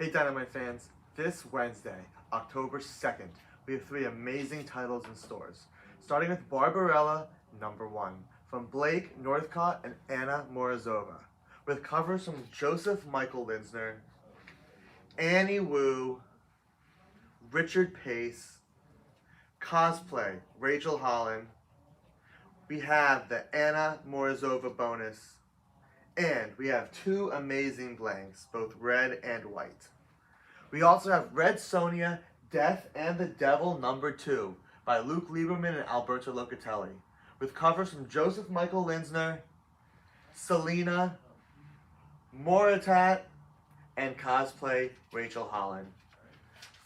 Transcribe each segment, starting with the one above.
Hey Dynamite fans, this Wednesday, October 2nd, we have 3 amazing titles in stores. Starting with Barbarella #1 from Blake Northcott and Anna Morozova, with covers from Joseph Michael Linsner, Annie Wu, Richard Pace, cosplay Rachel Holland. We have the Anna Morozova bonus, and we have 2 amazing blanks, both red and white. We also have Red Sonja, Death and the Devil #2 by Luke Lieberman and Alberto Locatelli, with covers from Joseph Michael Linsner, Selena, Moritat, and cosplay Rachel Holland.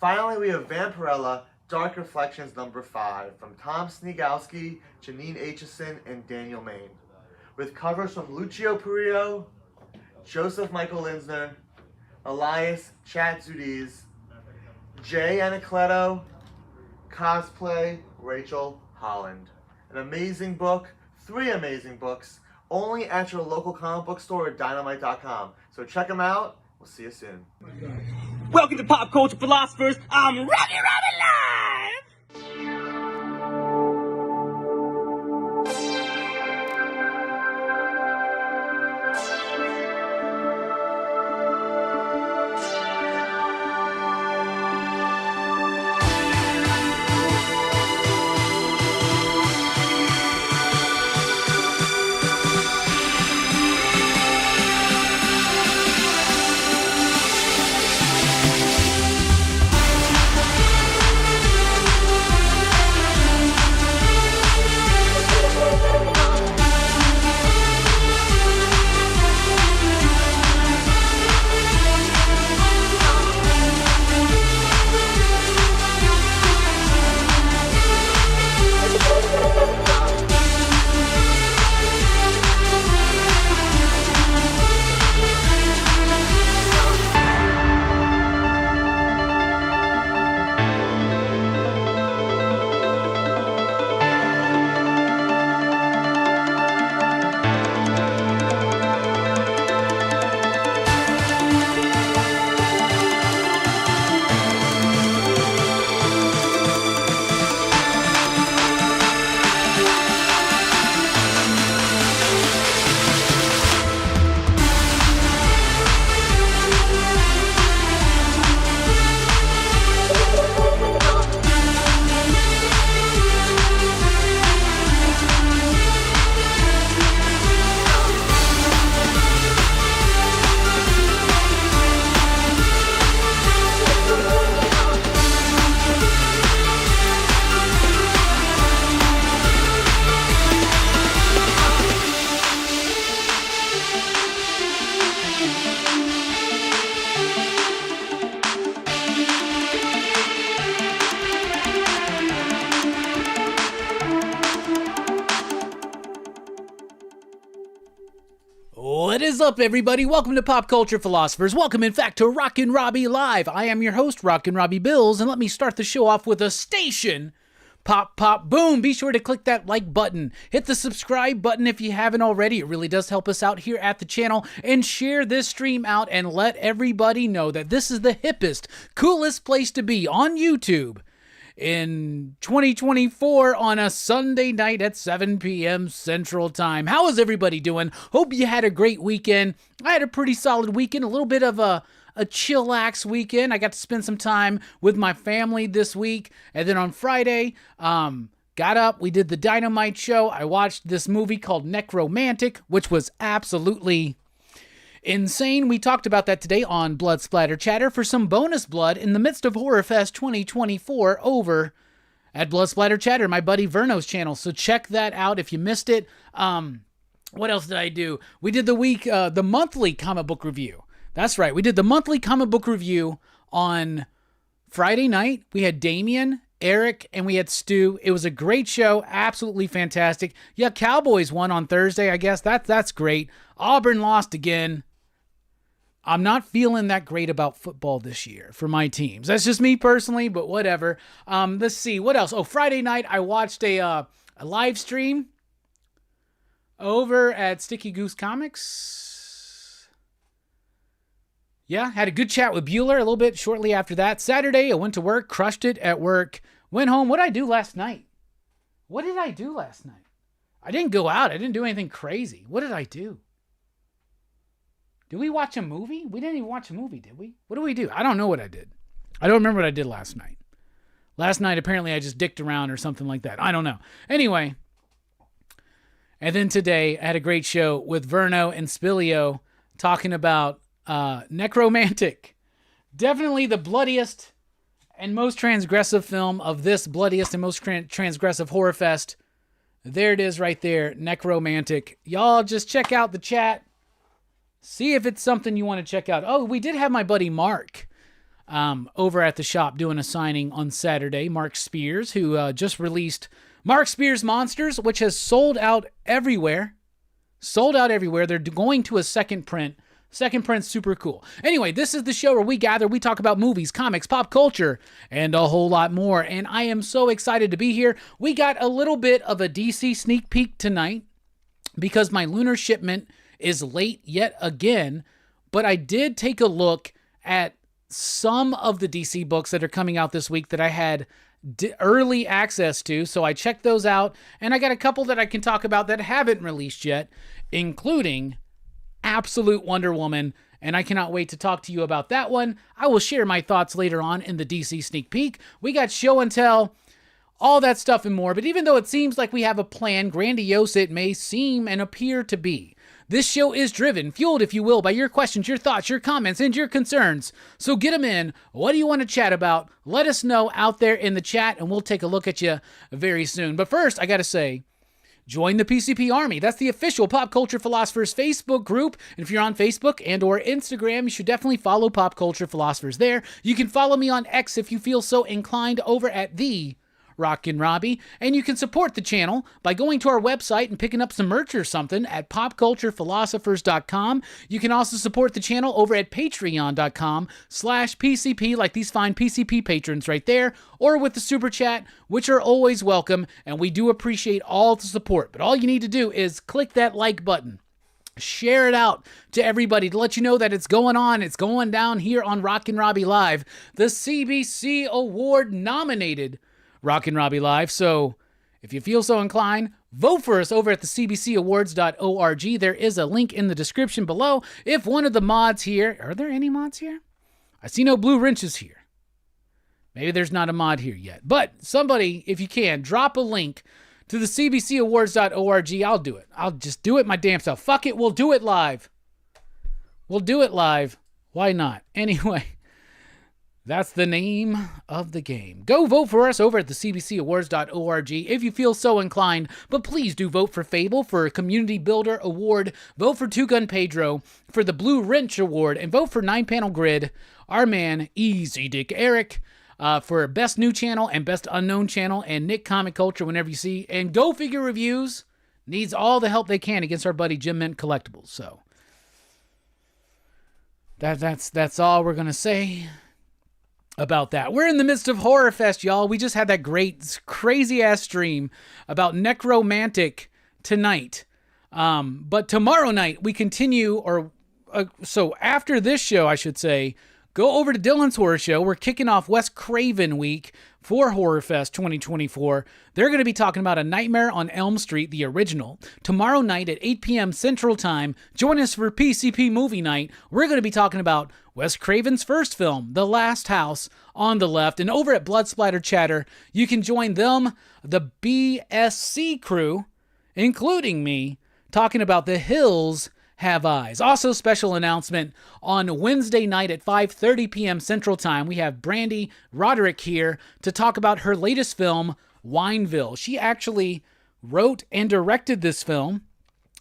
Finally, we have Vampirella Dark Reflections #5 from Tom Sniegowski, Janine Aitchison, and Daniel Main, with covers from Lucio Purio, Joseph Michael Linsner, Elias Chatzudiz, Jay Anacleto, cosplay Rachel Holland. An amazing book, 3 amazing books, only at your local comic book store at dynamite.com. So check them out. We'll see you soon. Welcome to Pop Culture Philosophers. I'm Rockin Robbie Live! What is up, everybody? Welcome to Pop Culture Philosophers. Welcome, in fact, to Rockin Robbie Live. I am your host, Rockin Robbie Billups, and let me start the show off with a station. Pop, pop, boom. Be sure to click that like button. Hit the subscribe button if you haven't already. It really does help us out here at the channel. And share this stream out and let everybody know that this is the hippest, coolest place to be on YouTube in 2024 on a Sunday night at 7 p.m. Central Time. How is everybody doing? Hope you had a great weekend. I had a pretty solid weekend, a little bit of a chillax weekend. I got to spend some time with my family this week. And then on Friday, got up, we did the Dynamite show. I watched this movie called Necromantic, which was absolutely insane. We talked about that today on Blood Splatter Chatter for some bonus blood in the midst of Horror Fest 2024 over at Blood Splatter Chatter, my buddy Verno's channel. So check that out if you missed it. What else did I do? We did the monthly comic book review. That's right. We did the monthly comic book review on Friday night. We had Damien, Eric, and we had Stu. It was a great show. Absolutely fantastic. Yeah, Cowboys won on Thursday, I guess. That's great. Auburn lost again. I'm not feeling that great about football this year for my teams. That's just me personally, but whatever. Let's see. What else? Oh, Friday night, I watched a live stream over at Sticky Goose Comics. Yeah, had a good chat with Bueller a little bit shortly after that. Saturday, I went to work, crushed it at work, went home. What did I do last night? I didn't go out. I didn't do anything crazy. What did I do? Did we watch a movie? We didn't even watch a movie, did we? What did we do? I don't know what I did. I don't remember what I did last night. Last night, apparently, I just dicked around or something like that. I don't know. Anyway, and then today, I had a great show with Verno and Spilio talking about Necromantic. Definitely the bloodiest and most transgressive film of this bloodiest and most transgressive horror fest. There it is right there, Necromantic. Y'all just check out the chat. See if it's something you want to check out. Oh, we did have my buddy Mark over at the shop doing a signing on Saturday. Mark Spears, who just released Mark Spears Monsters, which has sold out everywhere. They're going to a second print. Second print's super cool. Anyway, this is the show where we gather, we talk about movies, comics, pop culture, and a whole lot more. And I am so excited to be here. We got a little bit of a DC sneak peek tonight because my lunar shipment is late yet again. But I did take a look at some of the DC books that are coming out this week that I had early access to. So I checked those out, and I got a couple that I can talk about that haven't released yet, including Absolute Wonder Woman, and I cannot wait to talk to you about that one. I will share my thoughts later on in the DC sneak peek. We got show and tell, all that stuff and more, but even though it seems like we have a plan, grandiose it may seem and appear to be, this show is driven, fueled, if you will, by your questions, your thoughts, your comments, and your concerns. So get them in. What do you want to chat about? Let us know out there in the chat, and we'll take a look at you very soon. But first, I got to say, join the PCP Army. That's the official Pop Culture Philosophers Facebook group. And if you're on Facebook and or Instagram, you should definitely follow Pop Culture Philosophers there. You can follow me on X if you feel so inclined over at the Rockin Robbie, and you can support the channel by going to our website and picking up some merch or something at popculturephilosophers.com. You can also support the channel over at patreon.com/PCP, like these fine PCP patrons right there, or with the super chat, which are always welcome, and we do appreciate all the support. But all you need to do is click that like button. Share it out to everybody to let you know that it's going on. It's going down here on Rockin Robbie Live, the CBC Award nominated Rockin Robbie Live. So if you feel so inclined, vote for us over at the cbcawards.org. There is a link in the description below. If one of the mods here, are there any mods here? I see no blue wrenches here. Maybe there's not a mod here yet. But somebody, if you can, drop a link to the cbcawards.org. I'll do it. I'll just do it my damn self. Fuck it, we'll do it live. Why not? Anyway, that's the name of the game. Go vote for us over at the cbcawards.org if you feel so inclined, but please do vote for Fable for a Community Builder Award, vote for Two Gun Pedro for the Blue Wrench Award, and vote for 9-Panel Grid, our man Easy Dick Eric, for Best New Channel and Best Unknown Channel, and Nick Comic Culture whenever you see, and Go Figure Reviews needs all the help they can against our buddy Jim Mint Collectibles. So that's all we're going to say about that. We're in the midst of Horror Fest, y'all. We just had that great, crazy-ass stream about Necromantic tonight. But tomorrow night, we continue, so after this show, I should say, go over to Dylan's Horror Show. We're kicking off Wes Craven week for Horror Fest 2024. They're going to be talking about A Nightmare on Elm Street, the original. Tomorrow night at 8 p.m. Central Time, join us for PCP Movie Night. We're going to be talking about Wes Craven's first film, The Last House on the Left. And over at Blood Splatter Chatter, you can join them, the BSC crew, including me, talking about The Hills Have Eyes. Also, special announcement, on Wednesday night at 5:30 p.m. Central Time, we have Brandy Roderick here to talk about her latest film, Wineville. She actually wrote and directed this film.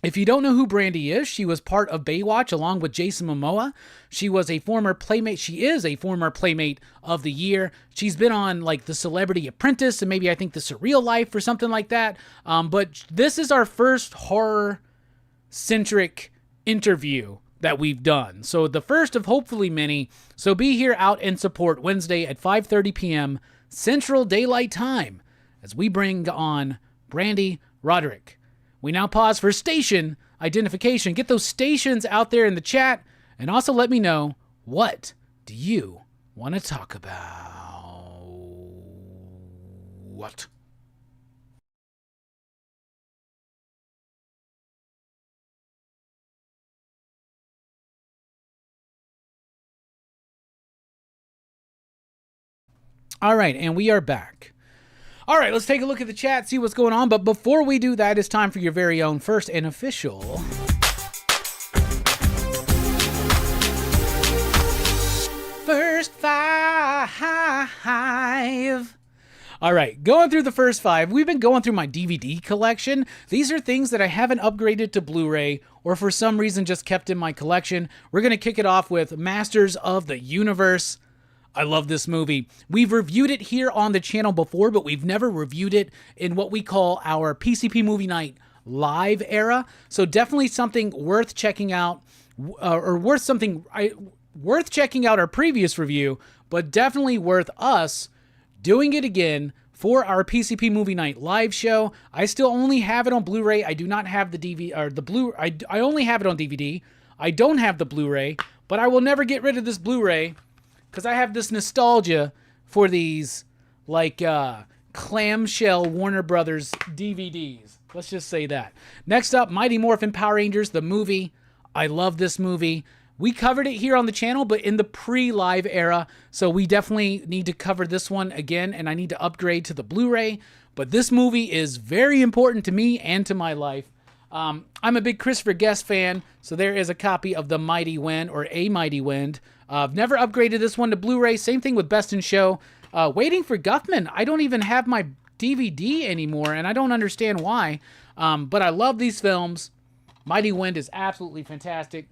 If you don't know who Brandy is, she was part of Baywatch along with Jason Momoa. She was a former Playmate. She is a former Playmate of the Year. She's been on like The Celebrity Apprentice and maybe I think The Surreal Life or something like that. But this is our first horror-centric interview that we've done. So the first of hopefully many. So be here out and support Wednesday at 5:30 p.m. Central Daylight Time as we bring on Brandy Roderick. We now pause for station identification. Get those stations out there in the chat and also let me know What do you want to talk about? What? All right, and we are back. All right, let's take a look at the chat, see what's going on. But before we do that, it's time for your very own first and official First Five. All right, going through the first five. We've been going through my DVD collection. These are things that I haven't upgraded to Blu-ray or for some reason just kept in my collection. We're going to kick it off with Masters of the Universe. I love this movie. We've reviewed it here on the channel before, but we've never reviewed it in what we call our PCP Movie Night live era. So definitely something worth checking out, worth checking out our previous review, but definitely worth us doing it again for our PCP Movie Night live show. I still only have it on Blu-ray. I do not have the DVD or the Blu. I only have it on DVD. I don't have the Blu-ray, but I will never get rid of this Blu-ray, because I have this nostalgia for these, like, clamshell Warner Brothers DVDs. Let's just say that. Next up, Mighty Morphin Power Rangers, the movie. I love this movie. We covered it here on the channel, but in the pre-live era, so we definitely need to cover this one again, and I need to upgrade to the Blu-ray. But this movie is very important to me and to my life. I'm a big Christopher Guest fan, so there is a copy of The Mighty Wind, or A Mighty Wind. I've never upgraded this one to Blu-ray. Same thing with Best in Show. Waiting for Guffman. I don't even have my DVD anymore, and I don't understand why. But I love these films. Mighty Wind is absolutely fantastic.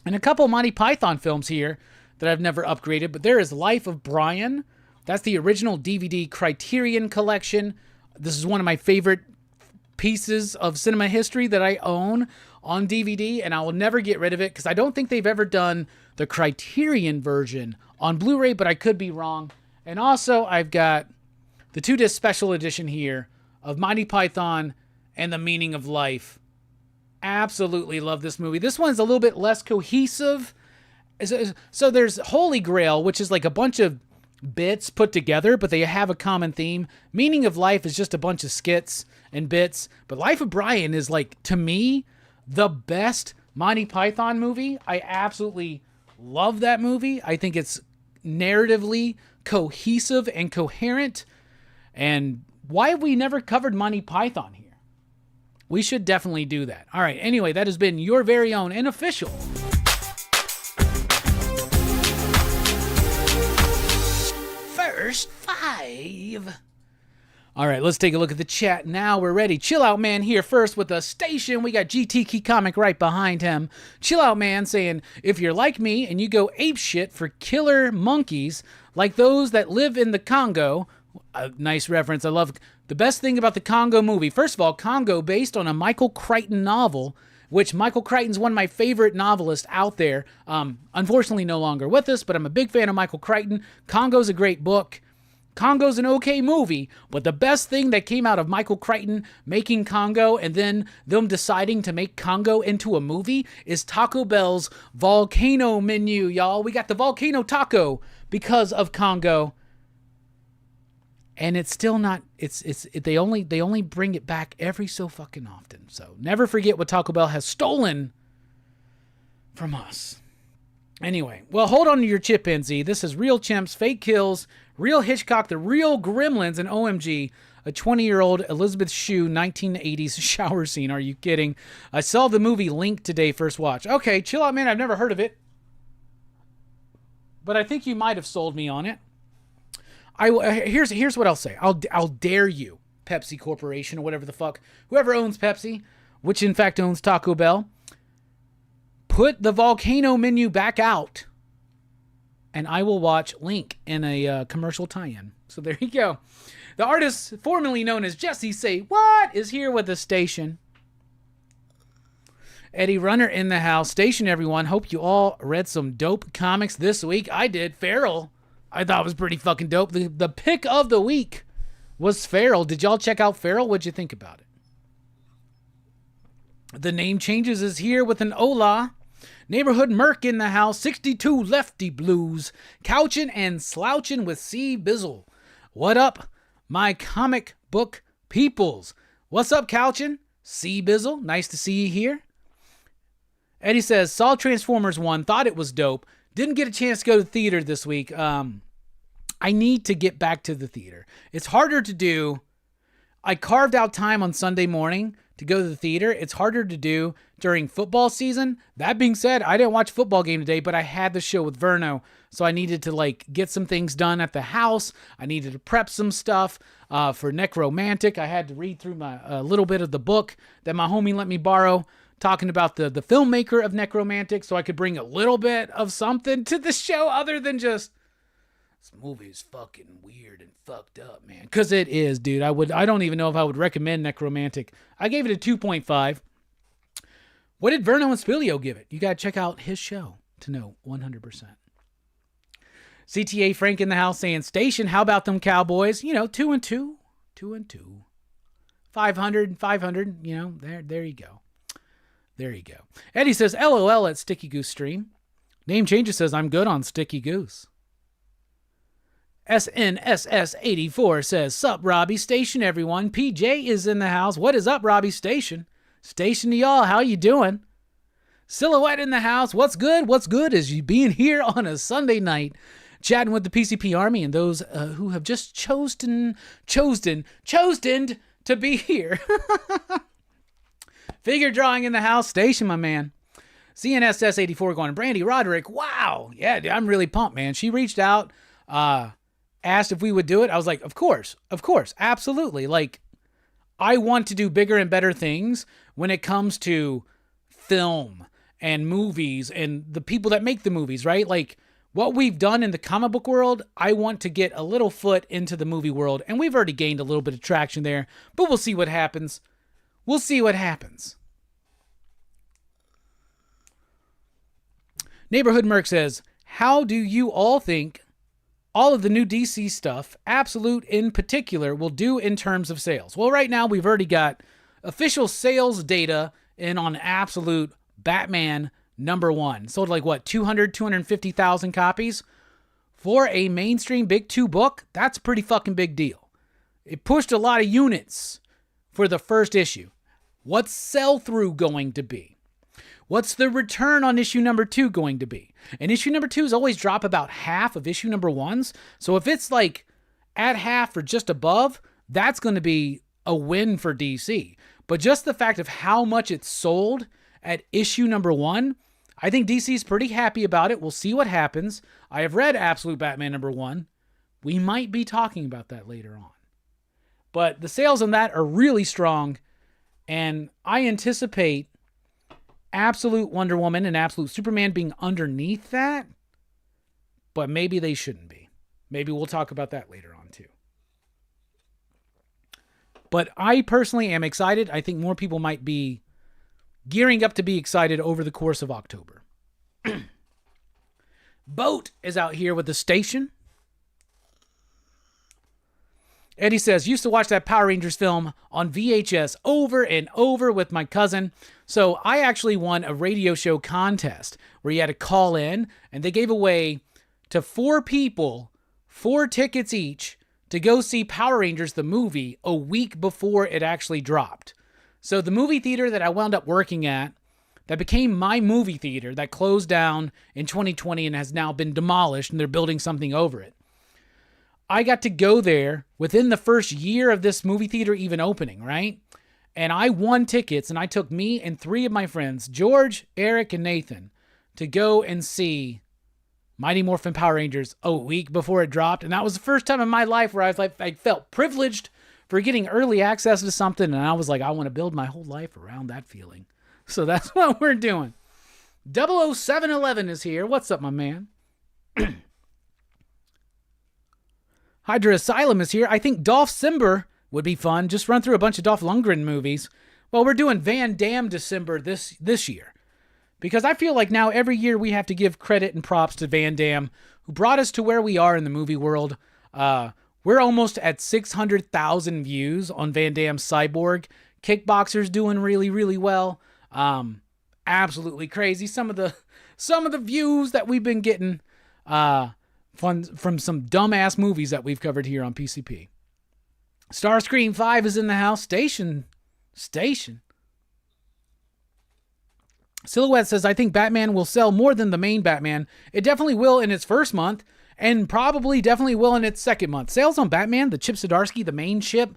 And a couple Monty Python films here that I've never upgraded, but there is Life of Brian. That's the original DVD Criterion collection. This is one of my favorite pieces of cinema history that I own on DVD, and I will never get rid of it because I don't think they've ever done the Criterion version on Blu-ray, but I could be wrong. And also, I've got the 2-disc special edition here of Monty Python and the Meaning of Life. Absolutely love this movie. This one's a little bit less cohesive. So there's Holy Grail, which is like a bunch of bits put together, but they have a common theme. Meaning of Life is just a bunch of skits and bits. But Life of Brian is, like, to me, the best Monty Python movie. I absolutely love that movie. I think it's narratively cohesive and coherent. And why have we never covered Monty Python here? We should definitely do that. All right, anyway, that has been your very own and official First Five. All right, let's take a look at the chat now. We're ready. Chill Out Man here first with the station. We got GT Key Comic right behind him. Chill Out Man saying, if you're like me and you go apeshit for killer monkeys like those that live in the Congo, a nice reference. I love the best thing about the Congo movie. First of all, Congo based on a Michael Crichton novel, which Michael Crichton's one of my favorite novelists out there. Unfortunately, no longer with us, but I'm a big fan of Michael Crichton. Congo's a great book. Congo's an okay movie, but the best thing that came out of Michael Crichton making Congo and then them deciding to make Congo into a movie is Taco Bell's volcano menu, y'all. We got the volcano taco because of Congo. And it's still not, they only bring it back every so fucking often. So never forget what Taco Bell has stolen from us. Anyway, well, hold on to your chimpanzee. This is Real Chimps, Fake Kills, Real Hitchcock, The Real Gremlins, and OMG, a 20-year-old Elizabeth Shue 1980s shower scene. Are you kidding? I saw the movie Link today, first watch. Okay, chill out, man. I've never heard of it. But I think you might have sold me on it. Here's what I'll say. I'll dare you, Pepsi Corporation or whatever the fuck, whoever owns Pepsi, which in fact owns Taco Bell, put the volcano menu back out, and I will watch Link in a commercial tie-in. So there you go. The artist formerly known as Jesse Say What is here with the station. Eddie Runner in the house. Station, everyone. Hope you all read some dope comics this week. I did. Feral, I thought was pretty fucking dope. The pick of the week was Feral. Did y'all check out Feral? What'd you think about it? The Name Changes is here with an hola. Neighborhood Merc in the house. 62 Lefty Blues. Couchin' and slouchin' with C. Bizzle. What up, my comic book peoples? What's up, Couchin'? C. Bizzle, nice to see you here. Eddie says, saw Transformers 1, thought it was dope. Didn't get a chance to go to the theater this week. I need to get back to the theater. It's harder to do. I carved out time on Sunday morning to go to the theater. It's harder to do during football season. That being said, I didn't watch a football game today, but I had the show with Verno, so I needed to get some things done at the house. I needed to prep some stuff for Necromantic. I had to read through a little bit of the book that my homie let me borrow, talking about the filmmaker of Necromantic, so I could bring a little bit of something to the show other than just, this movie is fucking weird and fucked up, man. Because it is, dude. I don't even know if I would recommend Necromantic. I gave it a 2.5. What did Verno and Spilio give it? You got to check out his show to know 100%. CTA Frank in the house saying, Station, how about them Cowboys? 2 and 2. 2 and 2. 500, 500, there you go. There you go. Eddie says, LOL at Sticky Goose Stream. Name Changer says, I'm good on Sticky Goose. SNSS84 says, Sup, Robbie? Station, everyone. PJ is in the house. What is up, Robbie? Station. Station to y'all. How you doing? Silhouette in the house. What's good? What's good is you being here on a Sunday night, chatting with the PCP Army and those who have just chosen to be here. Figure drawing in the house. Station, my man. CNSS84 going, Brandy Roderick. Wow. Yeah, dude, I'm really pumped, man. She reached out, asked if we would do it. I was like, of course, absolutely. I want to do bigger and better things when it comes to film and movies and the people that make the movies, right? What we've done in the comic book world, I want to get a little foot into the movie world, and we've already gained a little bit of traction there, but we'll see what happens. We'll see what happens. Neighborhood Merc says, how do you all think all of the new DC stuff, Absolute in particular, will do in terms of sales? Well, right now we've already got official sales data in on Absolute Batman #1. Sold 250,000 copies. For a mainstream Big 2 book, that's a pretty fucking big deal. It pushed a lot of units for the first issue. What's sell-through going to be? What's the return on issue #2 going to be? And issue #2s always drop about half of issue #1s. So if it's at half or just above, that's going to be a win for DC. But just the fact of how much it's sold at issue #1, I think DC's pretty happy about it. We'll see what happens. I have read Absolute Batman #1. We might be talking about that later on. But the sales on that are really strong, and I anticipate Absolute Wonder Woman and Absolute Superman being underneath that, but maybe they shouldn't be. Maybe we'll talk about that later on too. But I personally am excited. I think more people might be gearing up to be excited over the course of October. Boat is out here with the Station. Eddie says, used to watch that Power Rangers film on VHS over and over with my cousin. So I actually won a radio show contest where you had to call in, and they gave away to 4 people 4 tickets each to go see Power Rangers the movie a week before it actually dropped. So the movie theater that I wound up working at, that became my movie theater, that closed down in 2020 and has now been demolished, and they're building something over it. I got to go there within the first year of this movie theater even opening, right? And I won tickets, and I took me and 3 of my friends, George, Eric, and Nathan, to go and see Mighty Morphin Power Rangers a week before it dropped. And that was the first time in my life where I felt privileged for getting early access to something. And I was like, I want to build my whole life around that feeling. So that's what we're doing. 00711 is here. What's up, my man? Hydra Asylum is here. I think Dolph Simber would be fun. Just run through a bunch of Dolph Lundgren movies. Well, we're doing Van Damme December this year. Because I feel like now every year we have to give credit and props to Van Damme, who brought us to where we are in the movie world. We're almost at 600,000 views on Van Damme's Cyborg. Kickboxer's doing really, really well. absolutely crazy. Some of the views that we've been getting from some dumbass movies that we've covered here on PCP. Starscream 5 is in the house. Station. Silhouette says, I think Batman will sell more than the main Batman. It definitely will in its first month, and probably definitely will in its second month. Sales on Batman, the Chip Zdarsky, the main ship,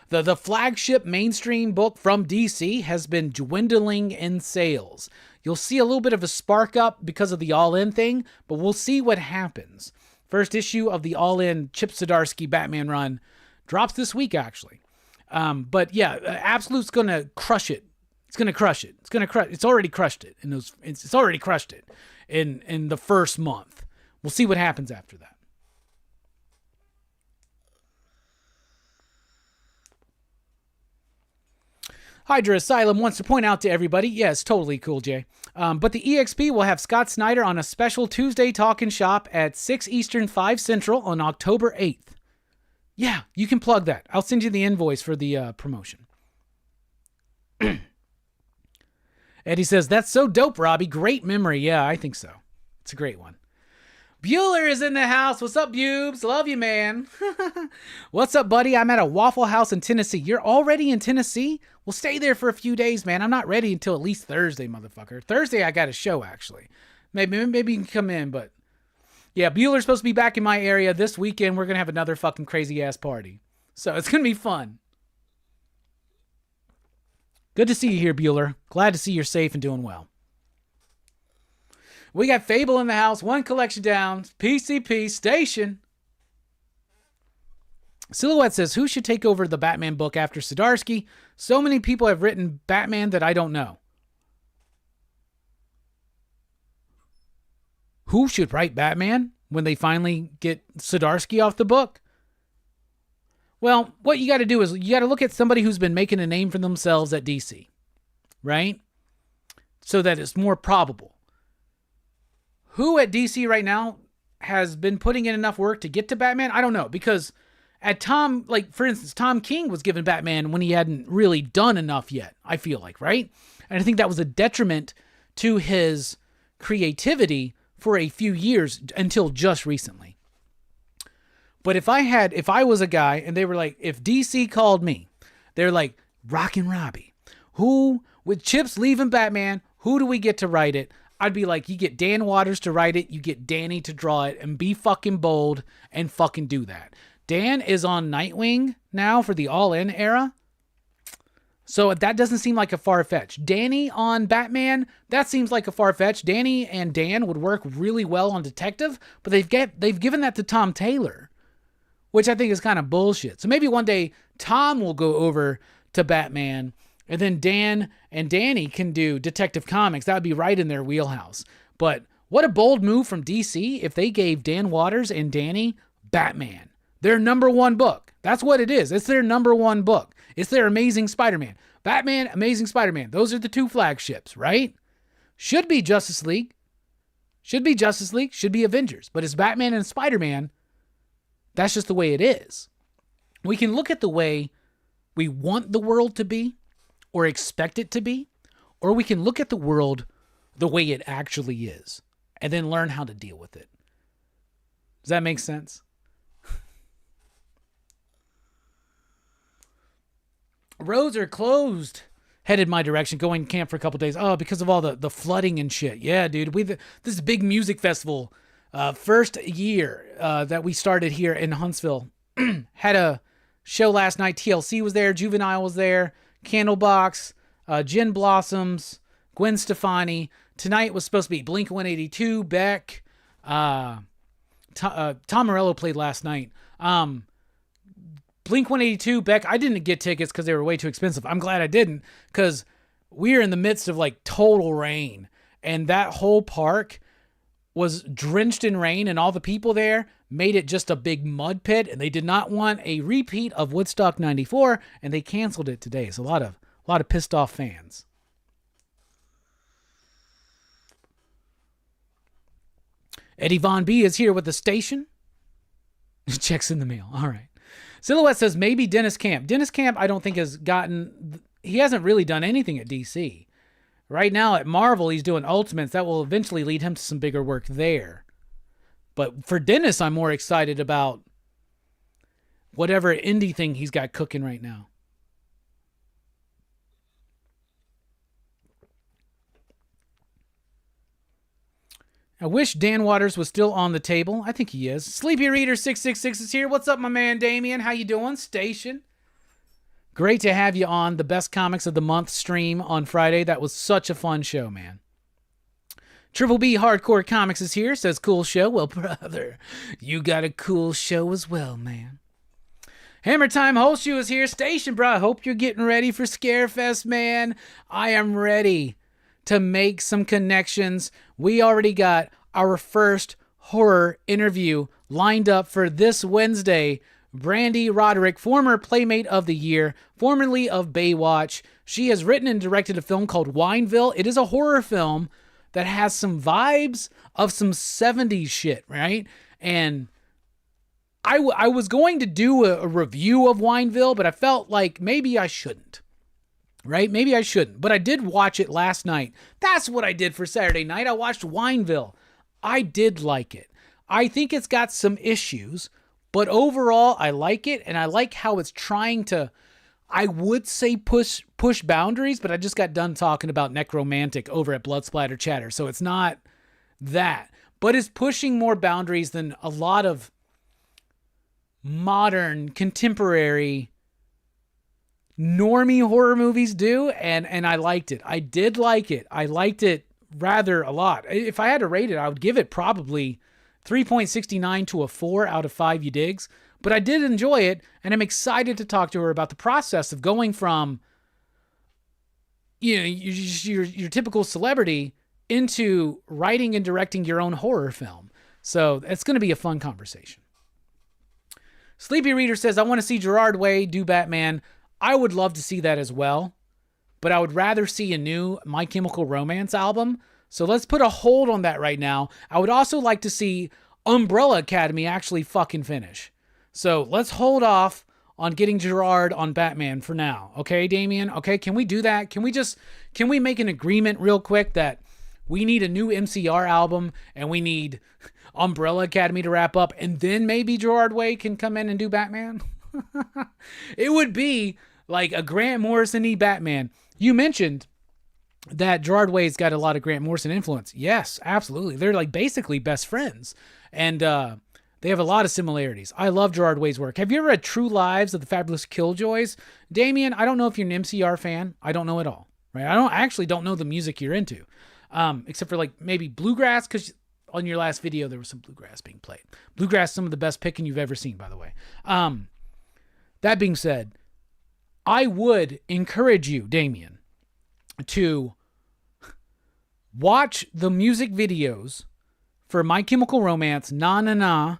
the flagship mainstream book from DC, has been dwindling in sales. You'll see a little bit of a spark up because of the All-In thing, but we'll see what happens. First issue of the All-In Chip Zdarsky Batman run drops this week, actually. But yeah, Absolute's going to crush it. It's going to crush it. It's already crushed it. It's already crushed it in the first month. We'll see what happens after that. Hydra Asylum wants to point out to everybody, yes, totally cool, Jay. But the EXP will have Scott Snyder on a special Tuesday Talkin' Shop at 6 Eastern, 5 Central on October 8th. Yeah, you can plug that. I'll send you the invoice for the promotion. Eddie says, that's so dope, Robbie. Great memory. Yeah, I think so. It's a great one. Bueller is in the house. What's up, Bubes? Love you, man. What's up, buddy? I'm at a Waffle House in Tennessee. You're already in Tennessee? We'll stay there for a few days, man. I'm not ready until at least Thursday, motherfucker. Thursday, I got a show, actually. Maybe you can come in, but... Yeah, Bueller's supposed to be back in my area this weekend. We're going to have another fucking crazy-ass party. So it's going to be fun. Good to see you here, Bueller. Glad to see you're safe and doing well. We got Fable in the house. One collection down. PCP Station. Silhouette says, who should take over the Batman book after Zdarsky? So many people have written Batman that I don't know. Who should write Batman when they finally get Zdarsky off the book? Well, what you got to do is you got to look at somebody who's been making a name for themselves at DC, right? So that it's more probable. Who at DC right now has been putting in enough work to get to Batman? I don't know, because for instance, Tom King was given Batman when he hadn't really done enough yet, I feel like, right? And I think that was a detriment to his creativity for a few years until just recently. But if I was a guy and they were like, if DC called me, they're like, Rockin Robbie, who, with Chips leaving Batman, who do we get to write it? I'd be like, you get Dan Waters to write it, you get Danny to draw it, and be fucking bold and fucking do that. Dan is on Nightwing now for the All-In era. So that doesn't seem like a far-fetch. Danny on Batman, that seems like a far-fetch. Danny and Dan would work really well on Detective, but they've given that to Tom Taylor, which I think is kind of bullshit. So maybe one day Tom will go over to Batman, and then Dan and Danny can do Detective Comics. That would be right in their wheelhouse. But what a bold move from DC if they gave Dan Waters and Danny Batman, their number one book. That's what it is. It's their number one book. It's their Amazing Spider-Man. Batman, Amazing Spider-Man. Those are the two flagships, right? Should be Justice League. Should be Avengers. But it's Batman and Spider-Man. That's just the way it is. We can look at the way we want the world to be or expect it to be, or we can look at the world the way it actually is and then learn how to deal with it. Does that make sense? Roads are closed. Headed my direction, going to camp for a couple days. Oh, because of all the flooding and shit. Yeah, dude. This big music festival, first year that we started here in Huntsville. Had a show last night. TLC was there. Juvenile was there. Candlebox, Gin Blossoms, Gwen Stefani. Tonight was supposed to be Blink-182, Beck. Tom Morello played last night. Blink-182, Beck, I didn't get tickets because they were way too expensive. I'm glad I didn't, because we are in the midst of like total rain. And that whole park was drenched in rain, and all the people there made it just a big mud pit, and they did not want a repeat of Woodstock 94, and they canceled it today. So a lot of pissed off fans. Eddie Von B is here with the station. Checks in the mail. All right. Silhouette says maybe Dennis Camp. Dennis Camp, I don't think he hasn't really done anything at DC, Right now at Marvel, he's doing Ultimates. That will eventually lead him to some bigger work there. But for Dennis, I'm more excited about whatever indie thing he's got cooking right now. I wish Dan Waters was still on the table. I think he is. Sleepy Reader 666 is here. What's up, my man Damien? How you doing? Station. Great to have you on the Best Comics of the Month stream on Friday. That was such a fun show, man. Triple B Hardcore Comics is here. Says, cool show. Well, brother, you got a cool show as well, man. Hammer Time Holshoe is here. Station, bro. I hope you're getting ready for Scarefest, man. I am ready to make some connections. We already got our first horror interview lined up for this Wednesday. Brandy Roderick, former Playmate of the Year, formerly of Baywatch. She has written and directed a film called Wineville. It is a horror film that has some vibes of some 70s shit, right? And I was going to do a review of Wineville, but I felt like maybe I shouldn't. Right? Maybe I shouldn't. But I did watch it last night. That's what I did for Saturday night. I watched Wineville. I did like it. I think it's got some issues, but overall I like it, and I like how it's trying to, I would say push boundaries, but I just got done talking about Necromantic over at Blood Splatter Chatter, so it's not that. But it's pushing more boundaries than a lot of modern, contemporary normie horror movies do, and I liked it. I did like it. I liked it rather a lot. If I had to rate it, I would give it probably 3.69 to a 4 out of 5, you digs? But I did enjoy it, and I'm excited to talk to her about the process of going from, you know, your typical celebrity into writing and directing your own horror film. So it's going to be a fun conversation. Sleepy Reader says, I want to see Gerard Way do Batman. I would love to see that as well, but I would rather see a new My Chemical Romance album. So let's put a hold on that right now. I would also like to see Umbrella Academy actually fucking finish. So let's hold off on getting Gerard on Batman for now. Okay, Damien? Okay, can we do that? Can we make an agreement real quick that we need a new MCR album and we need Umbrella Academy to wrap up, and then maybe Gerard Way can come in and do Batman? It would be like a Grant Morrison-y Batman. You mentioned that Gerard Way's got a lot of Grant Morrison influence. Yes, absolutely. They're like basically best friends. And they have a lot of similarities. I love Gerard Way's work. Have you ever read True Lives of the Fabulous Killjoys? Damien, I don't know if you're an MCR fan. I don't know at all. Right? I actually don't know the music you're into. Except for like maybe bluegrass, because on your last video there was some bluegrass being played. Bluegrass, some of the best picking you've ever seen, by the way. That being said, I would encourage you, Damien, to watch the music videos for My Chemical Romance, Na Na Na,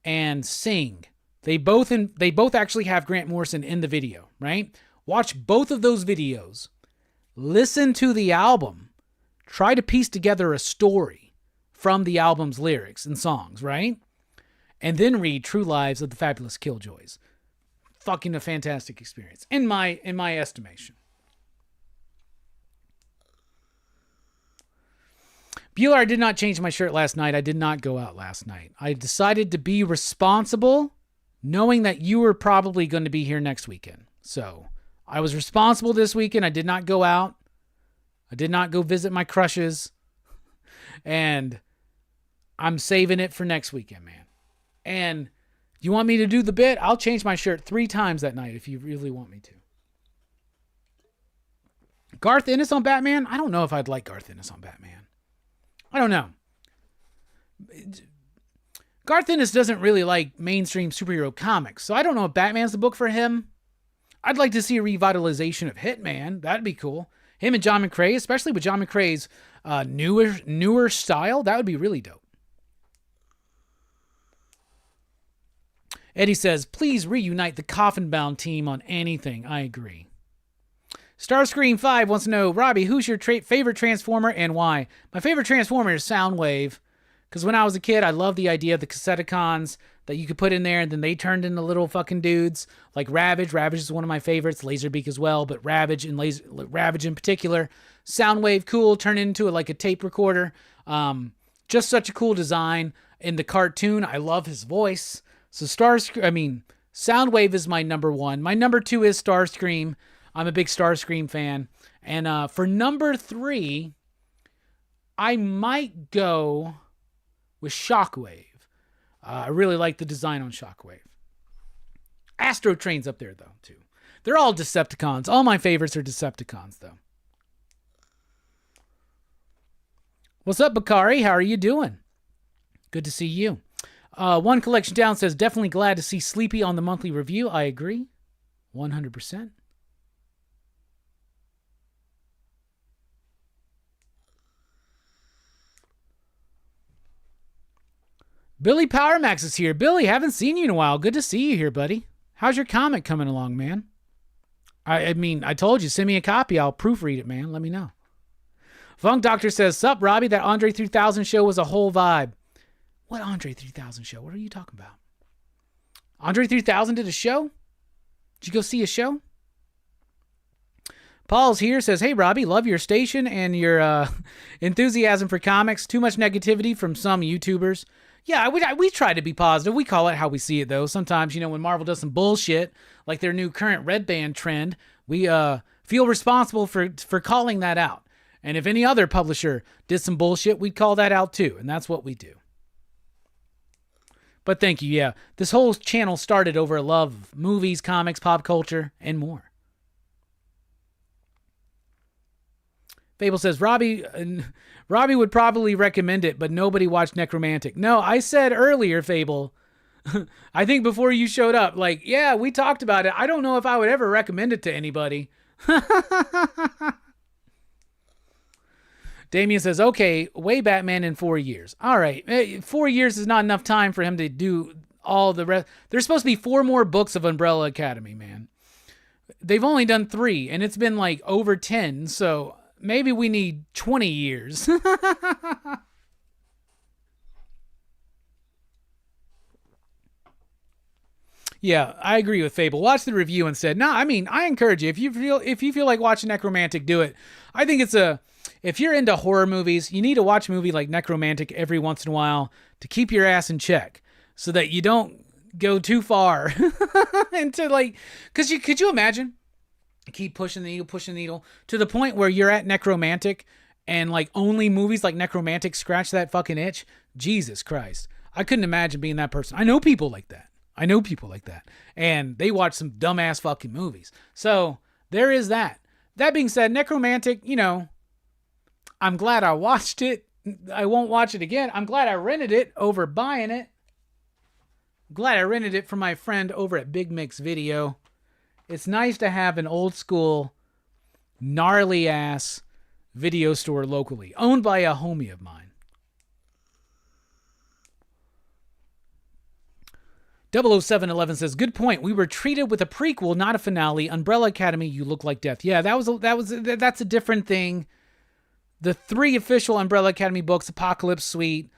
and Sing. They both actually have Grant Morrison in the video, right? Watch both of those videos. Listen to the album. Try to piece together a story from the album's lyrics and songs, right? And then read True Lives of the Fabulous Killjoys. Fucking a fantastic experience, in my estimation. Bueller, I did not change my shirt last night. I did not go out last night. I decided to be responsible, knowing that you were probably going to be here next weekend. So I was responsible this weekend. I did not go out. I did not go visit my crushes. And I'm saving it for next weekend, man. And you want me to do the bit? I'll change my shirt 3 times that night if you really want me to. Garth Ennis on Batman? I don't know if I'd like Garth Ennis on Batman. I don't know. Garth Ennis doesn't really like mainstream superhero comics, so I don't know if Batman's the book for him. I'd like to see a revitalization of Hitman. That'd be cool. Him and John McCrea, especially with John McCrea's newer style, that would be really dope. Eddie says, please reunite the Coffin Bound team on anything. I agree. Starscream 5 wants to know, Robbie, who's your favorite Transformer and why? My favorite Transformer is Soundwave, because when I was a kid, I loved the idea of the Cassetticons that you could put in there, and then they turned into little fucking dudes, like Ravage. Ravage is one of my favorites, Laserbeak as well, but Ravage in particular. Soundwave, cool, turn into like a tape recorder. Just such a cool design. In the cartoon, I love his voice. So Soundwave is my number one. My number two is Starscream. I'm a big Starscream fan. And for number three, I might go with Shockwave. I really like the design on Shockwave. Astro Train's up there, though, too. They're all Decepticons. All my favorites are Decepticons, though. What's up, Bakari? How are you doing? Good to see you. One Collection Down says, definitely glad to see Sleepy on the monthly review. I agree. 100%. Billy Powermax is here. Billy, haven't seen you in a while. Good to see you here, buddy. How's your comic coming along, man? I told you, send me a copy. I'll proofread it, man. Let me know. Funk Doctor says, sup, Robbie? That Andre 3000 show was a whole vibe. What Andre 3000 show? What are you talking about? Andre 3000 did a show? Did you go see a show? Paul's here, says, hey, Robbie, love your station and your enthusiasm for comics. Too much negativity from some YouTubers. Yeah, we try to be positive. We call it how we see it, though. Sometimes, when Marvel does some bullshit, like their new current red band trend, we feel responsible for calling that out. And if any other publisher did some bullshit, we'd call that out, too. And that's what we do. But thank you, yeah. This whole channel started over a love of movies, comics, pop culture, and more. Fable says, Robbie would probably recommend it, but nobody watched Necromantic. No, I said earlier, Fable, I think before you showed up, yeah, we talked about it. I don't know if I would ever recommend it to anybody. Damien says, okay, way Batman in 4 years. All right, 4 years is not enough time for him to do all the rest. There's supposed to be 4 more books of Umbrella Academy, man. They've only done 3, and it's been over 10, so maybe we need 20 years. Yeah, I agree with Fable. Watch the review instead. No, I encourage you. If you feel like watching Necromantic, do it. I think if you're into horror movies, you need to watch a movie like Necromantic every once in a while to keep your ass in check so that you don't go too far into could you imagine? Keep pushing the needle to the point where you're at Necromantic and only movies like Necromantic scratch that fucking itch. Jesus Christ. I couldn't imagine being that person. I know people like that. And they watch some dumbass fucking movies. So there is that. That being said, Necromantic, I'm glad I watched it. I won't watch it again. I'm glad I rented it over buying it. Glad I rented it from my friend over at Big Mix Video. It's nice to have an old school, gnarly ass video store locally, owned by a homie of mine. 00711 says, good point. We were treated with a prequel, not a finale. Umbrella Academy, You Look Like Death. Yeah, that's a different thing. The 3 official Umbrella Academy books, Apocalypse Suite,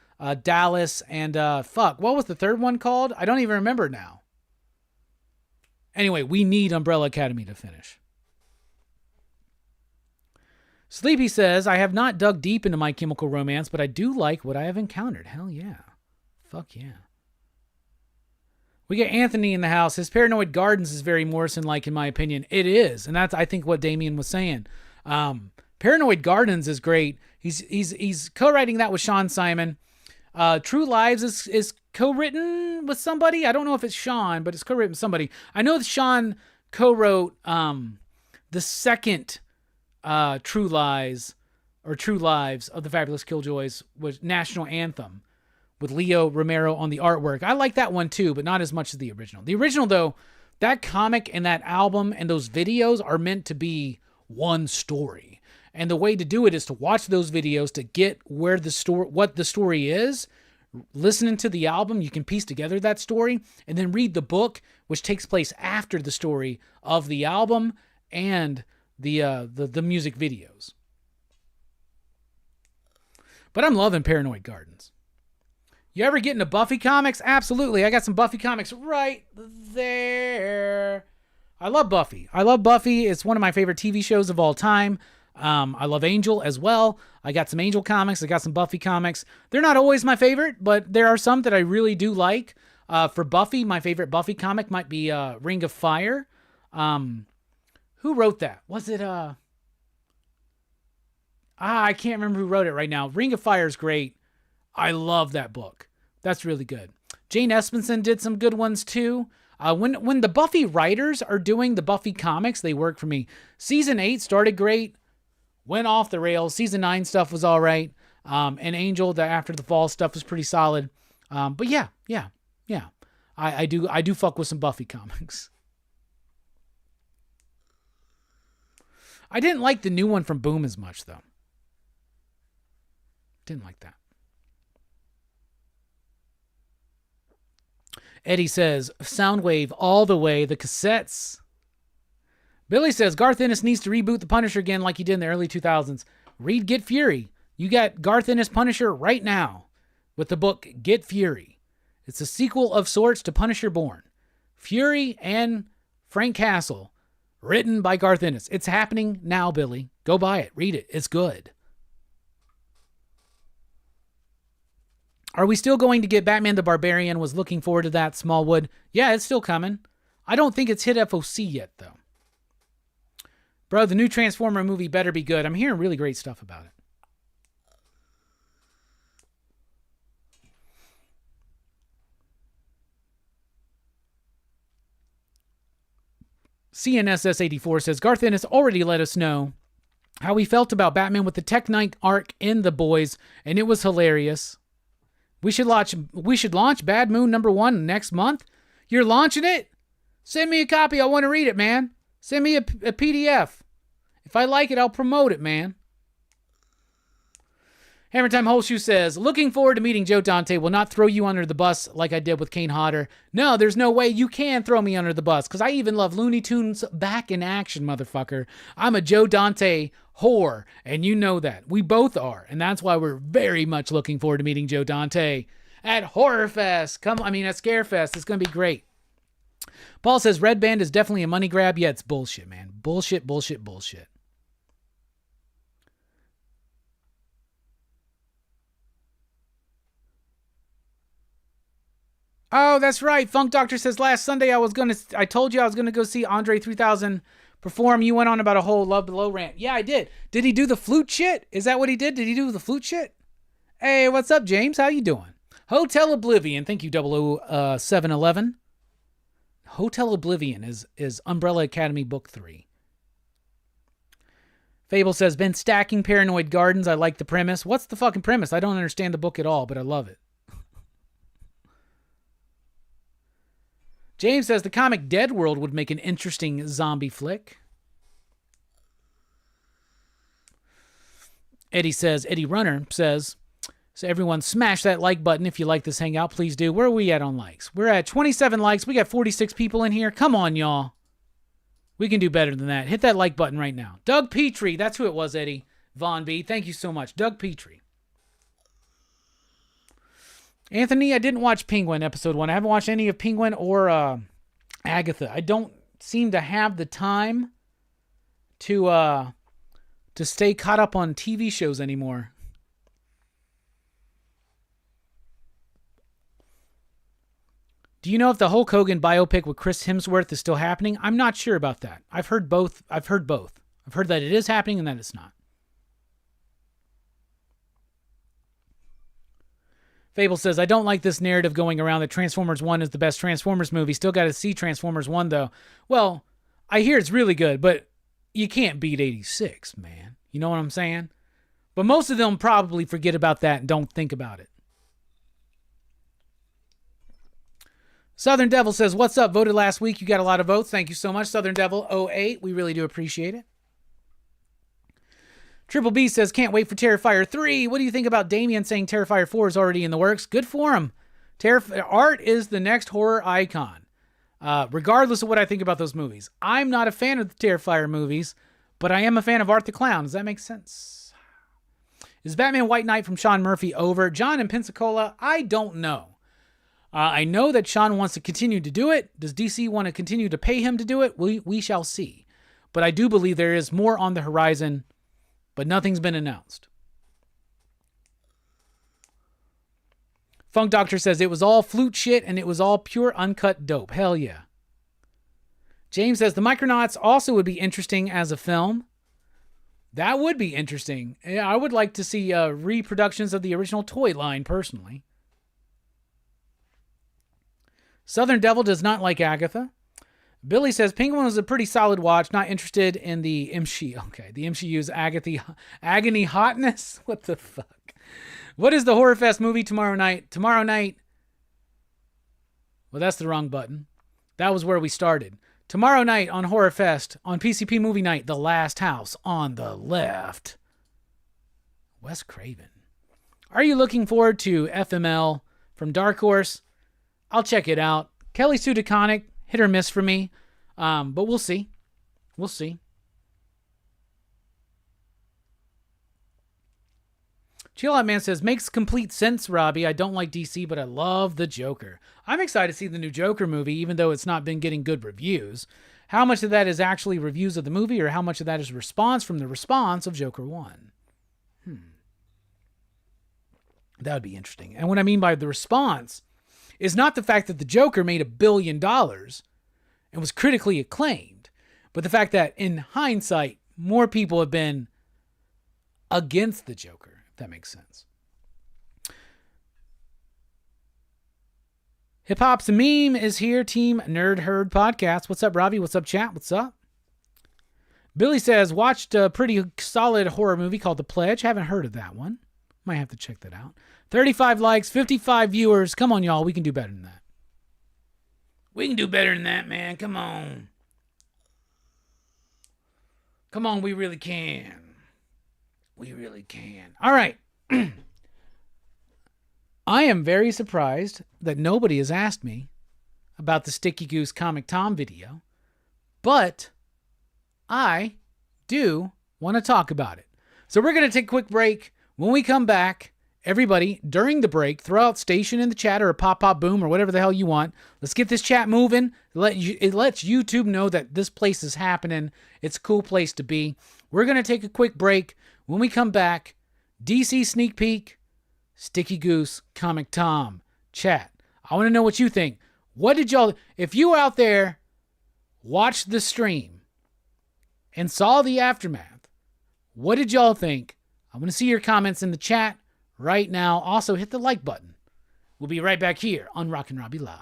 Dallas, and what was the third one called? I don't even remember now. Anyway, we need Umbrella Academy to finish. Sleepy says, I have not dug deep into My Chemical Romance, but I do like what I have encountered. Hell yeah. Fuck yeah. We get Anthony in the house. His Paranoid Gardens is very Morrison-like, in my opinion. It is, and that's, I think, what Damien was saying. Paranoid Gardens is great. He's co-writing that with Sean Simon. True Lives is co-written with somebody. I don't know if it's Sean, but it's co-written with somebody. I know that Sean co-wrote the second True Lives of the Fabulous Killjoys was National Anthem with Leo Romero on the artwork. I like that one too, but not as much as the original. The original, though, that comic and that album and those videos are meant to be one story. And the way to do it is to watch those videos to get what the story is. Listening to the album, you can piece together that story, and then read the book, which takes place after the story of the album and the music videos. But I'm loving Paranoid Gardens. You ever get into Buffy comics? Absolutely. I got some Buffy comics right there. I love Buffy. It's one of my favorite TV shows of all time. I love Angel as well. I got some Angel comics. I got some Buffy comics. They're not always my favorite, but there are some that I really do like. For Buffy, my favorite Buffy comic might be Ring of Fire. Who wrote that? Was it... I can't remember who wrote it right now. Ring of Fire is great. I love that book. That's really good. Jane Espenson did some good ones too. When the Buffy writers are doing the Buffy comics, they work for me. Season 8 started great, went off the rails. Season 9 stuff was all right. And Angel, the After the Fall stuff was pretty solid. But yeah. I do fuck with some Buffy comics. I didn't like the new one from Boom as much though. Didn't like that. Eddie says, Soundwave all the way, the cassettes. Billy says, Garth Ennis needs to reboot The Punisher again like he did in the early 2000s. Read Get Fury. You got Garth Ennis Punisher right now with the book Get Fury. It's a sequel of sorts to Punisher Born. Fury and Frank Castle, written by Garth Ennis. It's happening now, Billy. Go buy it. Read it. It's good. Are we still going to get Batman the Barbarian? Was looking forward to that. Smallwood. Yeah, it's still coming. I don't think it's hit FOC yet, though. Bro, the new Transformer movie better be good. I'm hearing really great stuff about it. CNSS84 says, Garth Ennis already let us know how he felt about Batman with the Tech Knight arc in The Boys, and it was hilarious. We should launch Bad Moon #1 next month. You're launching it? Send me a copy. I want to read it, man. Send me a PDF. If I like it, I'll promote it, man. Hammer Time Holshoe says, looking forward to meeting Joe Dante. Will not throw you under the bus like I did with Kane Hodder. No, there's no way you can throw me under the bus, because I even love Looney Tunes back in action, motherfucker. I'm a Joe Dante whore, and you know that. We both are, and that's why we're very much looking forward to meeting Joe Dante at Horror Fest. At Scarefest. It's going to be great. Paul says, Red Band is definitely a money grab. Yeah, it's bullshit, man. Bullshit. Oh, that's right. Funk Doctor says last Sunday I told you I was going to go see Andre 3000 perform. You went on about a whole Love Below rant. Yeah, I did. Did he do the flute shit? Is that what he did? Did he do the flute shit? Hey, what's up, James? How you doing? Hotel Oblivion. Thank you, 00711. Hotel Oblivion is Umbrella Academy Book 3. Fable says, been stacking Paranoid Gardens. I like the premise. What's the fucking premise? I don't understand the book at all, but I love it. James says the comic Dead World would make an interesting zombie flick. Eddie Runner says, so everyone smash that like button if you like this hangout. Please do. Where are we at on likes? We're at 27 likes. We got 46 people in here. Come on, y'all. We can do better than that. Hit that like button right now. Doug Petrie. That's who it was, Eddie. Von B. Thank you so much. Doug Petrie. Anthony, I didn't watch Penguin episode 1. I haven't watched any of Penguin or Agatha. I don't seem to have the time to stay caught up on TV shows anymore. Do you know if the Hulk Hogan biopic with Chris Hemsworth is still happening? I'm not sure about that. I've heard both. I've heard that it is happening and that it's not. Fable says, I don't like this narrative going around that Transformers 1 is the best Transformers movie. Still got to see Transformers 1, though. Well, I hear it's really good, but you can't beat 86, man. You know what I'm saying? But most of them probably forget about that and don't think about it. Southern Devil says, what's up? Voted last week. You got a lot of votes. Thank you so much, Southern Devil 08. We really do appreciate it. Triple B says, can't wait for Terrifier 3. What do you think about Damien saying Terrifier 4 is already in the works? Good for him. Art is the next horror icon, regardless of what I think about those movies. I'm not a fan of the Terrifier movies, but I am a fan of Art the Clown. Does that make sense? Is Batman White Knight from Sean Murphy over? John in Pensacola, I don't know. I know that Sean wants to continue to do it. Does DC want to continue to pay him to do it? We shall see. But I do believe there is more on the horizon but nothing's been announced. Funk Doctor says it was all flute shit and it was all pure uncut dope. Hell yeah. James says the Micronauts also would be interesting as a film. That would be interesting. Yeah, I would like to see reproductions of the original toy line personally. Southern Devil does not like Agatha. Billy says Penguin was a pretty solid watch. Not interested in the MCU. Okay, the MCU's agony hotness. What the fuck? What is the Horror Fest movie tomorrow night? Tomorrow night. Well, that's the wrong button. That was where we started. Tomorrow night on Horror Fest, on PCP Movie Night, The Last House on the left. Wes Craven. Are you looking forward to FML from Dark Horse? I'll check it out. Kelly Sue DeConnick, hit or miss for me. But we'll see. We'll see. Chill Out Man says, makes complete sense, Robbie. I don't like DC, but I love the Joker. I'm excited to see the new Joker movie, even though it's not been getting good reviews. How much of that is actually reviews of the movie, or how much of that is response from the response of Joker 1? That would be interesting. And what I mean by the response is not the fact that the Joker made $1 billion and was critically acclaimed, but the fact that in hindsight, more people have been against the Joker. That makes sense. Hip Hop's a Meme is here. Team Nerd Herd Podcast. What's up, Robbie? What's up, chat? What's up? Billy says, watched a pretty solid horror movie called The Pledge. Haven't heard of that one. Might have to check that out. 35 likes, 55 viewers. Come on, y'all. We can do better than that. We can do better than that, man. Come on. Come on, we really can. We really can. All right. I am very surprised that nobody has asked me about the Sticky Goose Comic Tom video, but I do want to talk about it. So we're going to take a quick break. When we come back, everybody, during the break, throw out station in the chat or a pop boom or whatever the hell you want. Let's get this chat moving. It lets YouTube know that this place is happening. It's a cool place to be. We're going to take a quick break. When we come back, DC sneak peek, Sticky Goose, Comic Tom, chat. I want to know what you think. What did y'all, if you out there watched the stream and saw the aftermath, what did y'all think? I want to see your comments in the chat right now. Also, hit the like button. We'll be right back here on Rockin Robbie Live.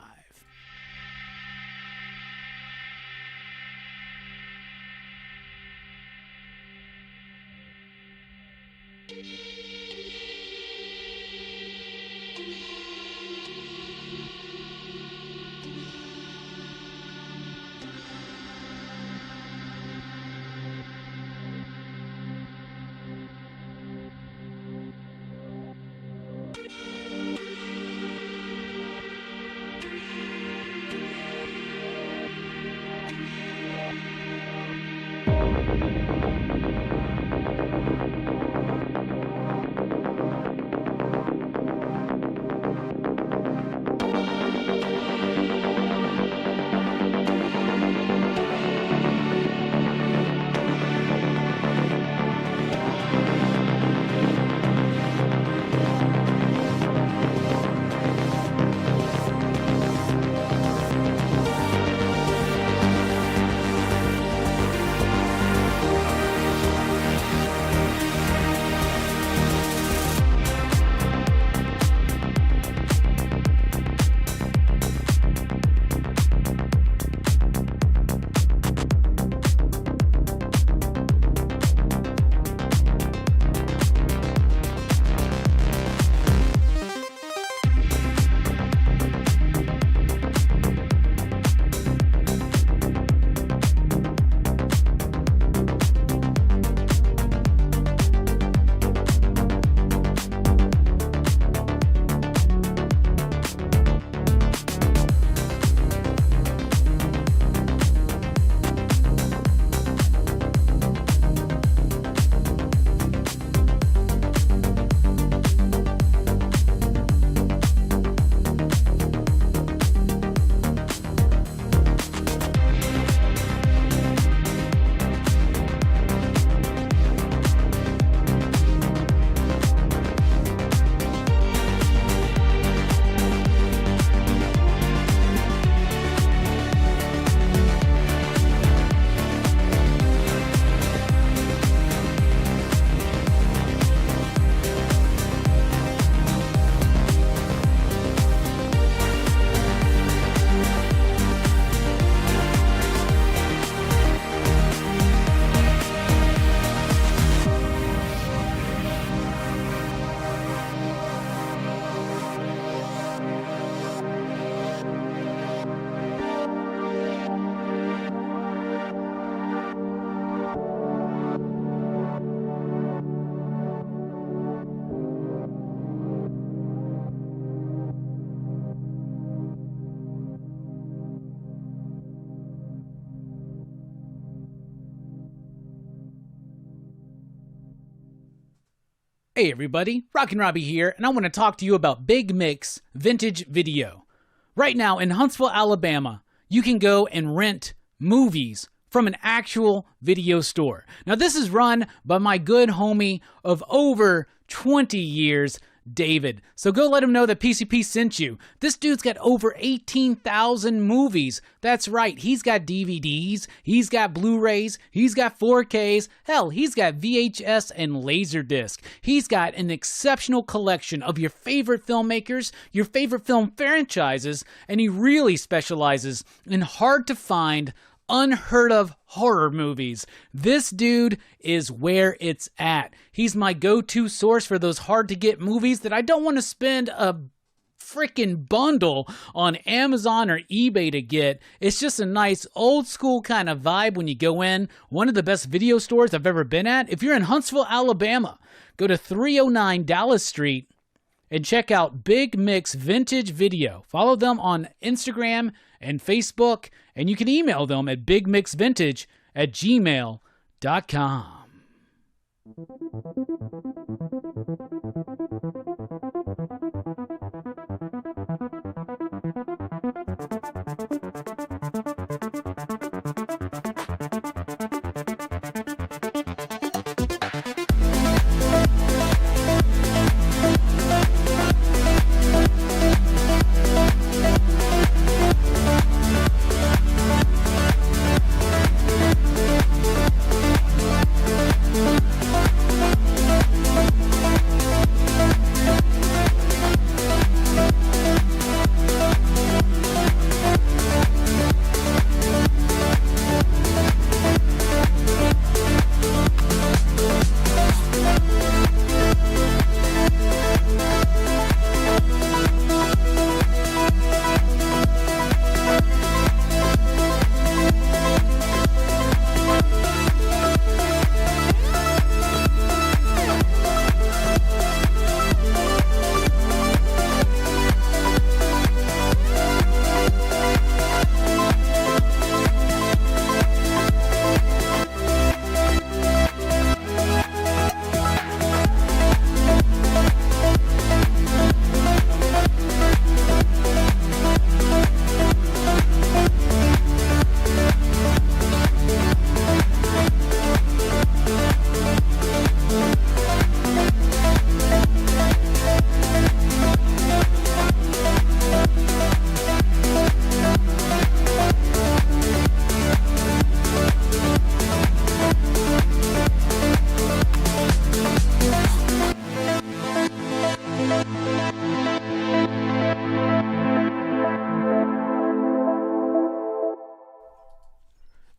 Hey everybody, Rockin Robbie here, and I want to talk to you about Big Mix Vintage Video. Right now in Huntsville, Alabama, you can go and rent movies from an actual video store. Now this is run by my good homie of over 20 years, David. So go let him know that PCP sent you. This dude's got over 18,000 movies. That's right, he's got DVDs, he's got Blu-rays, he's got 4Ks, hell, he's got VHS and Laserdisc. He's got an exceptional collection of your favorite filmmakers, your favorite film franchises, and he really specializes in hard-to-find, unheard of horror movies. This dude is where it's at. He's my go-to source for those hard-to-get movies that I don't want to spend a freaking bundle on Amazon or eBay to get. It's just a nice old-school kind of vibe when you go in. One of the best video stores I've ever been at. If you're in Huntsville, Alabama, go to 309 Dallas Street and check out Big Mix Vintage Video. Follow them on Instagram and Facebook, and you can email them at bigmixvintage@gmail.com.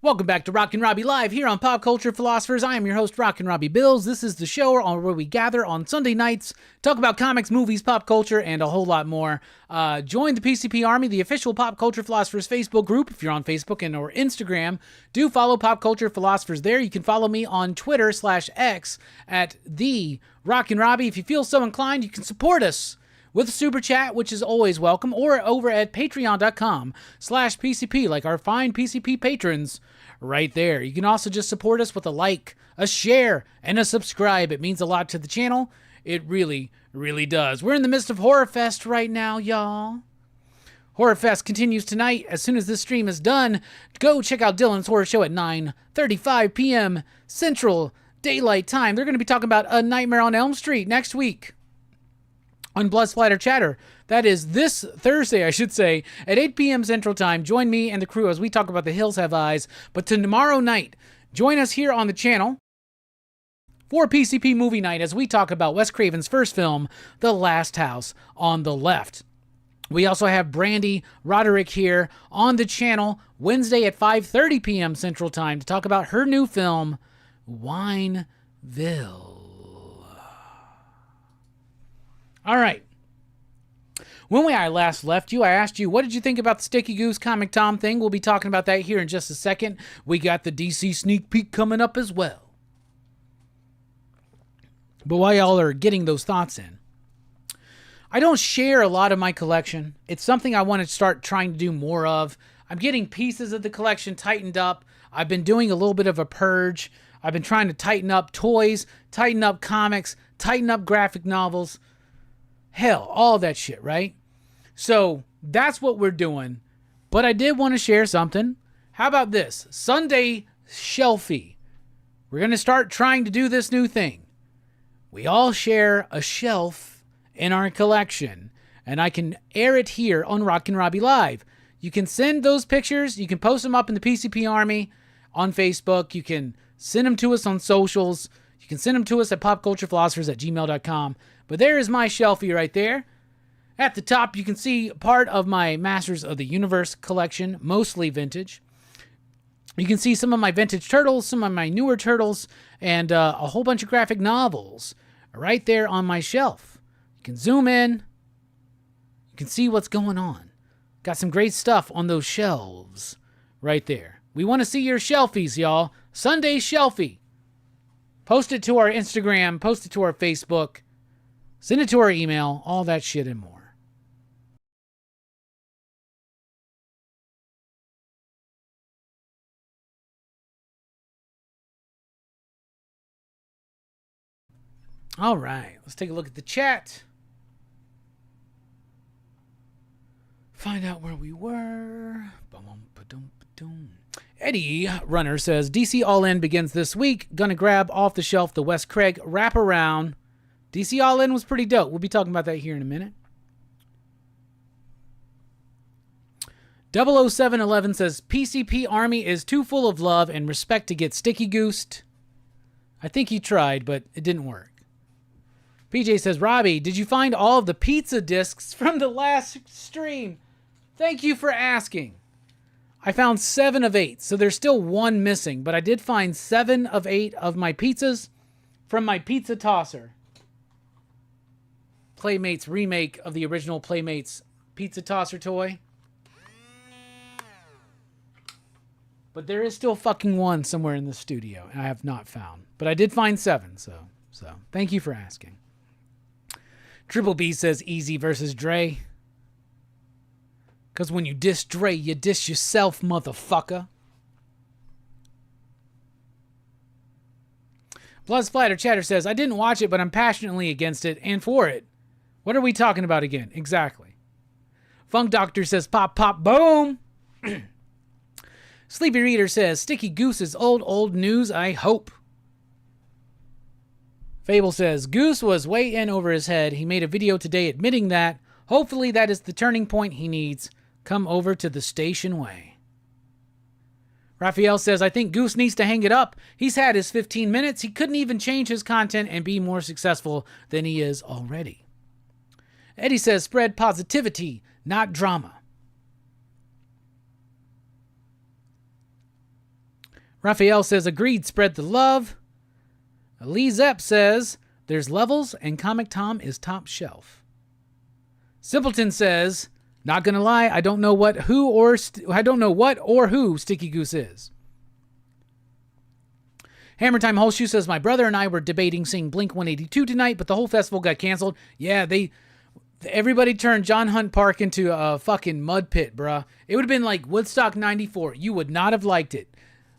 Welcome back to Rockin Robbie Live here on Pop Culture Philosophers. I am your host, Rockin Robbie Billups. This is the show where we gather on Sunday nights, talk about comics, movies, pop culture, and a whole lot more. Join the PCP Army, the official Pop Culture Philosophers Facebook group. If you're on Facebook and or Instagram, do follow Pop Culture Philosophers there. You can follow me on Twitter/X at the Rockin Robbie. If you feel so inclined, you can support us with a super chat, which is always welcome, or over at patreon.com/PCP, like our fine PCP patrons right there. You can also just support us with a like, a share, and a subscribe. It means a lot to the channel. It really, really does. We're in the midst of Horror Fest right now, y'all. Horror Fest continues tonight. As soon as this stream is done, go check out Dylan's Horror Show at 9:35 p.m. Central Daylight Time. They're going to be talking about A Nightmare on Elm Street next week on Blood Splatter Chatter. That is this Thursday, I should say, at 8 p.m. Central Time. Join me and the crew as we talk about The Hills Have Eyes. But tomorrow night, join us here on the channel for PCP Movie Night as we talk about Wes Craven's first film, The Last House on the Left. We also have Brandy Roderick here on the channel Wednesday at 5:30 p.m. Central Time to talk about her new film, Wineville. All right. When I last left you, I asked you, what did you think about the Sticky Goose Comic Tom thing? We'll be talking about that here in just a second. We got the DC sneak peek coming up as well. But while y'all are getting those thoughts in, I don't share a lot of my collection. It's something I want to start trying to do more of. I'm getting pieces of the collection tightened up. I've been doing a little bit of a purge. I've been trying to tighten up toys, tighten up comics, tighten up graphic novels. Hell, all that shit, right? So that's what we're doing. But I did want to share something. How about this? Sunday Shelfie. We're going to start trying to do this new thing. We all share a shelf in our collection, and I can air it here on Rockin Robbie Live. You can send those pictures. You can post them up in the PCP Army on Facebook. You can send them to us on socials. You can send them to us at popculturephilosophers@gmail.com. But there is my shelfie right there. At the top, you can see part of my Masters of the Universe collection, mostly vintage. You can see some of my vintage turtles, some of my newer turtles, and a whole bunch of graphic novels right there on my shelf. You can zoom in. You can see what's going on. Got some great stuff on those shelves right there. We want to see your shelfies, y'all. Sunday Shelfie. Post it to our Instagram. Post it to our Facebook. Send it to our email. All that shit and more. All right, let's take a look at the chat. Find out where we were. Eddie Runner says, DC All In begins this week. Gonna grab off the shelf the Wes Craig wraparound. DC All In was pretty dope. We'll be talking about that here in a minute. 00711 says, PCP Army is too full of love and respect to get sticky goosed. I think he tried, but it didn't work. PJ says, Robbie, did you find all of the pizza discs from the last stream? Thank you for asking. I found 7 of 8, so there's still 1 missing, but I did find 7 of 8 of my pizzas from my pizza tosser. Playmates remake of the original Playmates pizza tosser toy. But there is still fucking 1 somewhere in the studio, and I have not found. But I did find 7, so thank you for asking. Triple B says Easy versus Dre. Because when you diss Dre, you diss yourself, motherfucker. Blood Splatter Chatter says, I didn't watch it, but I'm passionately against it and for it. What are we talking about again? Exactly. Funk Doctor says, pop, pop, boom. Sleepy Reader says, Sticky Goose is old news, I hope. Fable says, Goose was way in over his head. He made a video today admitting that. Hopefully that is the turning point he needs. Come over to the station way. Raphael says, I think Goose needs to hang it up. He's had his 15 minutes. He couldn't even change his content and be more successful than he is already. Eddie says, spread positivity, not drama. Raphael says, agreed, spread the love. Lee Zepp says, there's levels and Comic Tom is top shelf. Simpleton says, not gonna lie, I don't know what or who Sticky Goose is. Hammer Time Holshoe says, my brother and I were debating seeing Blink 182 tonight, but the whole festival got canceled. Yeah, everybody turned John Hunt Park into a fucking mud pit, bruh. It would have been like Woodstock 94. You would not have liked it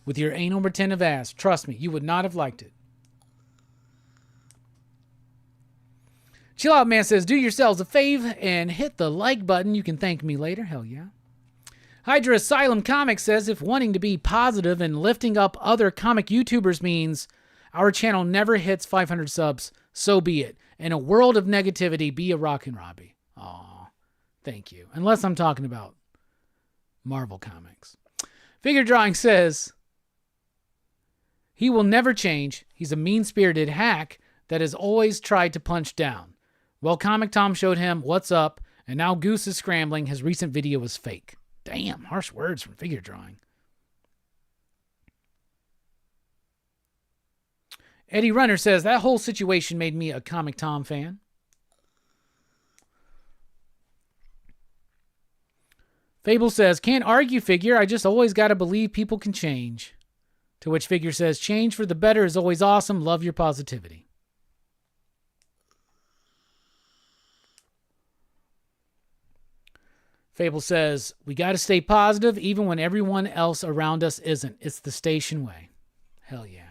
with your anal retentive ass. Trust me, you would not have liked it. Chill Out Man says, do yourselves a fave and hit the like button. You can thank me later. Hell yeah. Hydra Asylum Comics says, if wanting to be positive and lifting up other comic YouTubers means our channel never hits 500 subs, so be it. In a world of negativity, be a Rockin' Robbie. Aw, thank you. Unless I'm talking about Marvel Comics. Figure Drawing says, he will never change. He's a mean-spirited hack that has always tried to punch down. Well, Comic Tom showed him what's up, and now Goose is scrambling. His recent video was fake. Damn, harsh words from Figure Drawing. Eddie Runner says, that whole situation made me a Comic Tom fan. Fable says, can't argue, Figure. I just always got to believe people can change. To which Figure says, change for the better is always awesome. Love your positivity. Fable says, we got to stay positive even when everyone else around us isn't. It's the station way. Hell yeah.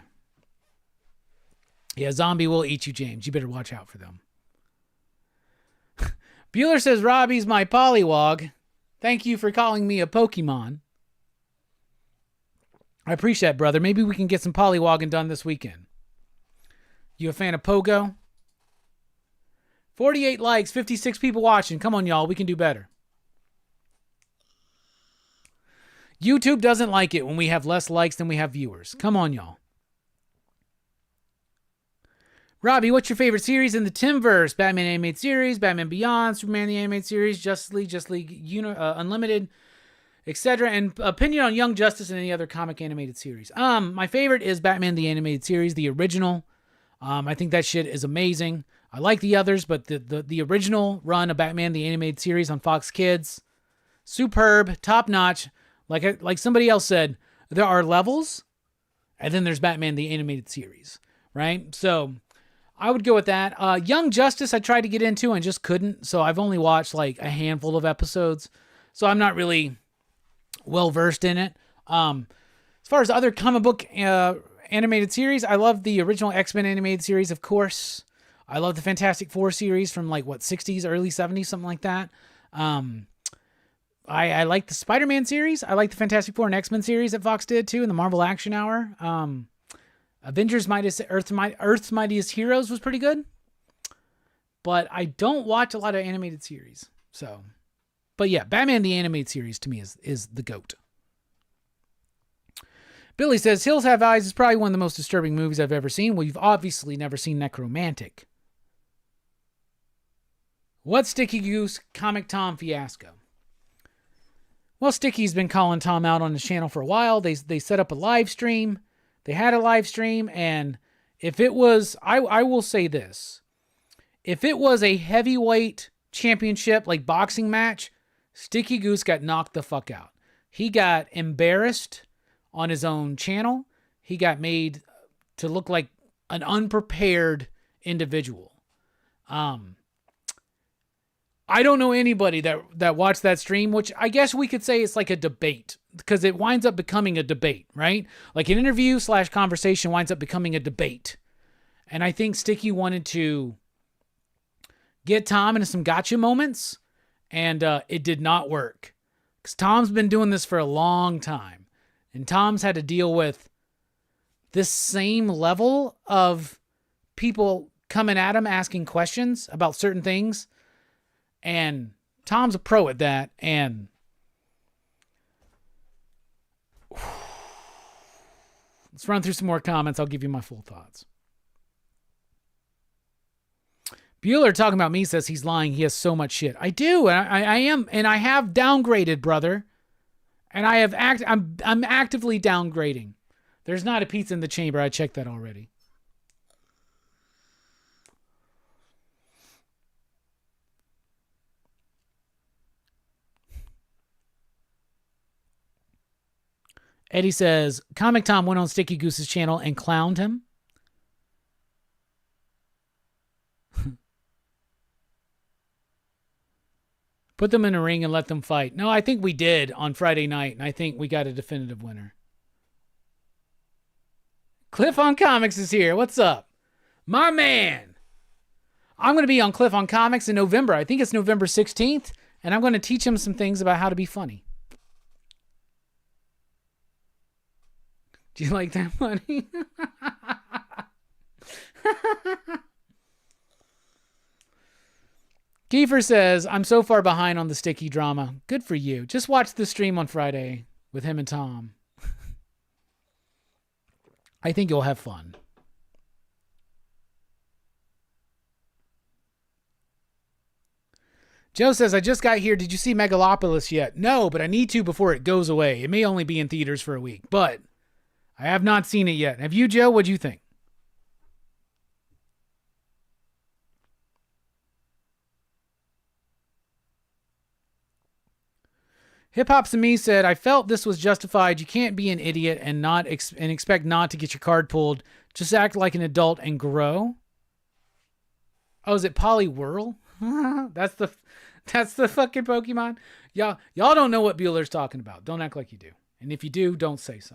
Yeah, zombie will eat you, James. You better watch out for them. Bueller says Robbie's my Poliwag. Thank you for calling me a Pokemon. I appreciate it, brother. Maybe we can get some Poliwogging done this weekend. You a fan of Pogo? 48 likes, 56 people watching. Come on, y'all. We can do better. YouTube doesn't like it when we have less likes than we have viewers. Come on, y'all. Robbie, what's your favorite series in the Timverse? Batman Animated Series, Batman Beyond, Superman the Animated Series, Justice League Unlimited, etc. And opinion on Young Justice and any other comic animated series. My favorite is Batman the Animated Series, the original. I think that shit is amazing. I like the others, but the original run of Batman the Animated Series on Fox Kids, superb, top notch. Like somebody else said, there are levels, and then there's Batman the Animated Series, right? So I would go with that. Young Justice I tried to get into and just couldn't, so I've only watched like a handful of episodes, so I'm not really well versed in it. As far as other comic book animated series, I love the original X-Men animated series, of course. I love the Fantastic Four series from 60s, early 70s, something like that. I like the Spider-Man series. I like the Fantastic Four and X-Men series that Fox did too, in the Marvel Action Hour. Avengers Earth's Mightiest Heroes was pretty good. But I don't watch a lot of animated series. So, but yeah, Batman the Animated Series to me is the GOAT. Billy says, Hills Have Eyes is probably one of the most disturbing movies I've ever seen. Well, you've obviously never seen Necromantic. What's Sticky Goose Comic Tom fiasco? Well, Sticky's been calling Tom out on his channel for a while. They set up a live stream. They had a live stream, and if it was, I will say this. If it was a heavyweight championship, like boxing match, Sticky Goose got knocked the fuck out. He got embarrassed on his own channel. He got made to look like an unprepared individual. I don't know anybody that watched that stream, which I guess we could say it's like a debate, because it winds up becoming a debate, right? Like an interview / conversation winds up becoming a debate. And I think Sticky wanted to get Tom into some gotcha moments, and it did not work. Because Tom's been doing this for a long time. And Tom's had to deal with this same level of people coming at him asking questions about certain things. And Tom's a pro at that. And let's run through some more comments. I'll give you my full thoughts. Bueller talking about me says he's lying. He has so much shit. I do. I am. And I have downgraded, brother. And I have I'm actively downgrading. There's not a pizza in the chamber. I checked that already. Eddie says, Comic Tom went on Sticky Goose's channel and clowned him. Put them in a ring and let them fight. No, I think we did on Friday night, and I think we got a definitive winner. Cliff on Comics is here. What's up? My man. I'm going to be on Cliff on Comics in November. I think it's November 16th, and I'm going to teach him some things about how to be funny. Do you like that funny? Kiefer says, I'm so far behind on the Sticky drama. Good for you. Just watch the stream on Friday with him and Tom. I think you'll have fun. Joe says, I just got here. Did you see Megalopolis yet? No, but I need to before it goes away. It may only be in theaters for a week, but I have not seen it yet. Have you, Joe? What'd you think? Hip Hop to Me said, I felt this was justified. You can't be an idiot and not expect not to get your card pulled. Just act like an adult and grow. Oh, is it Poliwhirl? That's the fucking Pokemon. Y'all don't know what Bueller's talking about. Don't act like you do. And if you do, don't say so.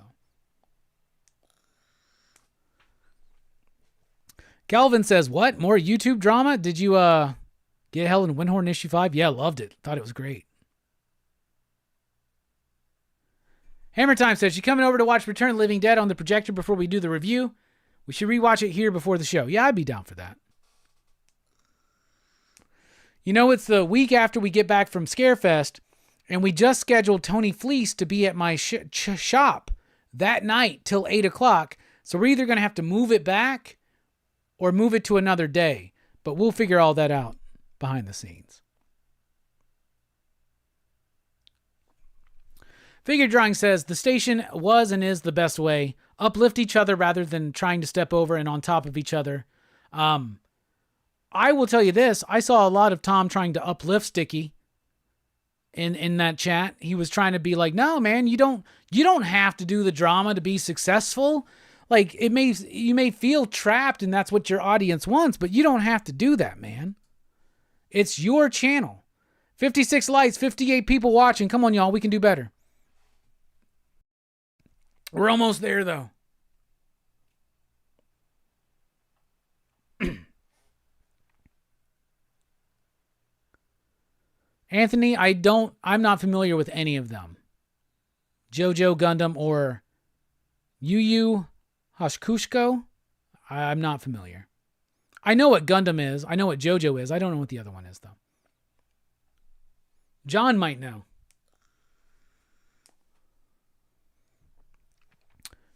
Kelvin says, what? More YouTube drama? Did you get Helen Windhorn issue 5? Yeah, loved it. Thought it was great. Hammer Time says, you coming over to watch Return of the Living Dead on the projector before we do the review? We should rewatch it here before the show. Yeah, I'd be down for that. You know, it's the week after we get back from Scarefest, and we just scheduled Tony Fleece to be at my shop that night till 8 o'clock. So we're either going to have to move it back or move it to another day. But we'll figure all that out behind the scenes. Figure Drawing says, the station was and is the best way. Uplift each other rather than trying to step over and on top of each other. I will tell you this. I saw a lot of Tom trying to uplift Sticky in that chat. He was trying to be like, no, man, you don't have to do the drama to be successful. Like, you may feel trapped and that's what your audience wants, but you don't have to do that, man. It's your channel. 56 likes, 58 people watching. Come on, y'all. We can do better. We're almost there, though. Anthony, I'm not familiar with any of them. JoJo Gundam or Yu Yu Hakusho? I'm not familiar. I know what Gundam is. I know what JoJo is. I don't know what the other one is, though. John might know.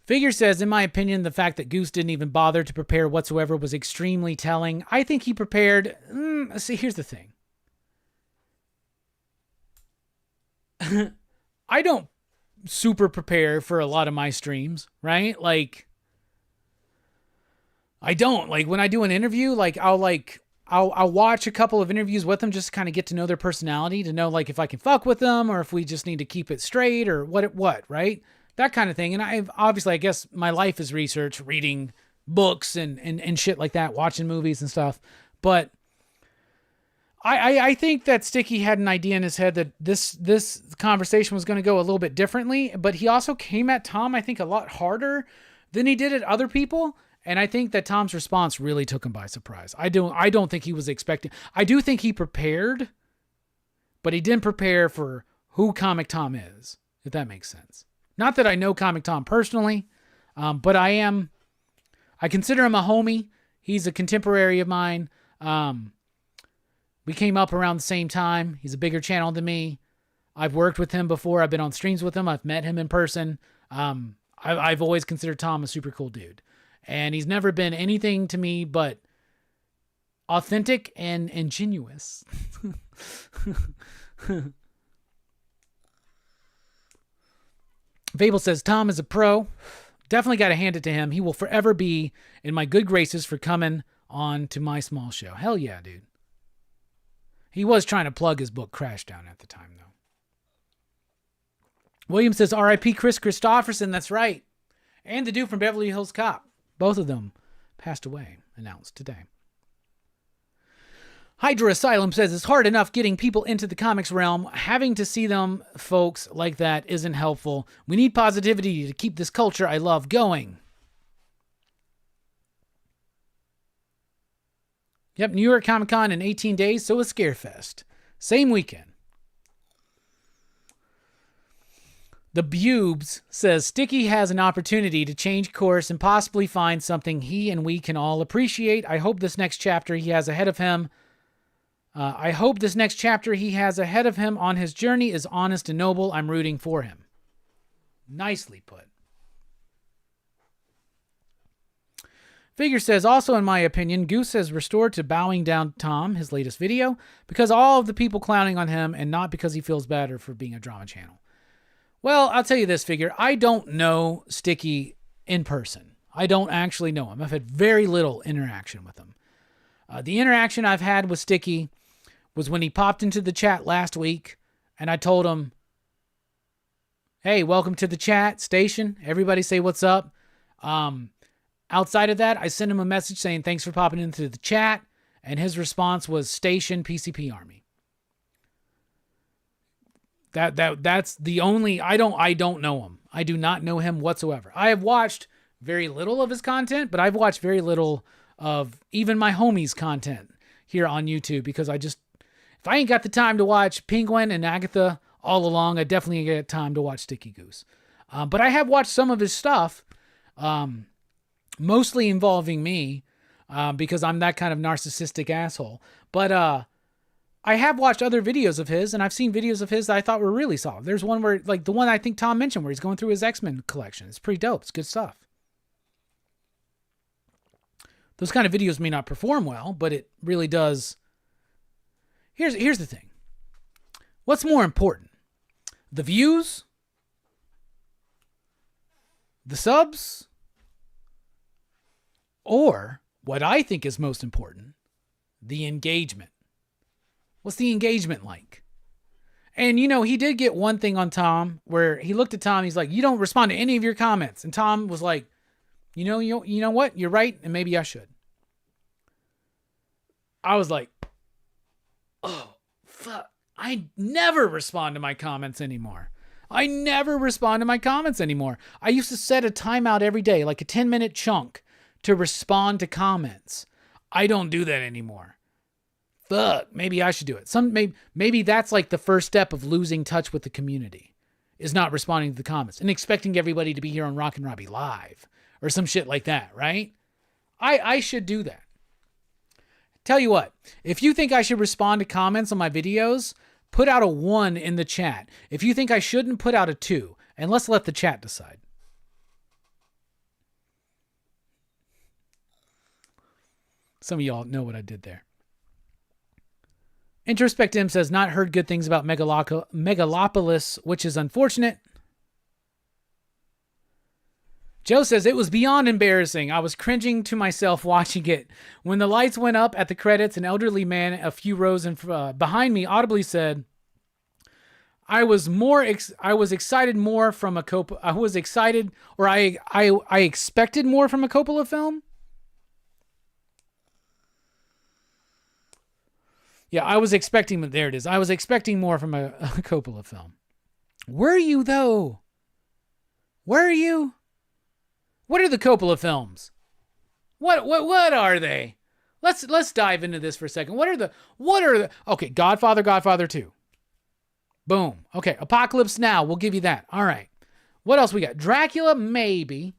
Figure says, in my opinion, the fact that Goose didn't even bother to prepare whatsoever was extremely telling. I think he prepared... see, here's the thing. I don't super prepare for a lot of my streams, right? Like, I don't. Like, when I do an interview, like, I'll watch a couple of interviews with them just to kind of get to know their personality, to know, like, if I can fuck with them or if we just need to keep it straight or what, right? That kind of thing. And I guess my life is research, reading books and shit like that, watching movies and stuff. But I think that Sticky had an idea in his head that this conversation was going to go a little bit differently, but he also came at Tom, I think, a lot harder than he did at other people. And I think that Tom's response really took him by surprise. I don't think he was expecting. I do think he prepared, but he didn't prepare for who Comic Tom is, if that makes sense. Not that I know Comic Tom personally, but I consider him a homie. He's a contemporary of mine. We came up around the same time. He's a bigger channel than me. I've worked with him before. I've been on streams with him. I've met him in person. I've always considered Tom a super cool dude. And he's never been anything to me but authentic and ingenuous. Fable says, Tom is a pro. Definitely got to hand it to him. He will forever be in my good graces for coming on to my small show. Hell yeah, dude. He was trying to plug his book Crashdown at the time, though. William says, R.I.P. Chris Christopherson. That's right. And the dude from Beverly Hills Cop. Both of them passed away, announced today. Hydra Asylum says, it's hard enough getting people into the comics realm. Having to see them folks like that isn't helpful. We need positivity to keep this culture I love going. Yep, New York Comic Con in 18 days, so is Scarefest. Same weekend. The Bubes says, Sticky has an opportunity to change course and possibly find something he and we can all appreciate. I hope this next chapter he has ahead of him on his journey is honest and noble. I'm rooting for him. Nicely put. Figure says, also in my opinion, Goose has restored to bowing down Tom, his latest video, because all of the people clowning on him and not because he feels better for being a drama channel. Well, I'll tell you this, Figure. I don't know Sticky in person. I don't actually know him. I've had very little interaction with him. The interaction I've had with Sticky was when he popped into the chat last week, and I told him, hey, welcome to the chat station. Everybody say what's up. Outside of that, I sent him a message saying thanks for popping into the chat, and his response was Station PCP Army. That's the only. I don't know him. I do not know him whatsoever. I have watched very little of his content, but I've watched very little of even my homies' content here on YouTube, because if I ain't got the time to watch Penguin and Agatha all along, I definitely ain't got time to watch Sticky Goose. But I have watched some of his stuff, mostly involving me, because I'm that kind of narcissistic asshole. But I have watched other videos of his, and I've seen videos of his that I thought were really solid. There's one where, like the one I think Tom mentioned, where he's going through his X-Men collection. It's pretty dope. It's good stuff. Those kind of videos may not perform well, but it really does. Here's the thing. What's more important? The views? The subs? Or, what I think is most important, the engagement. What's the engagement like? And, he did get one thing on Tom where he looked at Tom. He's like, you don't respond to any of your comments. And Tom was like, you know what? You're right. And maybe I should. I was like, oh, fuck. I never respond to my comments anymore. I used to set a timeout every day, like a 10-minute chunk, to respond to comments. I don't do that anymore. Fuck, maybe I should do it. Maybe that's like the first step of losing touch with the community, is not responding to the comments and expecting everybody to be here on Rockin Robbie Live or some shit like that, right? I should do that. Tell you what, if you think I should respond to comments on my videos, put out a 1 in the chat. If you think I shouldn't, put out a 2, and let's let the chat decide. Some of y'all know what I did there. Introspect M says, not heard good things about Megalopolis, which is unfortunate. Joe says, it was beyond embarrassing. I was cringing to myself watching it. When the lights went up at the credits, an elderly man a few rows behind me audibly said, I expected more from a Coppola film. Yeah, I was expecting, there it is. I was expecting more from a Coppola film. Were you, though? Were you? What are the Coppola films? What are they? Let's dive into this for a second. What are the okay, Godfather 2. Boom. Okay, Apocalypse Now, we'll give you that. All right. What else we got? Dracula, maybe.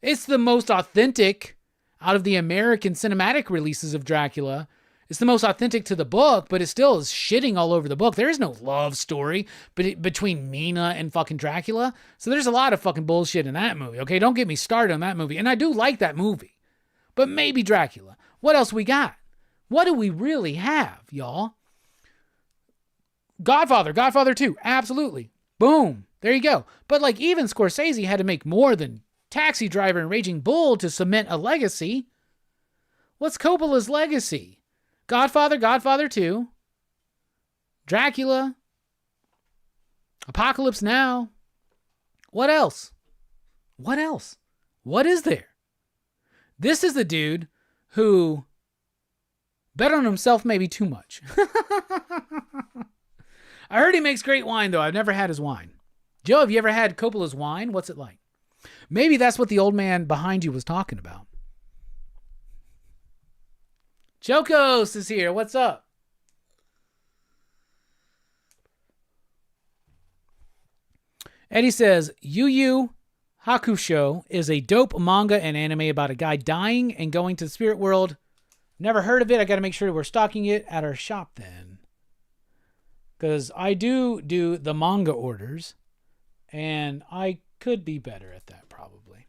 It's the most authentic out of the American cinematic releases of Dracula. It's the most authentic to the book, but it still is shitting all over the book. There is no love story between Mina and fucking Dracula. So there's a lot of fucking bullshit in that movie, okay? Don't get me started on that movie. And I do like that movie. But maybe Dracula. What else we got? What do we really have, y'all? Godfather 2, absolutely. Boom. There you go. But like even Scorsese had to make more than Taxi Driver and Raging Bull to cement a legacy. What's Coppola's legacy? Godfather 2, Dracula, Apocalypse Now. What else? What is there? This is the dude who bet on himself maybe too much. I heard he makes great wine, though. I've never had his wine. Joe, have you ever had Coppola's wine? What's it like? Maybe that's what the old man behind you was talking about. Jokos is here. What's up? Eddie says, Yu Yu Hakusho is a dope manga and anime about a guy dying and going to the spirit world. Never heard of it. I got to make sure we're stocking it at our shop then. Because I do the manga orders, and I could be better at that probably.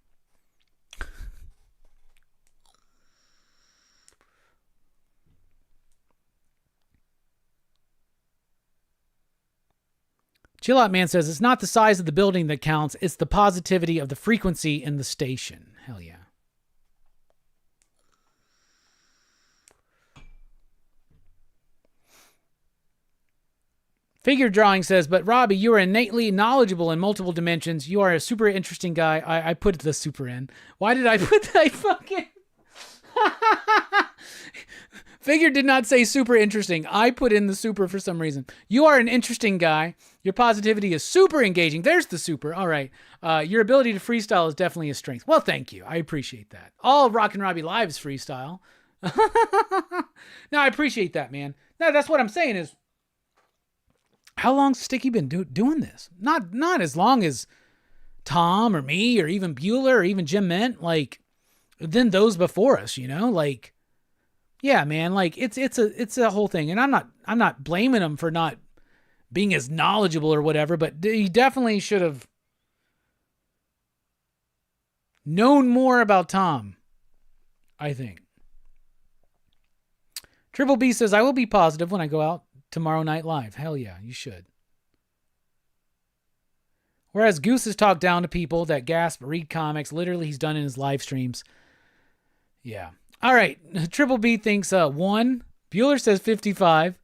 Chill Out Man says, it's not the size of the building that counts, it's the positivity of the frequency in the station. Hell yeah. Figure Drawing says, but Robbie, you are innately knowledgeable in multiple dimensions. You are a super interesting guy. I put the super in. Why did I put that fucking... Figure did not say super interesting. I put in the super for some reason. You are an interesting guy. Your positivity is super engaging. There's the super. All right. Your ability to freestyle is definitely a strength. Well, thank you. I appreciate that. All of Rockin Robbie Live is freestyle. No, I appreciate that, man. No, that's what I'm saying is, how long's Sticky been doing this? Not as long as Tom or me or even Bueller or even Jim Mint. Like, then those before us, you know? Like, yeah, man, like it's a whole thing. And I'm not blaming him for not being as knowledgeable or whatever, but he definitely should have known more about Tom, I think. Triple B says, I will be positive when I go out tomorrow night live. Hell yeah, you should. Whereas Goose has talked down to people that gasp, read comics. Literally, he's done in his live streams. Yeah. All right. Triple B thinks 1. Bueller says 55.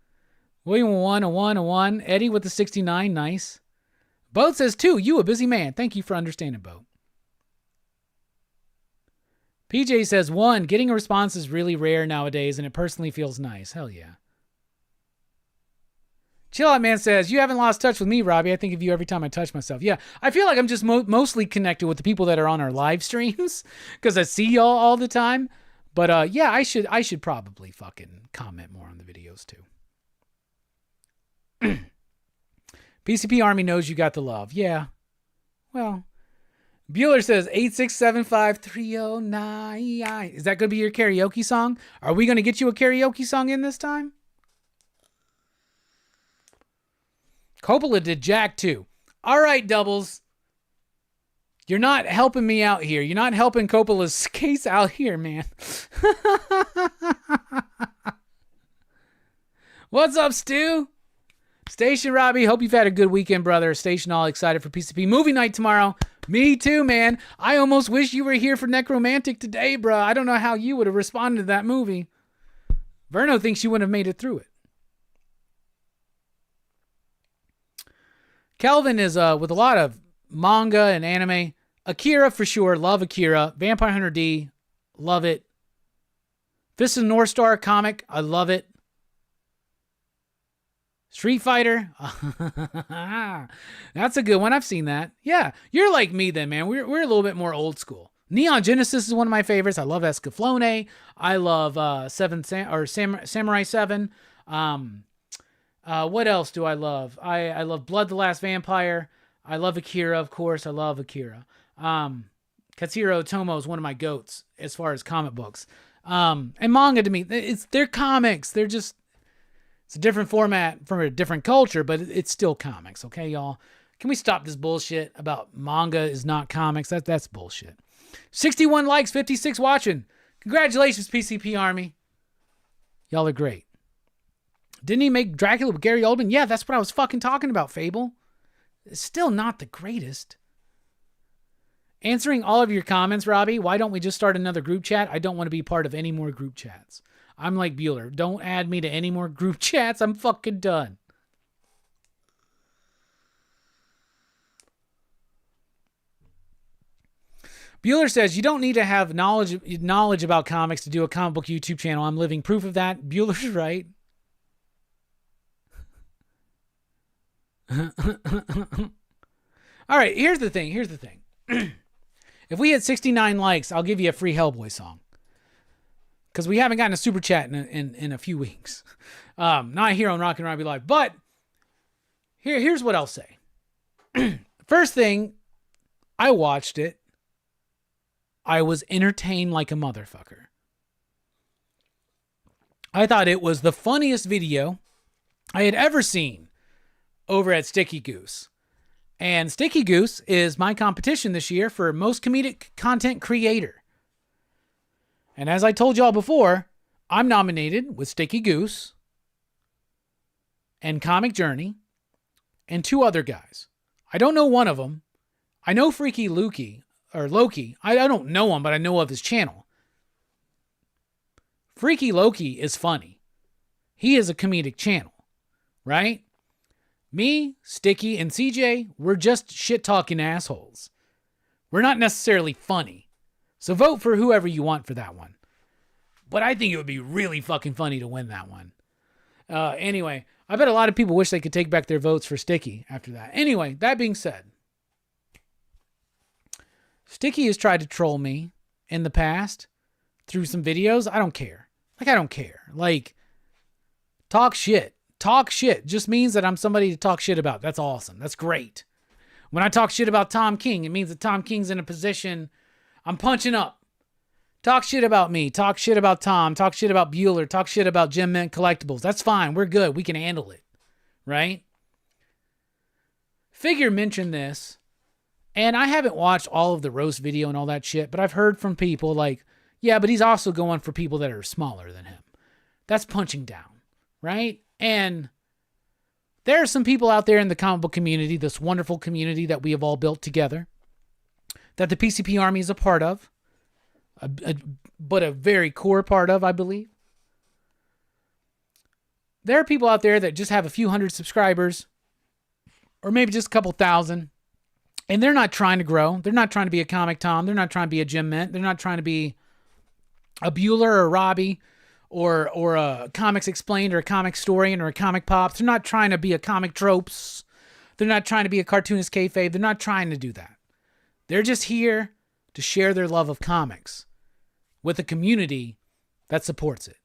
William 1, a 1, a 1. Eddie with the 69. Nice. Boat says 2. You a busy man. Thank you for understanding, Boat. PJ says 1. Getting a response is really rare nowadays, and it personally feels nice. Hell yeah. Chill Out Man says, you haven't lost touch with me, Robbie. I think of you every time I touch myself. Yeah, I feel like I'm just mostly connected with the people that are on our live streams because I see y'all all the time. But yeah, I should probably fucking comment more on the videos too. PCP Army knows you got the love. Yeah. Well, Bueller says 8675309. Is that going to be your karaoke song? Are we going to get you a karaoke song in this time? Coppola did Jack too. All right, Doubles. You're not helping me out here. You're not helping Coppola's case out here, man. What's up, Stu? Station Robbie, hope you've had a good weekend, brother. Station all excited for PCP movie night tomorrow. Me too, man. I almost wish you were here for Necromantic today, bro. I don't know how you would have responded to that movie. Verno thinks you wouldn't have made it through it. Kelvin is with a lot of manga and anime. Akira for sure. Love Akira. Vampire Hunter D. Love it. Fist of the North Star comic. I love it. Street Fighter. That's a good one. I've seen that. Yeah. You're like me then, man. We're a little bit more old school. Neon Genesis is one of my favorites. I love Escaflowne. I love Samurai 7. What else do I love? I love Blood the Last Vampire. I love Akira, of course. I love Akira. Katsuro Otomo is one of my goats as far as comic books. And manga to me, they're comics. They're just, it's a different format from a different culture, but it's still comics. Okay, y'all? Can we stop this bullshit about manga is not comics? That's bullshit. 61 likes, 56 watching. Congratulations, PCP Army. Y'all are great. Didn't he make Dracula with Gary Oldman? Yeah, that's what I was fucking talking about, Fable. It's still not the greatest. Answering all of your comments, Robbie, why don't we just start another group chat? I don't want to be part of any more group chats. I'm like Bueller. Don't add me to any more group chats. I'm fucking done. Bueller says, you don't need to have knowledge about comics to do a comic book YouTube channel. I'm living proof of that. Bueller's right. All right, here's the thing. If we hit 69 likes, I'll give you a free Hellboy song. Because we haven't gotten a super chat in a few weeks. Not here on Rockin Robbie Live. But here's what I'll say. First thing, I watched it. I was entertained like a motherfucker. I thought it was the funniest video I had ever seen over at Sticky Goose. And Sticky Goose is my competition this year for most comedic content creator. And as I told y'all before, I'm nominated with Sticky Goose and Comic Journey and 2 other guys. I don't know one of them. I know Freaky Loki. I don't know him, but I know of his channel. Freaky Loki is funny. He is a comedic channel, right? Me, Sticky, and CJ, we're just shit-talking assholes. We're not necessarily funny. So vote for whoever you want for that one. But I think it would be really fucking funny to win that one. Anyway, I bet a lot of people wish they could take back their votes for Sticky after that. Anyway, that being said, Sticky has tried to troll me in the past through some videos. I don't care. I don't care. Talk shit. Talk shit just means that I'm somebody to talk shit about. That's awesome. That's great. When I talk shit about Tom King, it means that Tom King's in a position I'm punching up. Talk shit about me. Talk shit about Tom. Talk shit about Bueller. Talk shit about Gem Mint Collectibles. That's fine. We're good. We can handle it. Right? Figure mentioned this, and I haven't watched all of the roast video and all that shit, but I've heard from people yeah, but he's also going for people that are smaller than him. That's punching down. Right? And there are some people out there in the comic book community, this wonderful community that we have all built together, that the PCP Army is a part of. But a very core part of, I believe. There are people out there that just have a few hundred subscribers, or maybe just a couple thousand, and they're not trying to grow. They're not trying to be a Comic Tom. They're not trying to be a Gem Mint. They're not trying to be a Bueller or a Robbie or a Comics Explained or a Comic Historian or a Comic Pops. They're not trying to be a Comic Tropes. They're not trying to be a Cartoonist Kayfabe. They're not trying to do that. They're just here to share their love of comics with a community that supports it.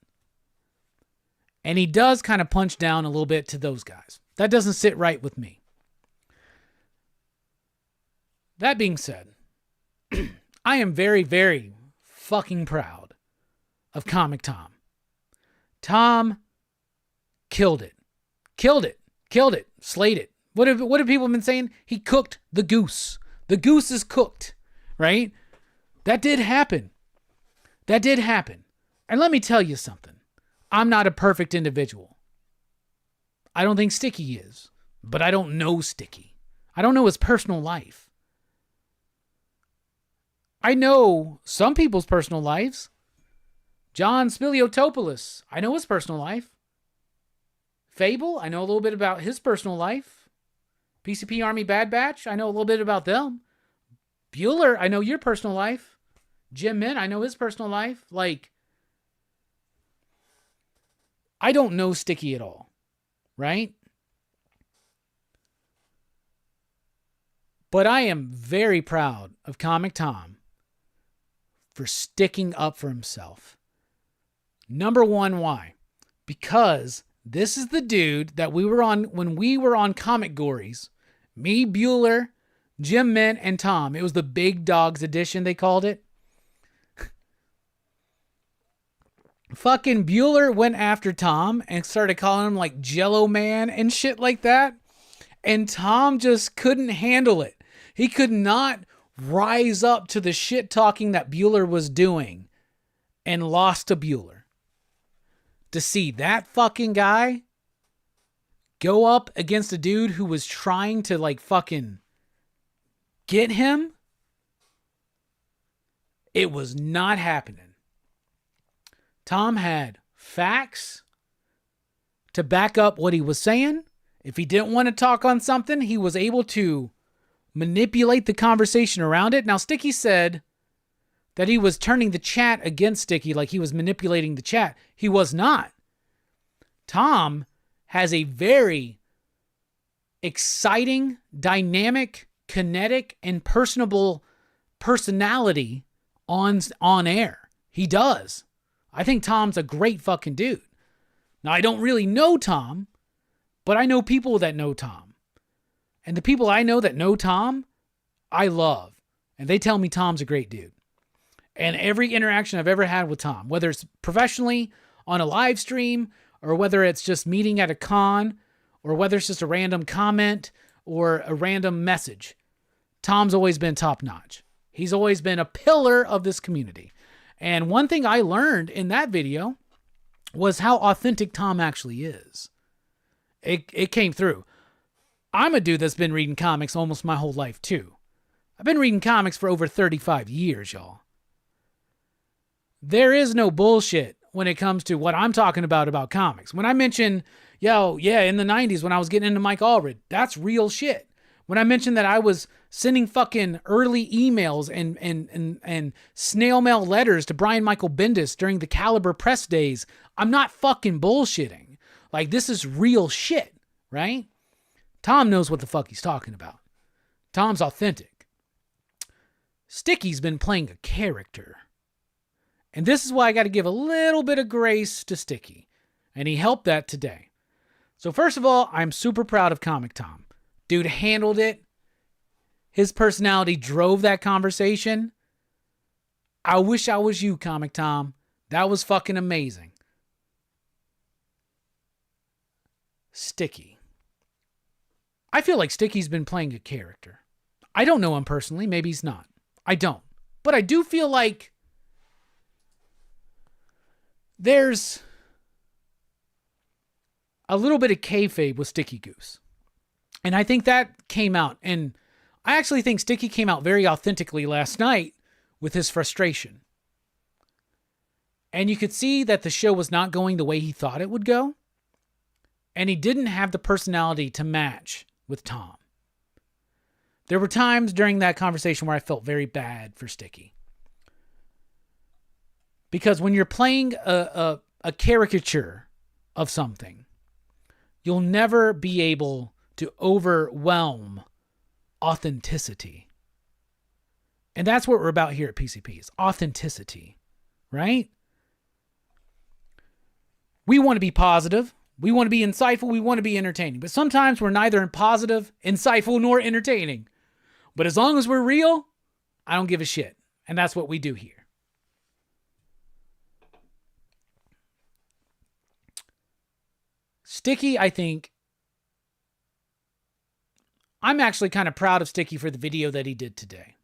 And he does kind of punch down a little bit to those guys. That doesn't sit right with me. That being said, I am very, very fucking proud of Comic Tom. Tom killed it. Killed it. Killed it. Slayed it. What have people been saying? He cooked the goose. The goose is cooked, right? That did happen. That did happen. And let me tell you something. I'm not a perfect individual. I don't think Sticky is. But I don't know Sticky. I don't know his personal life. I know some people's personal lives. John Spiliotopoulos, I know his personal life. Fable, I know a little bit about his personal life. PCP Army Bad Batch, I know a little bit about them. Bueller, I know your personal life. Jim Mint, I know his personal life. I don't know Sticky at all, right? But I am very proud of Comic Tom for sticking up for himself. Number one, why? Because this is the dude that we were on when we were on Comic Gories. Me, Bueller, Jim Mint, and Tom. It was the Big Dogs edition, they called it. Fucking Bueller went after Tom and started calling him Jello Man and shit like that. And Tom just couldn't handle it. He could not rise up to the shit talking that Bueller was doing and lost to Bueller. To see that fucking guy go up against a dude who was trying to fucking get him, it was not happening. Tom had facts to back up what he was saying. If he didn't want to talk on something, he was able to manipulate the conversation around it. Now, Sticky said that he was turning the chat against Sticky, like he was manipulating the chat. He was not. Tom has a very exciting, dynamic, kinetic, and personable personality on air. He does. I think Tom's a great fucking dude. Now, I don't really know Tom, but I know people that know Tom. And the people I know that know Tom, I love. And they tell me Tom's a great dude. And every interaction I've ever had with Tom, whether it's professionally on a live stream, or whether it's just meeting at a con, or whether it's just a random comment or a random message, Tom's always been top notch. He's always been a pillar of this community. And one thing I learned in that video was how authentic Tom actually is. It came through. I'm a dude that's been reading comics almost my whole life too. I've been reading comics for over 35 years, y'all. There is no bullshit when it comes to what I'm talking about comics. When I mention, in the 90s when I was getting into Mike Allred, that's real shit. When I mentioned that I was sending fucking early emails and snail mail letters to Brian Michael Bendis during the Caliber press days, I'm not fucking bullshitting. Like, this is real shit, right? Tom knows what the fuck he's talking about. Tom's authentic. Sticky's been playing a character. And this is why I got to give a little bit of grace to Sticky. And he helped that today. So first of all, I'm super proud of Comic Tom. Dude handled it. His personality drove that conversation. I wish I was you, Comic Tom. That was fucking amazing. Sticky. I feel like Sticky's been playing a character. I don't know him personally. Maybe he's not. I don't. But I do feel like there's a little bit of kayfabe with Sticky Goose. And I think that came out. And I actually think Sticky came out very authentically last night with his frustration. And you could see that the show was not going the way he thought it would go. And he didn't have the personality to match with Tom. There were times during that conversation where I felt very bad for Sticky. Because when you're playing a caricature of something, you'll never be able to overwhelm authenticity. And that's what we're about here at PCP, is authenticity, right? We want to be positive. We want to be insightful. We want to be entertaining. But sometimes we're neither positive, insightful, nor entertaining. But as long as we're real, I don't give a shit. And that's what we do here. Sticky, I think, I'm actually kind of proud of Sticky for the video that he did today.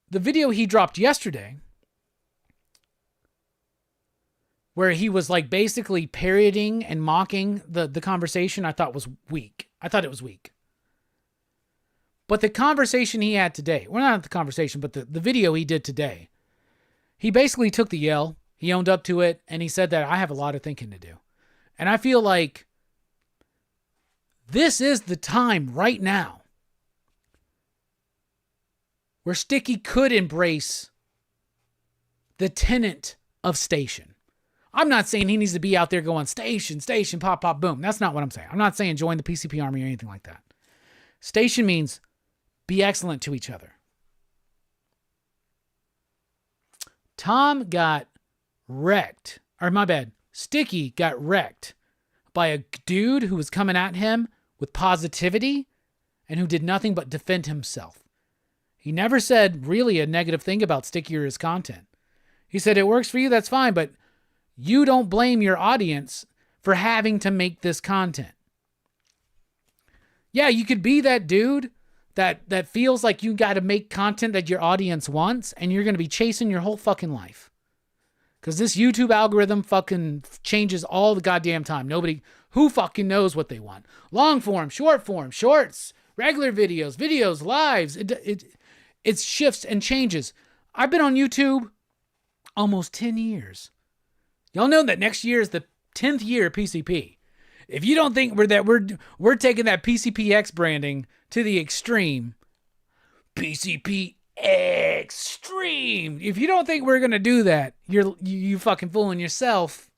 The video he dropped yesterday, where he was like basically parodying and mocking the conversation, I thought was weak. I thought it was weak. But the conversation he had today, well, not the conversation, but the video he did today, he basically took the L, he owned up to it, and he said that I have a lot of thinking to do. And I feel like this is the time right now where Sticky could embrace the tenet of station. I'm not saying he needs to be out there going station, station, pop, pop, boom. That's not what I'm saying. I'm not saying join the PCP army or anything like that. Station means be excellent to each other. Tom got wrecked. Or my bad. Sticky got wrecked by a dude who was coming at him with positivity and who did nothing but defend himself. He never said really a negative thing about Sticky or his content. He said, it works for you, that's fine, but you don't blame your audience for having to make this content. Yeah, you could be that dude that feels like you got to make content that your audience wants, and you're going to be chasing your whole fucking life. Because this YouTube algorithm fucking changes all the goddamn time. Who fucking knows what they want? Long form, shorts, regular videos, lives. It shifts and changes. I've been on YouTube almost 10 years. Y'all know that next year is the 10th year of PCP. If you don't think we're taking that PCPX branding to the extreme, PCP extreme. If you don't think we're gonna do that, you fucking fooling yourself.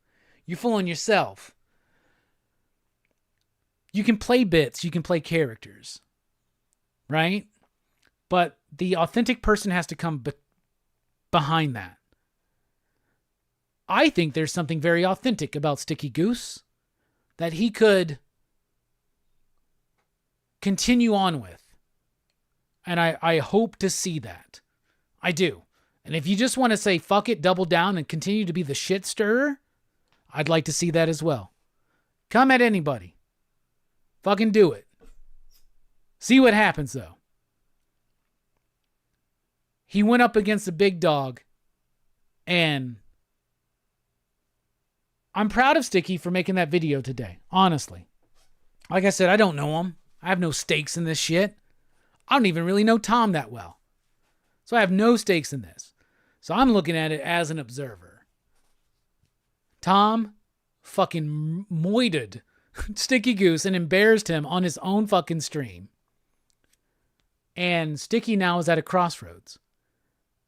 You're fooling yourself. You can play bits, you can play characters, right? But the authentic person has to come behind that. I think there's something very authentic about Sticky Goose that he could continue on with. And I hope to see that. I do. And if you just want to say, fuck it, double down, and continue to be the shit stirrer, I'd like to see that as well. Come at anybody. Fucking do it. See what happens, though. He went up against a big dog, and I'm proud of Sticky for making that video today, honestly. Like I said, I don't know him. I have no stakes in this shit. I don't even really know Tom that well. So I have no stakes in this. So I'm looking at it as an observer. Tom fucking moited Sticky Goose and embarrassed him on his own fucking stream. And Sticky now is at a crossroads.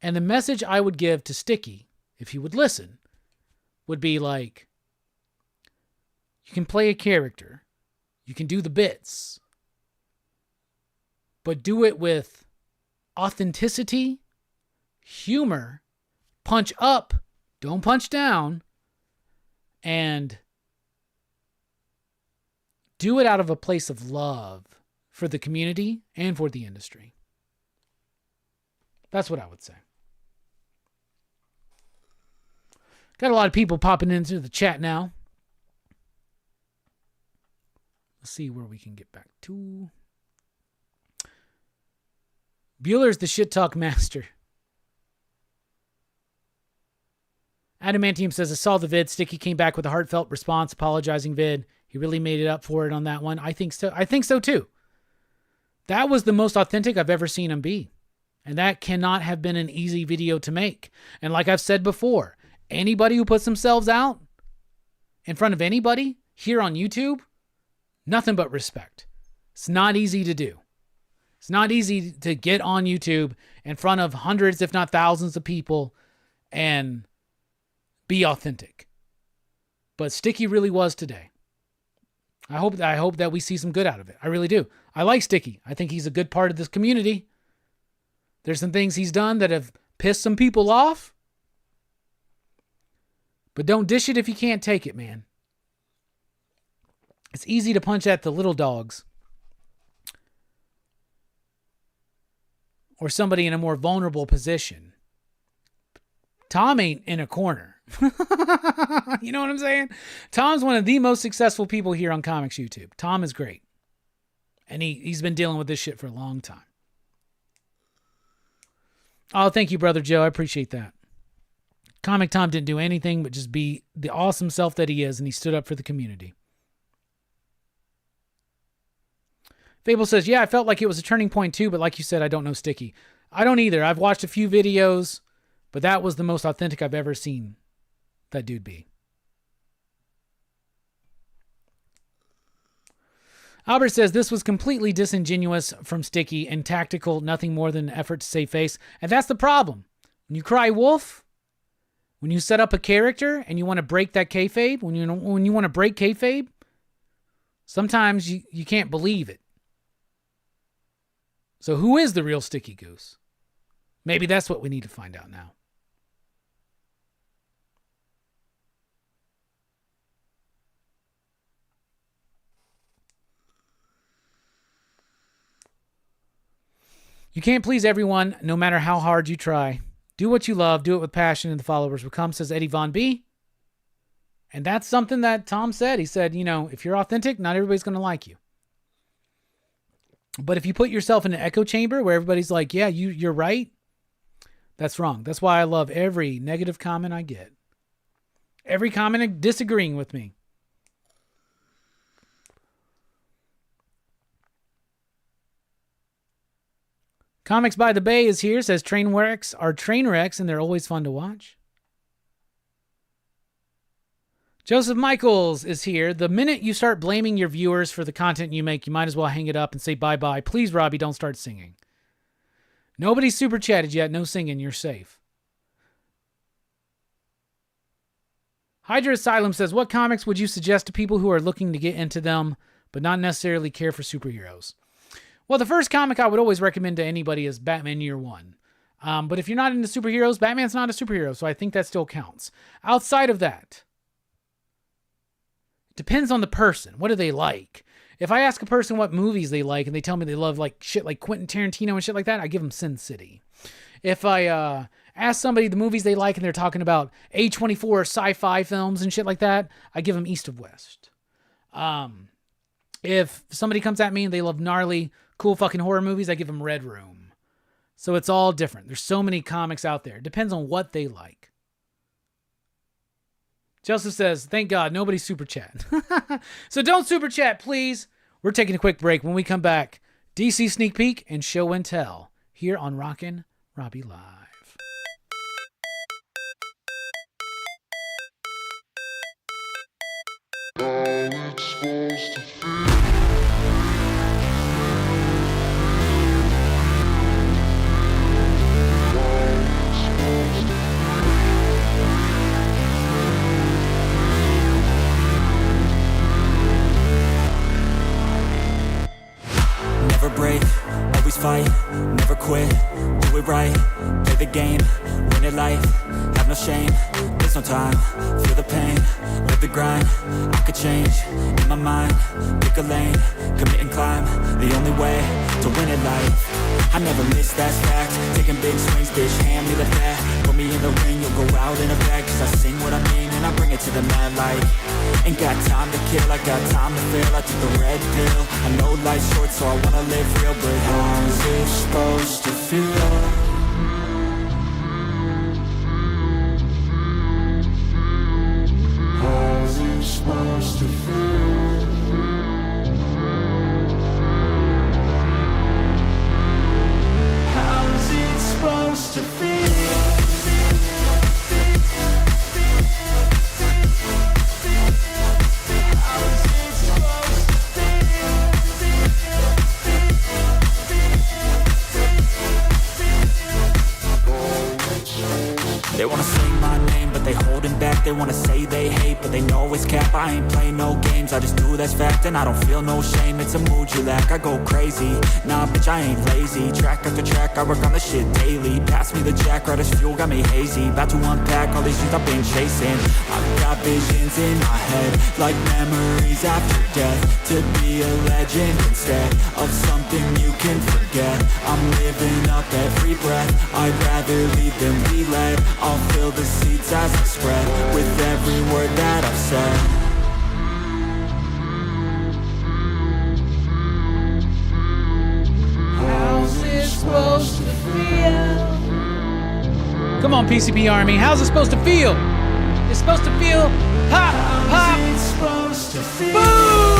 And the message I would give to Sticky, if he would listen, would be like, you can play a character, you can do the bits, but do it with authenticity, humor, punch up, don't punch down, and do it out of a place of love for the community and for the industry. That's what I would say. Got a lot of people popping into the chat now. Let's see where we can get back to. Bueller's the shit talk master. Adamantium says, I saw the vid. Sticky came back with a heartfelt response, apologizing vid. He really made it up for it on that one. I think so. I think so too. That was the most authentic I've ever seen him be. And that cannot have been an easy video to make. And like I've said before, anybody who puts themselves out in front of anybody here on YouTube, nothing but respect. It's not easy to do. It's not easy to get on YouTube in front of hundreds, if not thousands of people and be authentic. But Sticky really was today. I hope that we see some good out of it. I really do. I like Sticky. I think he's a good part of this community. There's some things he's done that have pissed some people off. But don't dish it if you can't take it, man. It's easy to punch at the little dogs. Or somebody in a more vulnerable position. Tom ain't in a corner. You know what I'm saying? Tom's one of the most successful people here on Comics YouTube. Tom is great. And he's been dealing with this shit for a long time. Oh, thank you, Brother Joe. I appreciate that. Comic Tom didn't do anything but just be the awesome self that he is, and he stood up for the community. Fable says, yeah, I felt like it was a turning point too, but like you said, I don't know Sticky. I don't either. I've watched a few videos, but that was the most authentic I've ever seen that dude be. Albert says, this was completely disingenuous from Sticky and tactical, nothing more than an effort to save face. And that's the problem. When you cry wolf, when you set up a character and you want to break that kayfabe, when you want to break kayfabe, sometimes you can't believe it. So who is the real Sticky Goose? Maybe that's what we need to find out now. You can't please everyone, no matter how hard you try. Do what you love, do it with passion, and the followers will come, says Eddie Von B. And that's something that Tom said. He said, if you're authentic, not everybody's going to like you. But if you put yourself in an echo chamber where everybody's like, yeah, you're right, that's wrong. That's why I love every negative comment I get. Every comment disagreeing with me. Comics by the Bay is here, says train wrecks are train wrecks and they're always fun to watch. Joseph Michaels is here. The minute you start blaming your viewers for the content you make, you might as well hang it up and say bye-bye. Please, Robbie, don't start singing. Nobody's super chatted yet. No singing. You're safe. Hydra Asylum says, what comics would you suggest to people who are looking to get into them but not necessarily care for superheroes? Well, the first comic I would always recommend to anybody is Batman Year One. But if you're not into superheroes, Batman's not a superhero, so I think that still counts. Outside of that, it depends on the person. What do they like? If I ask a person what movies they like and they tell me they love like shit like Quentin Tarantino and shit like that, I give them Sin City. If I ask somebody the movies they like and they're talking about A24 sci-fi films and shit like that, I give them East of West. If somebody comes at me and they love gnarly, cool fucking horror movies, I give them Red Room. So it's all different. There's so many comics out there. It depends on what they like. Joseph says, thank God, nobody's super chat. So don't super chat, please. We're taking a quick break. When we come back, DC Sneak Peek and Show and Tell here on Rockin' Robbie Live. Oh, it's Never break, always fight, never quit, do it right, play the game, win it life, have no shame, there's no time, feel the pain, live the grind, I could change, in my mind, pick a lane, commit and climb, the only way to win it life, I never miss, that's fact, taking big swings, bitch, hand me the bat, put me in the ring, you'll go out in a bag, cause I sing what I mean, and I bring it to the mad light, ain't got time to kill, I got time to feel, I took the red pill, I know life's short, so I wanna live real, but how's it supposed to feel? How's it supposed to feel? How's it supposed to feel? They wanna say my name, but they holding back. They wanna say they hate, but they know it's cap. I ain't play no games, I just do that's fact. And I don't feel no shame, it's a mood you lack. I go crazy, nah bitch I ain't lazy. Track after track, I work on the shit daily. Pass me the jack, right as fuel, got me hazy. About to unpack all these things I've been chasing. I've got visions in my head, like memories after death. To be a legend instead of something you can forget. I'm living up every breath, I'd rather lead than be led. I'll fill the seeds as I spread, with every word that I've said. How's it supposed to feel? Come on, PCP Army, how's it supposed to feel? It's supposed to feel pop, pop, How's it supposed to feel? boom!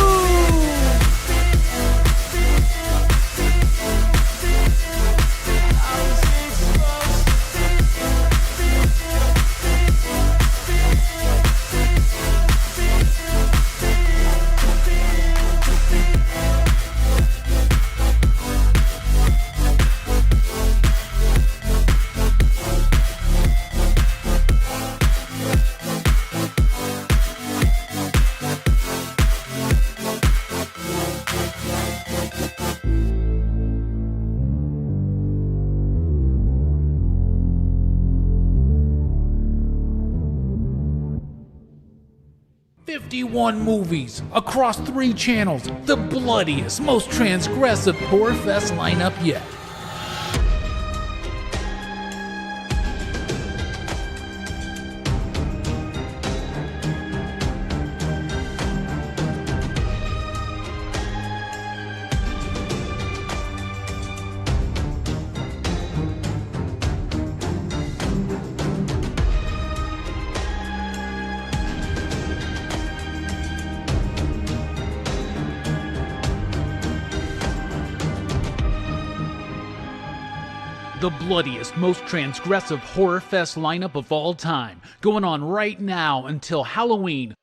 "51 movies across 3 channels, the bloodiest, most transgressive horror fest lineup yet. The bloodiest, most transgressive horror fest lineup of all time, going on right now until Halloween.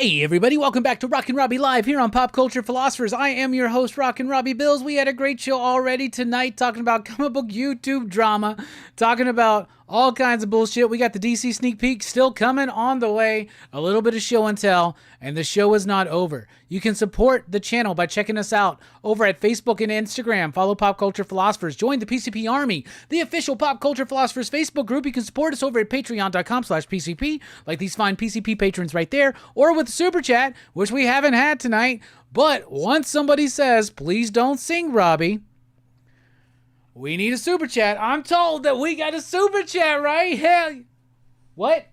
Hey everybody, welcome back to Rockin Robbie Live here on Pop Culture Philosophers. I am your host, Rockin Robbie Billups. We had a great show already tonight talking about comic book YouTube drama, talking about all kinds of bullshit. We got the DC sneak peek still coming on the way, a little bit of show and tell, and the show is not over. You can support the channel by checking us out over at Facebook and Instagram. Follow Pop Culture Philosophers. Join the PCP Army, the official Pop Culture Philosophers Facebook group. You can support us over at patreon.com/PCP, like these fine PCP patrons right there, or with Super Chat, which we haven't had tonight. But once somebody says, please don't sing, Robbie, we need a Super Chat. I'm told that we got a Super Chat, right? Hell, what?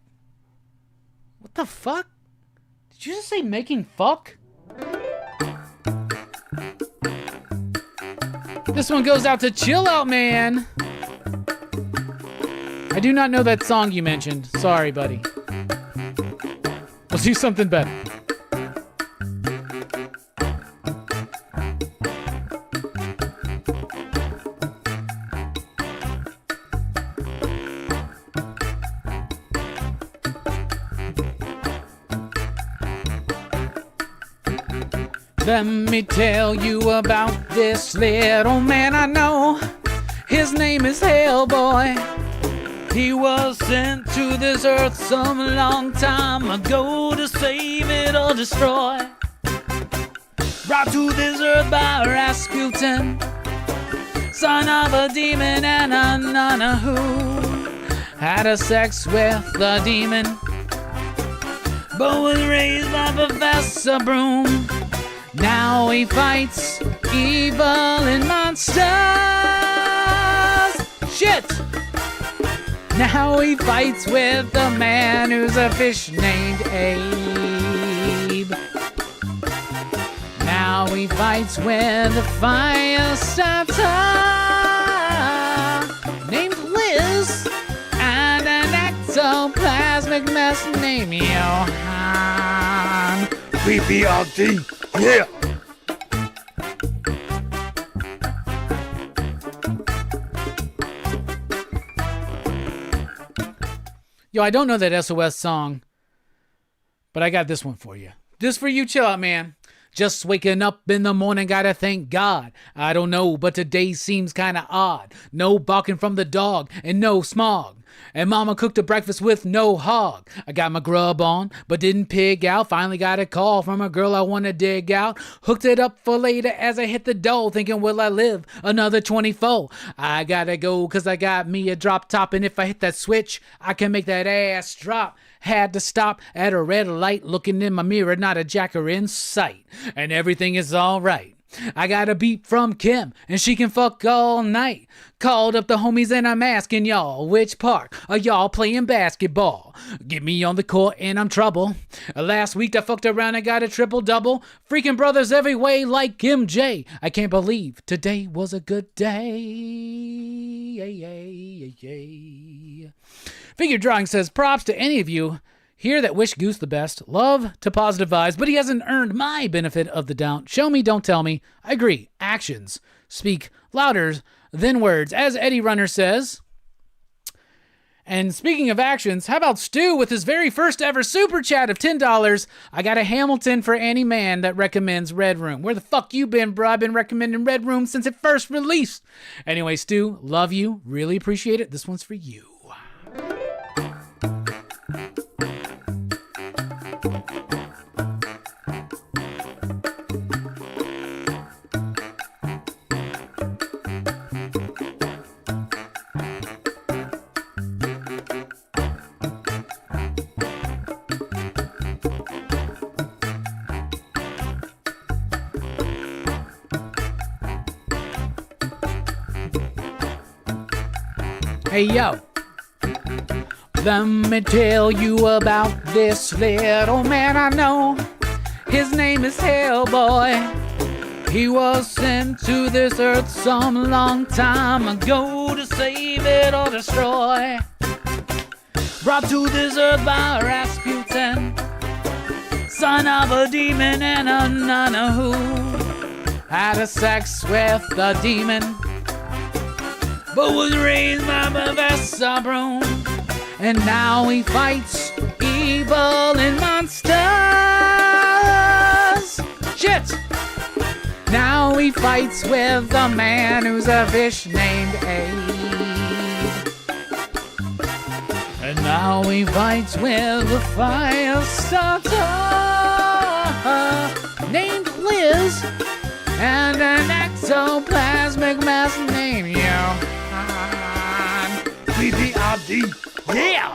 What the fuck? Did you just say making fuck? This one goes out to Chill Out Man. I do not know that song you mentioned. Sorry, buddy. We'll do something better. Let me tell you about this little man I know. His name is Hellboy. He was sent to this earth some long time ago to save it or destroy. Brought to this earth by Rasputin, son of a demon and a nun who had a sex with the demon, but was raised by Professor Broom. Now he fights evil and monsters. Shit! Now he fights with a man who's a fish named Abe. Now he fights with a fire starter named Liz and an ectoplasmic mess named Johan. BBRD, yeah! Yo, I don't know that SOS song, but I got this one for you. This for you, Chill Out Man. Just waking up in the morning, gotta thank God. I don't know, but today seems kinda odd. No barking from the dog and no smog. And mama cooked a breakfast with no hog. I got my grub on, but didn't pig out. Finally got a call from a girl I wanna dig out. Hooked it up for later as I hit the dough, thinking, will I live another 24? I gotta go, cause I got me a drop top, and if I hit that switch, I can make that ass drop. Had to stop at a red light, looking in my mirror, not a jacker in sight. And everything is alright. I got a beat from Kim, and she can fuck all night. Called up the homies and I'm asking y'all, which park are y'all playing basketball? Get me on the court and I'm trouble. Last week I fucked around and got a triple-double. Freaking brothers every way like MJ. I can't believe today was a good day. Figure Drawing says, props to any of you here that wish Goose the best. Love to positive vibes, but he hasn't earned my benefit of the doubt. Show me, don't tell me. I agree. Actions speak louder than words, as Eddie Runner says. And speaking of actions, how about Stu with his very first ever super chat of $10? I got a Hamilton for any man that recommends Red Room. Where the fuck you been, bro? I've been recommending Red Room since it first released. Anyway, Stu, love you. Really appreciate it. This one's for you. Hey, yo. Let me tell you about this little man I know. His name is Hellboy. He was sent to this earth some long time ago to save it or destroy. Brought to this earth by Rasputin, son of a demon and a nun who had a sex with the demon, but was raised by Professor Broom. And now he fights evil and monsters. fights with a man who's a fish named Abe. And now he fights with a fire starter named Liz and an ectoplasmic mass named Johan. BBRD, yeah!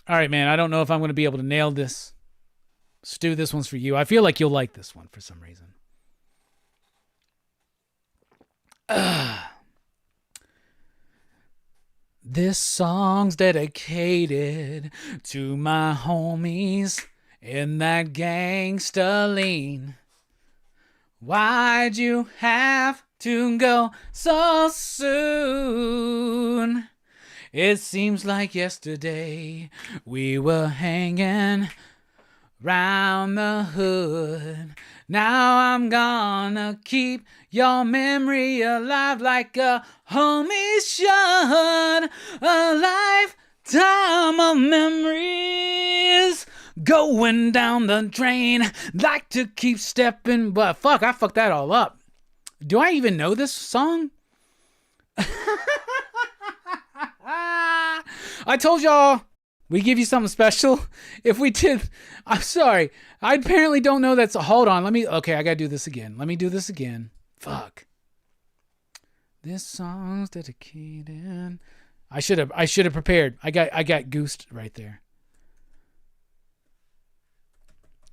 All right, man, I don't know if I'm going to be able to nail this. Stu, this one's for you. I feel like you'll like this one for some reason. This song's dedicated to my homies in that gangsta lean. Why'd you have to go so soon? It seems like yesterday we were hanging round the hood. Now I'm gonna keep your memory alive like a homie should. A lifetime of memories going down the drain. Like to keep stepping, but fuck, I fucked that all up. Do I even know this song? I told y'all we give you something special. If we did, I'm sorry. I apparently don't know that's. Hold on. Okay, I gotta do this again. Let me do this again. Fuck. This song's dedicated. I should have prepared. I got goosed right there.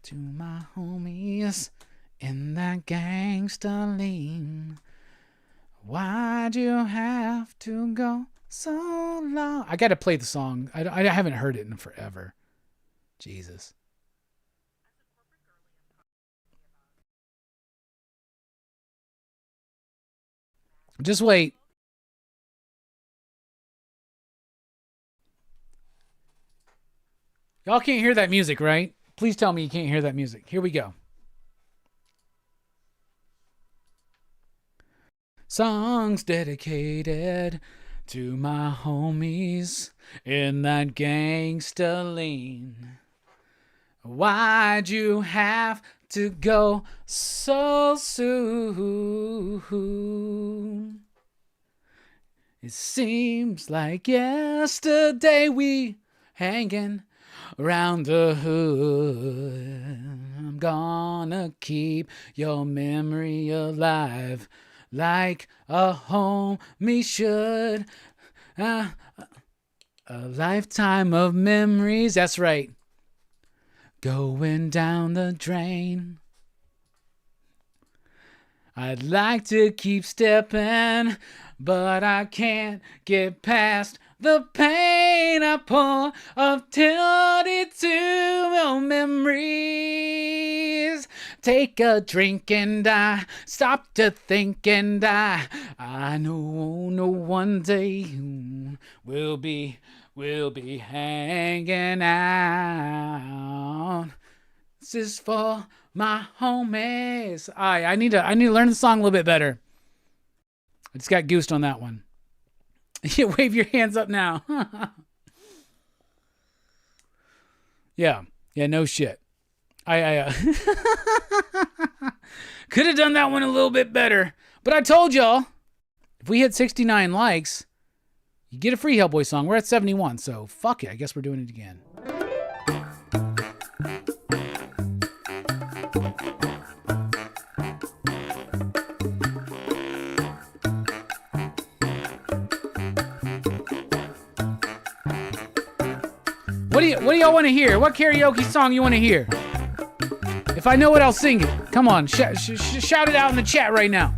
To my homies in that gangsta lean. Why'd you have to go so long? I gotta play the song. I haven't heard it in forever. Jesus. Just wait. Y'all can't hear that music, right? Please tell me you can't hear that music. Here we go. Songs dedicated to my homies in that gangsta lean. Why'd you have to go so soon? It seems like yesterday we hanging around the hood. I'm gonna keep your memory alive like a homie should. A lifetime of memories. That's right. Going down the drain. I'd like to keep stepping, but I can't get past the pain I pour of tilted to your memories. Take a drink and I stop to think and I know one day we'll be hanging out. This is for my homies. I need to learn the song a little bit better. I just got goosed on that one. Wave your hands up now. Yeah, no shit. I could have done that one a little bit better, but I told y'all if we hit 69 likes, you get a free Hellboy song. We're at 71, so fuck it. I guess we're doing it again. What do y'all want to hear? What karaoke song you want to hear? If I know it, I'll sing it. Come on, shout it out in the chat right now.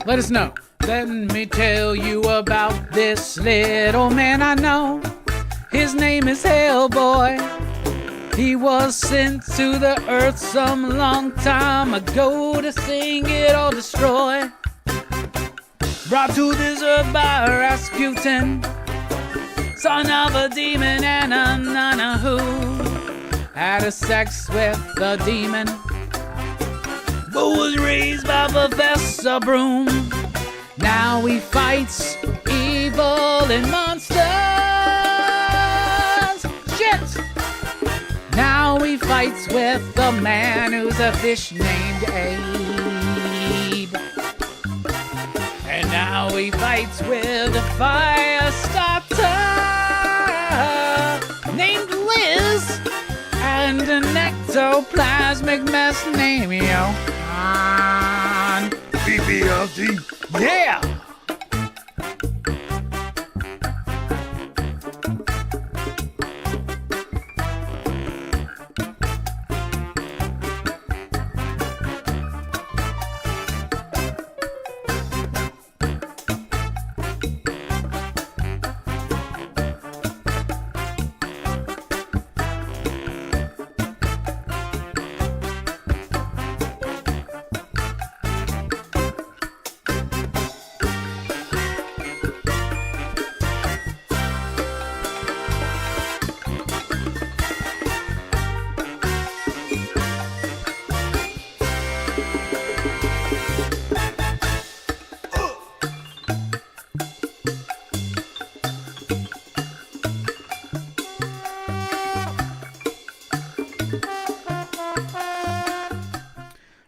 Let us know. Let me tell you about this little man I know. His name is Hellboy. He was sent to the earth some long time ago to sing it or destroy. Brought to this earth by Rasputin, son of a demon and a nana who had a sex with the demon. but was raised by Professor Broom. Now he fights evil and monsters. Shit! Now he fights with the man who's a fish named Abe. And now he fights with a fire starter named Liz. And an ectoplasmic mess named Johan. BBLG. Yeah!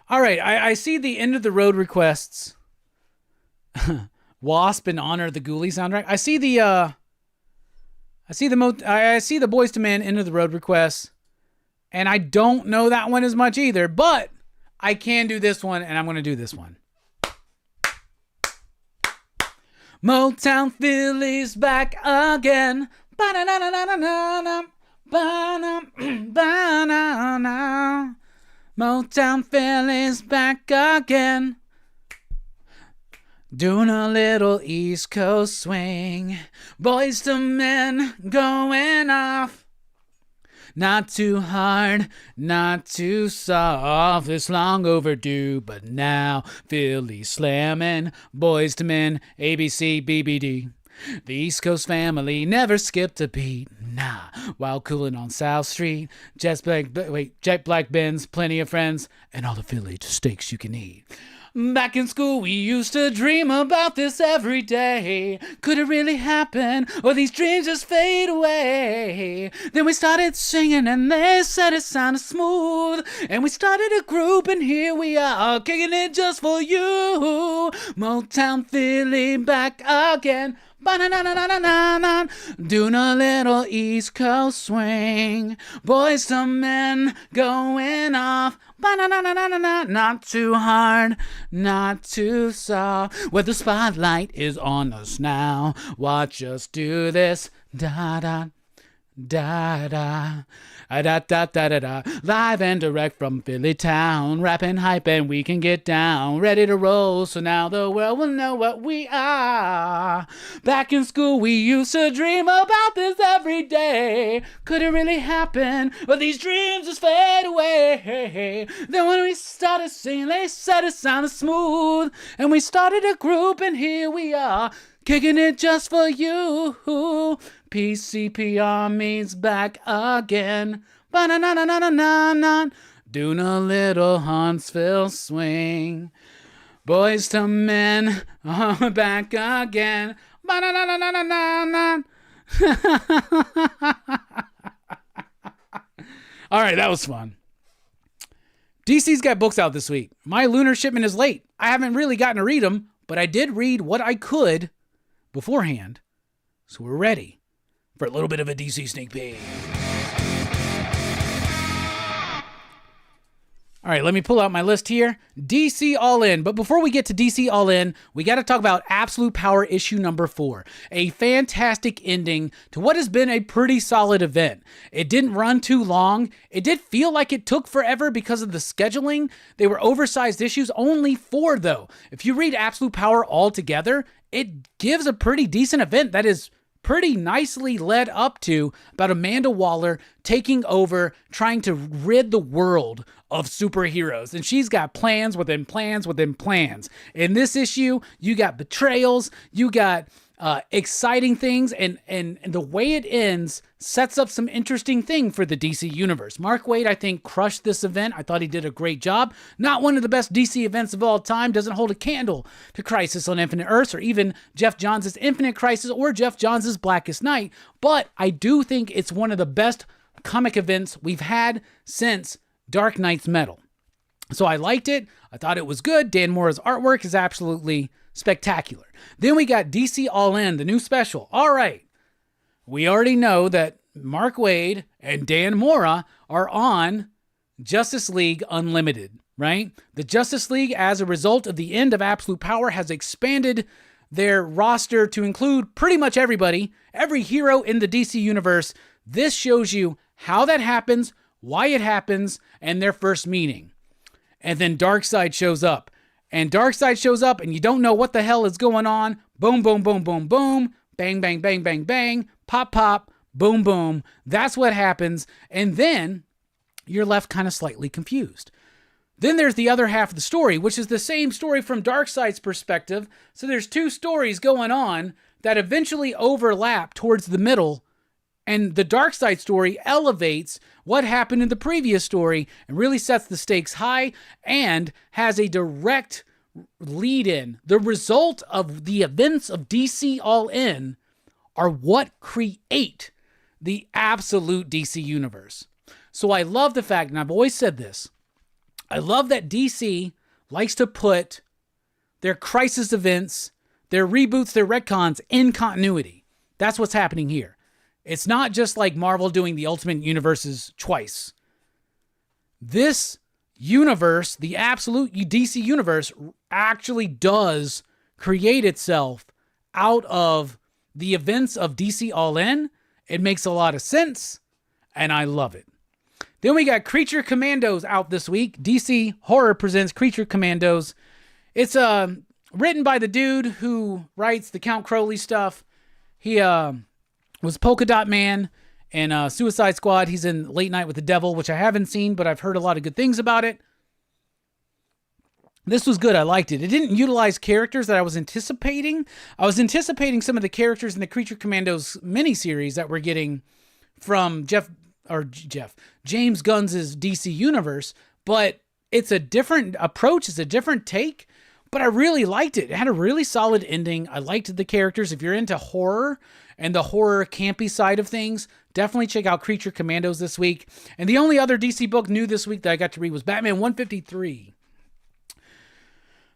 All right, I see the end of the road requests. Wasp in honor of the Ghoulie soundtrack. I see the Boyz II Men end of the road requests, and I don't know that one as much either. But I can do this one, and I'm going to do this one. Motown Philly's back again. Ba-na-na-na-na-na-na. Ba-na-ba-na-na. Motown Philly's back again. Doing a little East Coast swing. Boys to men going off. Not too hard, not too soft. It's long overdue, but now Philly slamming. Boys to men, ABC, BBD. The East Coast family never skipped a beat, nah. While cooling on South Street, jet black Benz, plenty of friends, and all the Philly steaks you can eat. Back in school, we used to dream about this every day. Could it really happen, or these dreams just fade away? Then we started singing, and they said it sounded smooth. And we started a group, and here we are, kicking it just for you. Motown Philly back again. Ba-na-na-na-na-na-na. Doing a little East Coast swing. Boys to men going off. Ba-na-na-na-na-na. Not too hard, not too soft. Where the spotlight is on us now. Watch us do this. Da-da. Da-da. Da-da-da-da-da. Live and direct from Philly town. Rapping hype and we can get down. Ready to roll, so now the world will know what we are. Back in school we used to dream about this every day. Could it really happen? But these dreams just fade away. Then when we started singing, they said it sounded smooth. And we started a group and here we are, kicking it just for you. PCP Army's back again. Ba-na-na-na-na-na-na. Doing a little Huntsville swing. Boys to men are back again. Ba-na-na-na-na-na-na. All right, that was fun. DC's got books out this week. My lunar shipment is late. I haven't really gotten to read them, but I did read what I could beforehand. So we're ready for a little bit of a DC sneak peek. All right, let me pull out my list here. DC All In. But before we get to DC All In, we got to talk about Absolute Power issue number 4. A fantastic ending to what has been a pretty solid event. It didn't run too long. It did feel like it took forever because of the scheduling. They were oversized issues, only 4 though. If you read Absolute Power all together, it gives a pretty decent event that is pretty nicely led up to about Amanda Waller taking over, trying to rid the world of superheroes. And she's got plans within plans within plans. In this issue, you got betrayals, you got exciting things, and the way it ends sets up some interesting thing for the DC universe. Mark Waid, I think, crushed this event. I thought he did a great job. Not one of the best DC events of all time. Doesn't hold a candle to Crisis on Infinite Earths or even Jeff Johns' Infinite Crisis or Jeff Johns' Blackest Night. But I do think it's one of the best comic events we've had since Dark Knight's Metal. So I liked it. I thought it was good. Dan Mora's artwork is absolutely spectacular. Then we got DC All In, the new special. All right. We already know that Mark Waid and Dan Mora are on Justice League Unlimited, right? The Justice League, as a result of the end of Absolute Power, has expanded their roster to include pretty much everybody, every hero in the DC universe. This shows you how that happens, why it happens, and their first meeting. And then Darkseid shows up. And Darkseid shows up and you don't know what the hell is going on. Boom, boom, boom, boom, boom. Bang, bang, bang, bang, bang. Pop, pop. Boom, boom. That's what happens. And then you're left kind of slightly confused. Then there's the other half of the story, which is the same story from Darkseid's perspective. So there's two stories going on that eventually overlap towards the middle. And the Darkseid story elevates what happened in the previous story and really sets the stakes high and has a direct lead in. The result of the events of DC All In are what create the absolute DC universe. So I love the fact, and I've always said this, I love that DC likes to put their crisis events, their reboots, their retcons in continuity. That's what's happening here. It's not just like Marvel doing the Ultimate Universes twice. This universe, the absolute DC universe, actually does create itself out of the events of DC All In. It makes a lot of sense, and I love it. Then we got Creature Commandos out this week. DC Horror presents Creature Commandos. It's written by the dude who writes the Count Crowley stuff. He was Polka Dot Man and Suicide Squad. He's in Late Night with the Devil, which I haven't seen, but I've heard a lot of good things about it. This was good. I liked it. It didn't utilize characters that I was anticipating. I was anticipating some of the characters in the Creature Commandos miniseries that we're getting from James Gunn's DC Universe, but it's a different approach. It's a different take, but I really liked it. It had a really solid ending. I liked the characters. If you're into horror and the horror campy side of things, definitely check out Creature Commandos this week. And the only other DC book new this week that I got to read was Batman 153.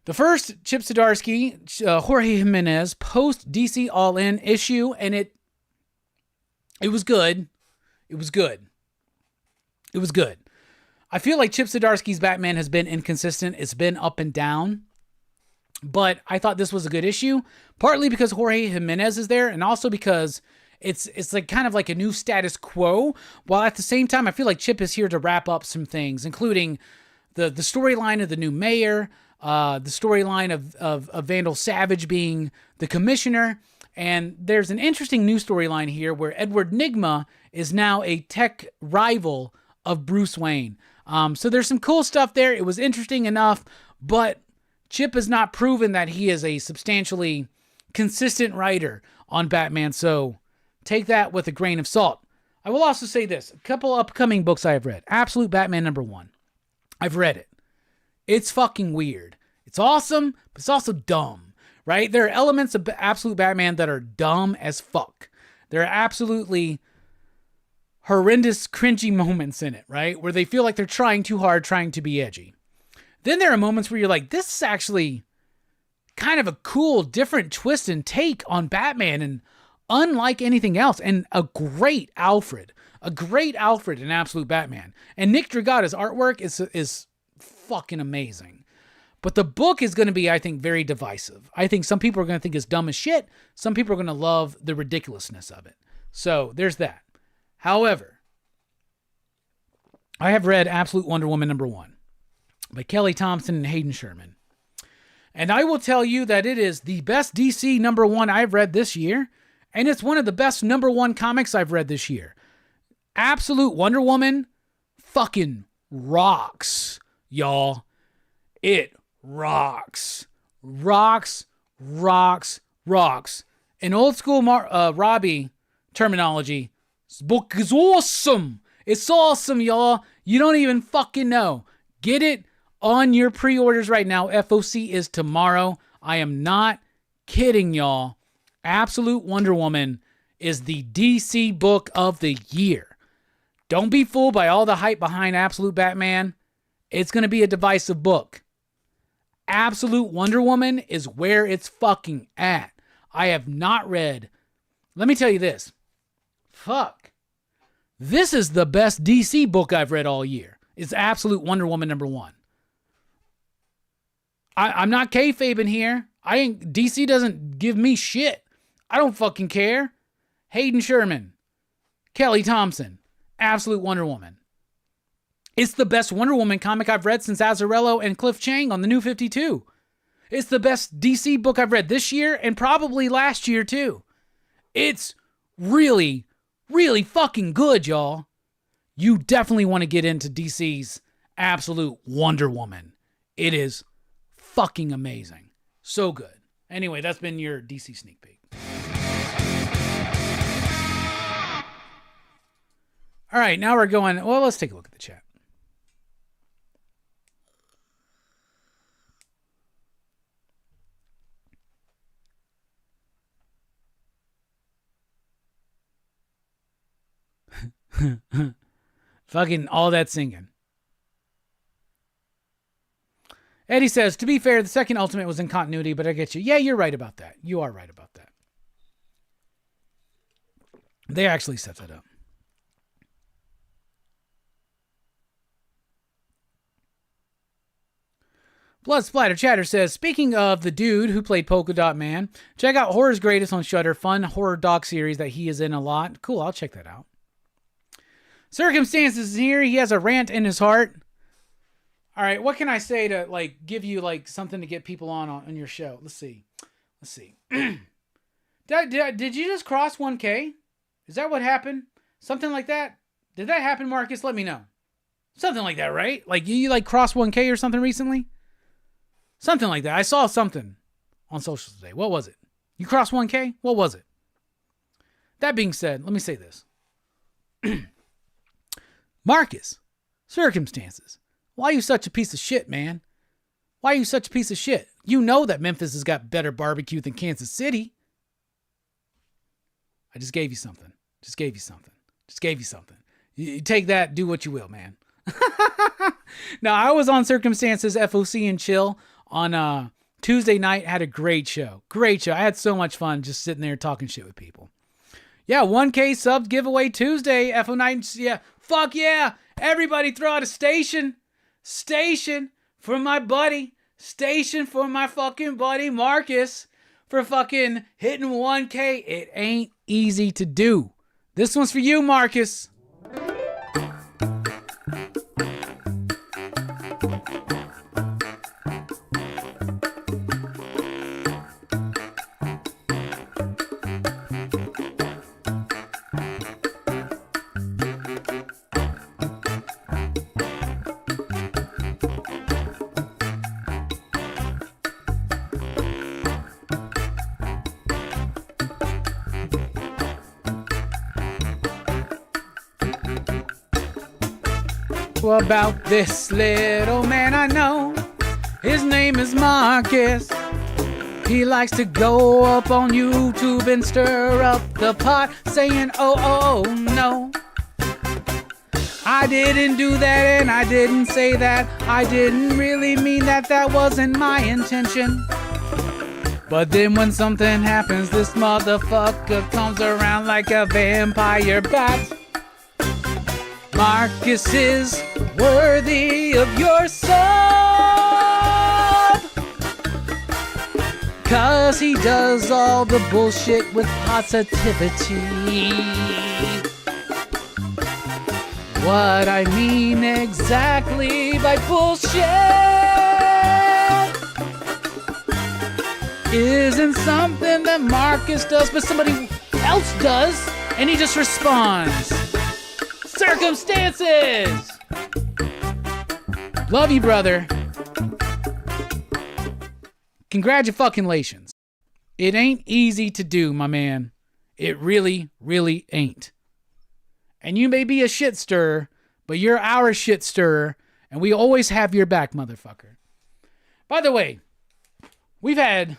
The first Chip Zdarsky, Jorge Jimenez post DC All In issue, and it was good. It was good. It was good. I feel like Chip Zdarsky's Batman has been inconsistent. It's been up and down. But I thought this was a good issue, partly because Jorge Jimenez is there, and also because it's like kind of like a new status quo, while at the same time I feel like Chip is here to wrap up some things, including the storyline of the new mayor, the storyline of Vandal Savage being the commissioner, and there's an interesting new storyline here where Edward Nygma is now a tech rival of Bruce Wayne. So there's some cool stuff there. It was interesting enough, but Chip has not proven that he is a substantially consistent writer on Batman, so take that with a grain of salt. I will also say this. A couple upcoming books I have read. Absolute Batman #1. I've read it. It's fucking weird. It's awesome, but it's also dumb, right? There are elements of Absolute Batman that are dumb as fuck. There are absolutely horrendous, cringy moments in it, right? Where they feel like they're trying too hard, trying to be edgy. Then there are moments where you're like, this is actually kind of a cool, different twist and take on Batman and unlike anything else. And a great Alfred in Absolute Batman. And Nick Dragata's artwork is fucking amazing. But the book is going to be, I think, very divisive. I think some people are going to think it's dumb as shit. Some people are going to love the ridiculousness of it. So there's that. However, I have read Absolute Wonder Woman #1 by Kelly Thompson and Hayden Sherman. And I will tell you that it is the best DC #1 I've read this year. And it's one of the best #1 comics I've read this year. Absolute Wonder Woman fucking rocks, y'all. It rocks. Rocks, rocks, rocks. In old school Robbie terminology, this book is awesome. It's awesome, y'all. You don't even fucking know. Get it on your pre-orders right now. FOC is tomorrow. I am not kidding, y'all. Absolute Wonder Woman is the DC book of the year. Don't be fooled by all the hype behind Absolute Batman. It's going to be a divisive book. Absolute Wonder Woman is where it's fucking at. I have not read. Let me tell you this. Fuck. This is the best DC book I've read all year. It's Absolute Wonder Woman #1. I'm not kayfabing here. DC doesn't give me shit. I don't fucking care. Hayden Sherman, Kelly Thompson, Absolute Wonder Woman. It's the best Wonder Woman comic I've read since Azzarello and Cliff Chiang on the New 52. It's the best DC book I've read this year and probably last year too. It's really, really fucking good, y'all. You definitely want to get into DC's Absolute Wonder Woman. It is fucking amazing. So good. Anyway, that's been your DC sneak peek. All right, now we're going. Well, let's take a look at the chat. Fucking all that singing. Eddie says, to be fair, the second Ultimate was in continuity, but I get you. Yeah, you're right about that. You are right about that. They actually set that up. Blood Splatter Chatter says, speaking of the dude who played Polka Dot Man, check out Horror's Greatest on Shudder. Fun horror doc series that he is in a lot. Cool, I'll check that out. Circumstances is here. He has a rant in his heart. All right, what can I say to like give you like something to get people on your show? Let's see. Did you just cross 1K? Is that what happened? Something like that? Did that happen, Marcus? Let me know. Something like that, right? Like you like crossed 1K or something recently? Something like that. I saw something on socials today. What was it? You crossed 1K? What was it? That being said, let me say this. Marcus, circumstances. Why are you such a piece of shit, man? Why are you such a piece of shit? You know that Memphis has got better barbecue than Kansas City. I just gave you something. You take that, do what you will, man. Now, I was on Circumstances, FOC, and Chill on Tuesday night. Had a great show. I had so much fun just sitting there talking shit with people. Yeah, 1K subs giveaway Tuesday. FO Night. Yeah, fuck yeah. Everybody throw out a station. Station for my buddy. Station for my fucking buddy Marcus for fucking hitting 1K. It ain't easy to do. This one's for you, Marcus. About this little man I know, his name is Marcus. He likes to go up on YouTube and stir up the pot, saying oh no, I didn't do that and I didn't say that, I didn't really mean that, that wasn't my intention. But then when something happens, this motherfucker comes around like a vampire bat. Marcus is worthy of your sub, 'cause he does all the bullshit with positivity. What I mean exactly by bullshit isn't something that Marcus does, but somebody else does, and he just responds. Circumstances! Love you, brother. Congratulations. It ain't easy to do, my man. It really, really ain't. And you may be a shit stirrer, but you're our shit stirrer, and we always have your back, motherfucker. By the way, we've had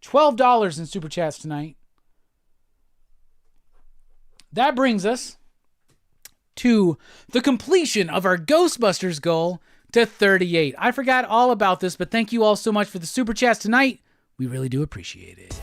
$12 in Super Chats tonight. That brings us to the completion of our Ghostbusters goal to 38. I forgot all about this, but thank you all so much for the Super Chats tonight. We really do appreciate it.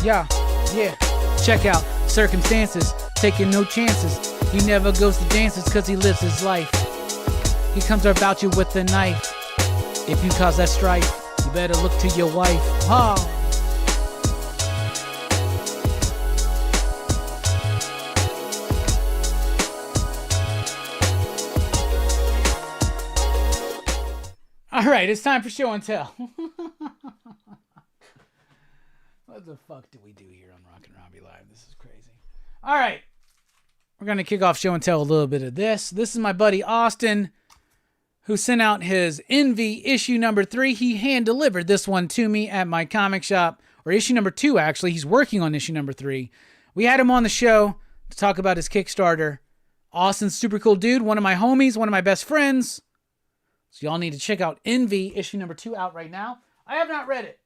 Yeah. Check out Circumstances, taking no chances. He never goes to dances cause he lives his life. He comes about you with a knife. If you cause that strife, you better look to your wife. Oh. All right, it's time for show and tell. What the fuck do we do here on Rockin Robbie Live? This is crazy. All right. We're going to kick off show and tell a little bit of this. This is my buddy Austin, who sent out his Envy issue number 3. He hand-delivered this one to me at my comic shop, or issue number 2, actually. He's working on issue number 3. We had him on the show to talk about his Kickstarter. Austin's super cool dude, one of my homies, one of my best friends. So y'all need to check out Envy issue number 2 out right now. I have not read it.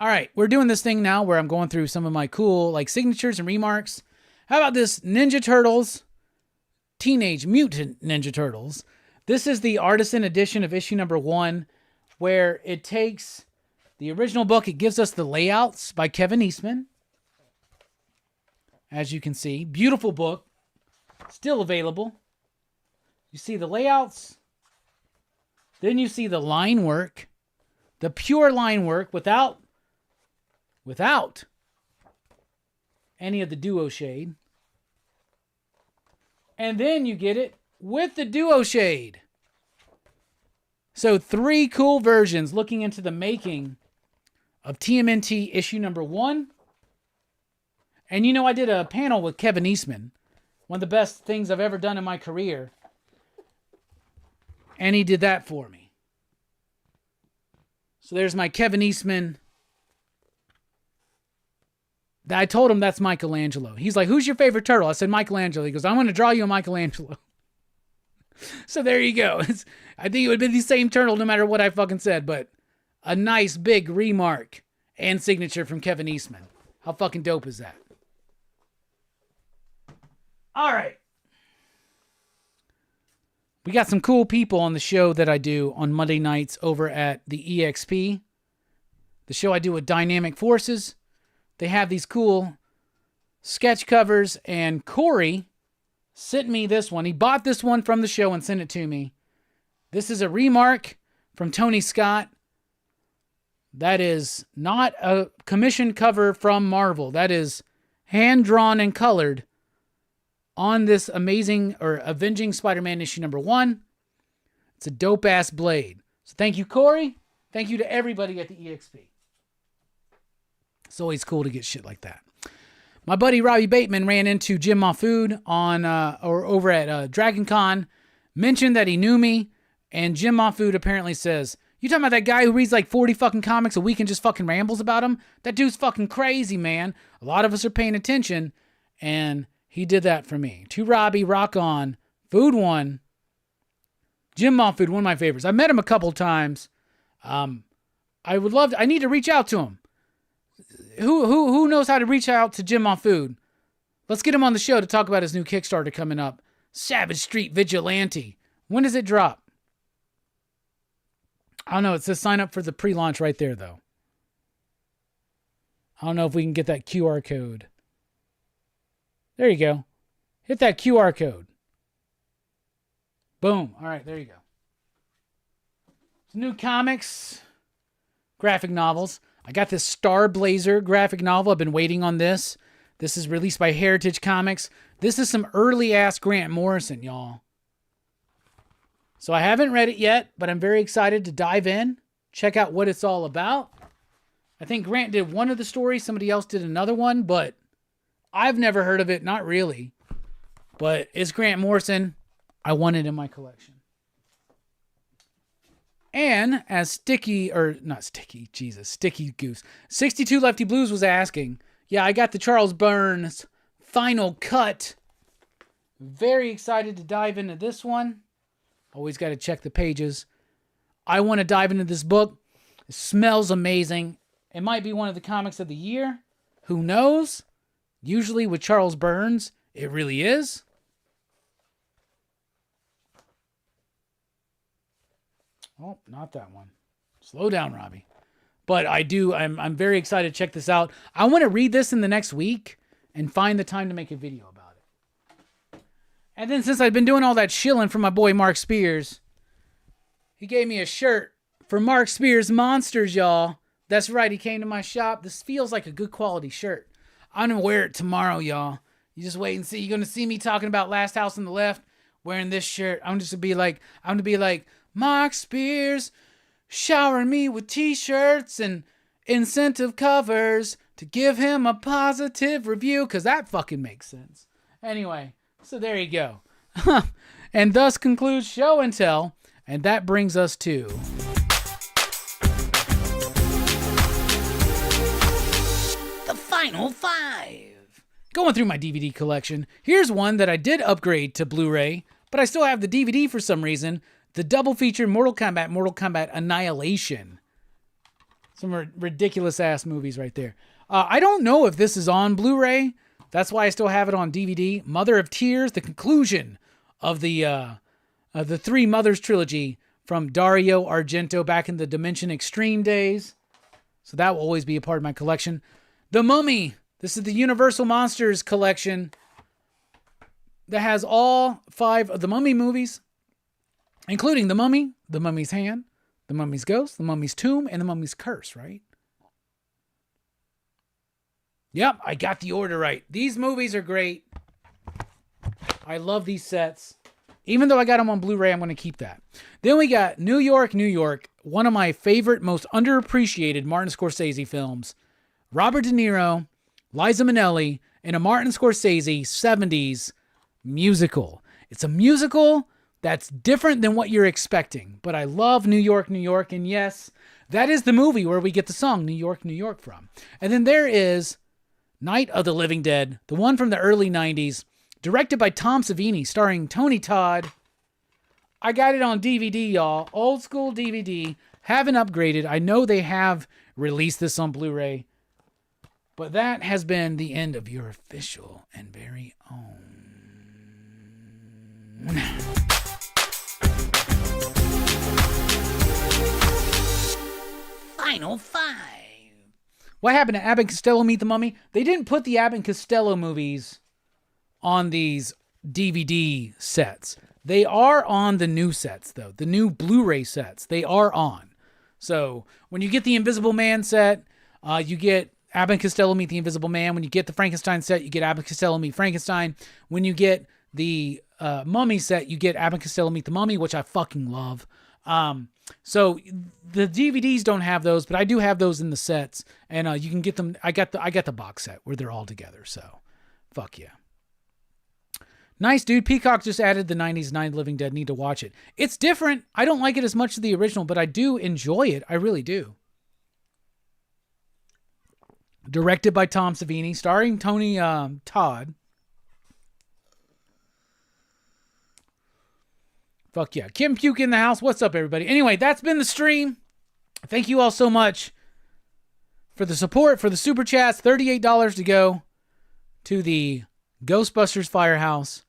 All right, we're doing this thing now where I'm going through some of my cool signatures and remarks. How about this Ninja Turtles, Teenage Mutant Ninja Turtles? This is the artisan edition of issue number 1, where it takes the original book. It gives us the layouts by Kevin Eastman. As you can see, beautiful book, still available. You see the layouts. Then you see the line work, the pure line work without any of the duo shade. And then you get it with the duo shade. So 3 cool versions looking into the making of TMNT issue number 1. And I did a panel with Kevin Eastman, one of the best things I've ever done in my career. And he did that for me. So there's my Kevin Eastman. I told him that's Michelangelo. He's like, who's your favorite turtle? I said, Michelangelo. He goes, I'm going to draw you a Michelangelo. So there you go. I think it would be the same turtle no matter what I fucking said, but a nice big remark and signature from Kevin Eastman. How fucking dope is that? All right. We got some cool people on the show that I do on Monday nights over at the EXP. The show I do with Dynamic Forces. They have these cool sketch covers, and Corey sent me this one. He bought this one from the show and sent it to me. This is a remark from Tony Scott. That is not a commissioned cover from Marvel. That is hand-drawn and colored on this amazing, or Avenging Spider-Man issue number 1. It's a dope-ass blade. So thank you, Corey. Thank you to everybody at the EXP. It's always cool to get shit like that. My buddy Robbie Bateman ran into Jim Mahfood over at Dragon Con, mentioned that he knew me, and Jim Mahfood apparently says, you talking about that guy who reads 40 fucking comics a week and just fucking rambles about them? That dude's fucking crazy, man. A lot of us are paying attention, and he did that for me. To Robbie, rock on. Food one. Jim Mahfood, one of my favorites. I met him a couple times. I need to reach out to him. Who knows how to reach out to Jim Mahfood? Let's get him on the show to talk about his new Kickstarter coming up. Savage Street Vigilante. When does it drop? I don't know. It says sign up for the pre-launch right there, though. I don't know if we can get that QR code. There you go. Hit that QR code. Boom. All right, there you go. Some new comics, graphic novels. I got this Star Blazer graphic novel. I've been waiting on this. This is released by Heritage Comics. This is some early-ass Grant Morrison, y'all. So I haven't read it yet, but I'm very excited to dive in, check out what it's all about. I think Grant did one of the stories, somebody else did another one, but I've never heard of it, not really. But it's Grant Morrison. I want it in my collection. And as Sticky Goose, 62 Lefty Blues was asking, yeah, I got the Charles Burns final cut. Very excited to dive into this one. Always got to check the pages. I want to dive into this book. It smells amazing. It might be one of the comics of the year. Who knows? Usually with Charles Burns, it really is. Oh, not that one. Slow down, Robbie. But I'm very excited to check this out. I want to read this in the next week and find the time to make a video about it. And then since I've been doing all that shilling for my boy Mark Spears, he gave me a shirt for Mark Spears Monsters, y'all. That's right, he came to my shop. This feels like a good quality shirt. I'm going to wear it tomorrow, y'all. You just wait and see. You're going to see me talking about Last House on the Left wearing this shirt. I'm going to be like, Mark Spears showering me with t-shirts and incentive covers to give him a positive review, because that fucking makes sense. Anyway, so there you go. And thus concludes Show and Tell, and that brings us to the Final Five. Going through my DVD collection, here's one that I did upgrade to Blu-ray, but I still have the DVD for some reason. The double feature Mortal Kombat Annihilation. Some ridiculous ass movies right there. I don't know if this is on Blu-ray. That's why I still have it on DVD. Mother of Tears, the conclusion of the Three Mothers trilogy from Dario Argento back in the Dimension Extreme days. So that will always be a part of my collection. The Mummy. This is the Universal Monsters collection that has all 5 of the Mummy movies, including The Mummy, The Mummy's Hand, The Mummy's Ghost, The Mummy's Tomb, and The Mummy's Curse, right? Yep, I got the order right. These movies are great. I love these sets. Even though I got them on Blu-ray, I'm going to keep that. Then we got New York, New York, one of my favorite, most underappreciated Martin Scorsese films. Robert De Niro, Liza Minnelli, in a Martin Scorsese 70s musical. It's a musical that's different than what you're expecting. But I love New York, New York. And yes, that is the movie where we get the song New York, New York from. And then there is Night of the Living Dead, the one from the early 90s, directed by Tom Savini, starring Tony Todd. I got it on DVD, y'all. Old school DVD. Haven't upgraded. I know they have released this on Blu-ray. But that has been the end of your official and very own Final Five. What happened to Abbott and Costello Meet the Mummy? They didn't put the Abbott and Costello movies on these DVD sets. They are on the new sets, though. The new Blu-ray sets. They are on. So when you get the Invisible Man set, you get Abbott and Costello Meet the Invisible Man. When you get the Frankenstein set, you get Abbott and Costello Meet Frankenstein. When you get the Mummy set, you get Abbott and Costello Meet the Mummy, which I fucking love. So the DVDs don't have those, but I do have those in the sets, and you can get them. I got the box set where they're all together. So, fuck yeah. Nice, dude. Peacock just added the 90s Night of the Living Dead. Need to watch it. It's different. I don't like it as much as the original, but I do enjoy it. I really do. Directed by Tom Savini, starring Tony Todd. Fuck yeah. Kim Puke in the house. What's up, everybody? Anyway, that's been the stream. Thank you all so much for the support, for the super chats. $38 to go to the Ghostbusters Firehouse.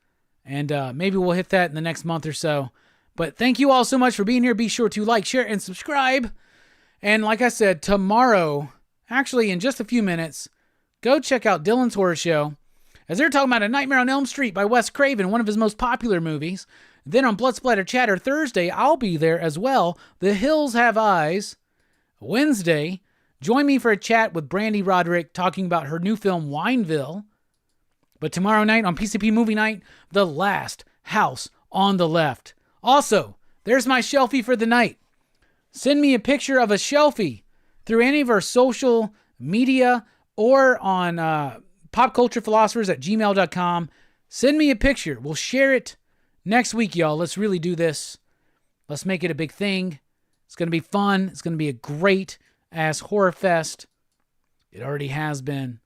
And maybe we'll hit that in the next month or so. But thank you all so much for being here. Be sure to like, share, and subscribe. And like I said, tomorrow, actually in just a few minutes, go check out Dylan's Horror Show. as they're talking about A Nightmare on Elm Street by Wes Craven, one of his most popular movies. Then on Blood Splatter Chatter Thursday, I'll be there as well. The Hills Have Eyes. Wednesday, join me for a chat with Brandy Roderick talking about her new film, Wineville. But tomorrow night on PCP Movie Night, The Last House on the Left. Also, there's my shelfie for the night. Send me a picture of a shelfie through any of our social media or on popculturephilosophers@gmail.com. Send me a picture. We'll share it next week, y'all. Let's really do this. Let's make it a big thing. It's going to be fun. It's going to be a great-ass horror fest. It already has been.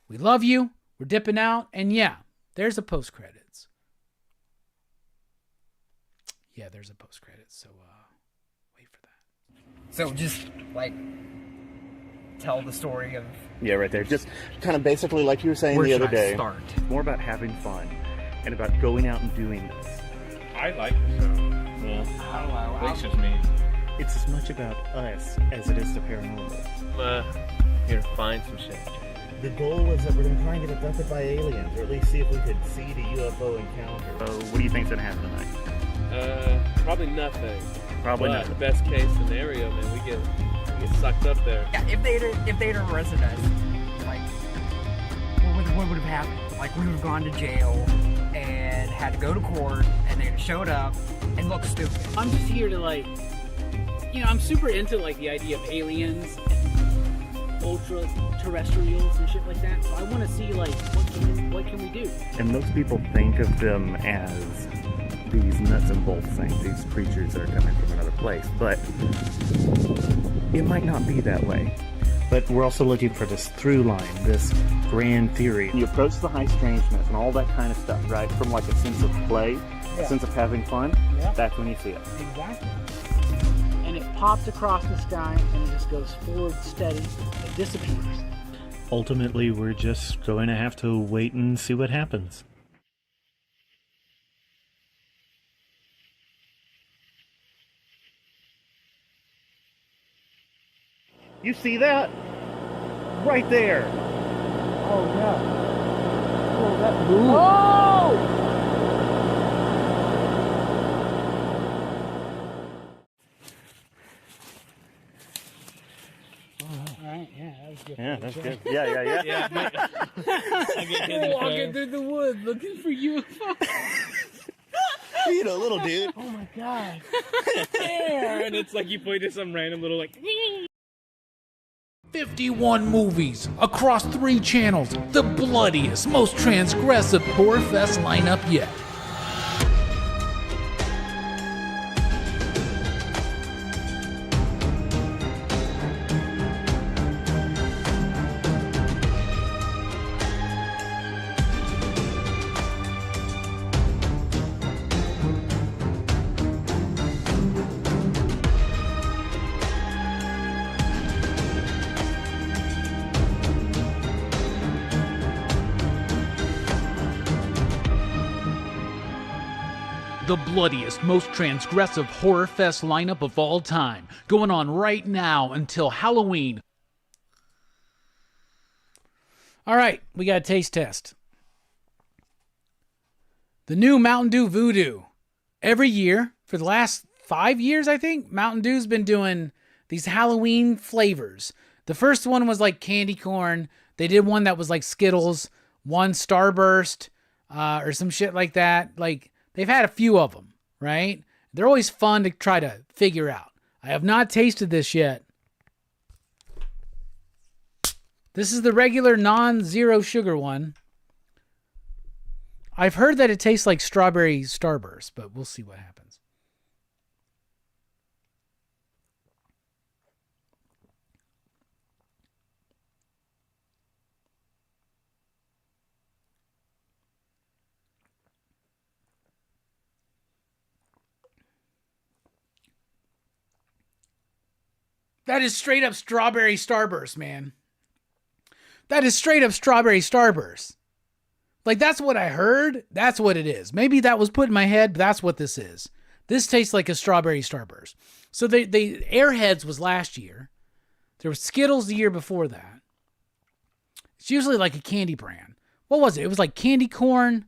We love you. We're dipping out. And yeah, there's a post-credits. Yeah, there's a post-credits. So wait for that. So just, like, tell the story of... Yeah, right there. Just kind of basically like you were saying the other day. Start? More about having fun and about going out and doing this. I like the show. Well, that's just me. It's as much about us as it is the paranormal. Here to find some shit. The goal is that we're going to try and get abducted by aliens, or at least see if we could see the UFO encounter. So, what do you think's going to happen tonight? Probably nothing. Probably But nothing. best case scenario, man, we get sucked up there. Yeah, if they'd arrested us, like, what would have happened? Like, we would have gone to jail and had to go to court, and they'd have showed up and looked stupid. I'm just here to, like, I'm super into, like, the idea of aliens and ultra-terrestrials and shit like that. So I want to see, like, what can we do? And most people think of them as these nuts and bolts things, these creatures that are coming from another place, but it might not be that way. But we're also looking for this through line, this grand theory. You approach the high strangeness and all that kind of stuff, right? From like a sense of play, a sense of having fun, that's when you see it. Exactly. And it pops across the sky and it just goes forward steady. It disappears. Ultimately, we're just going to have to wait and see what happens. You see that? Right there. Oh, yeah. Oh, that moved. Oh! All right, yeah, that was good. Yeah, that's good. Yeah. Walking through the woods looking for you. You know, little dude. Oh my god. And it's like you point to some random little, like... 51 movies across 3 channels. The bloodiest, most transgressive horror fest lineup yet. The bloodiest, most transgressive horror fest lineup of all time, going on right now until Halloween. All right, we got a taste test. The new Mountain Dew Voodoo. Every year, for the last 5 years, I think, Mountain Dew's been doing these Halloween flavors. The first one was like candy corn. They did one that was like Skittles, one Starburst, or some shit like that. Like, they've had a few of them, right? They're always fun to try to figure out. I have not tasted this yet. This is the regular non-zero sugar one. I've heard that it tastes like strawberry Starburst, but we'll see what happens. That is straight up strawberry Starburst, man. That is straight up strawberry Starburst. Like, that's what I heard. That's what it is. Maybe that was put in my head, but that's what this is. This tastes like a strawberry Starburst. So the Airheads was last year. There was Skittles the year before that. It's usually like a candy brand. What was it? It was like candy corn.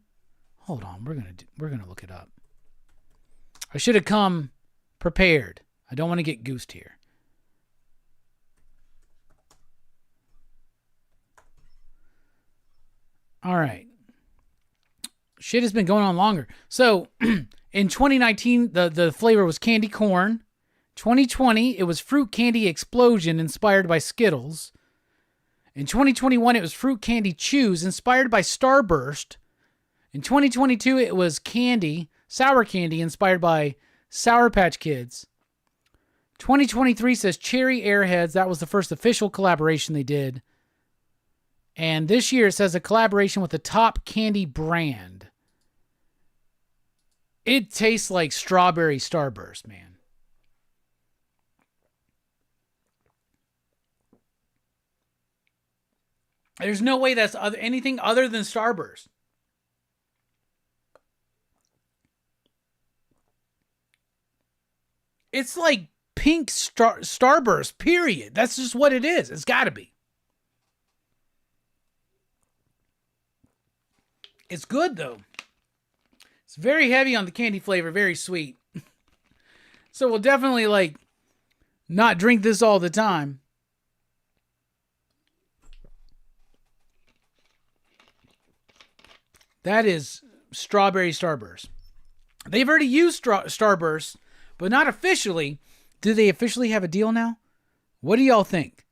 Hold on, we're gonna look it up. I should have come prepared. I don't want to get goosed here. All right. Shit has been going on longer. So in 2019, the flavor was candy corn. 2020, it was fruit candy explosion inspired by Skittles. In 2021, it was fruit candy chews inspired by Starburst. In 2022, it was sour candy inspired by Sour Patch Kids. 2023 says cherry airheads. That was the first official collaboration they did. And this year it says a collaboration with the top candy brand. It tastes like strawberry Starburst, man. There's no way that's anything other than Starburst. It's like pink Starburst, period. That's just what it is. It's got to be. It's good, though. It's very heavy on the candy flavor, very sweet. So we'll definitely, not drink this all the time. That is strawberry Starburst. They've already used Starburst, but not officially. Do they officially have a deal now? What do y'all think?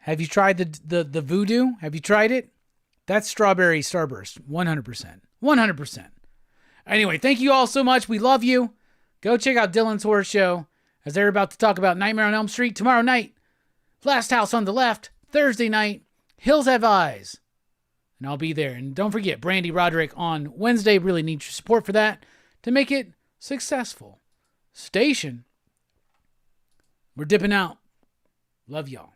Have you tried the Voodoo? Have you tried it? That's strawberry Starburst. 100%. 100%. Anyway, thank you all so much. We love you. Go check out Dylan's Horror Show, as they're about to talk about Nightmare on Elm Street tomorrow night. Last House on the Left, Thursday night. Hills Have Eyes. And I'll be there. And don't forget, Brandy Roderick on Wednesday. Really need your support for that to make it successful. Station. We're dipping out. Love y'all.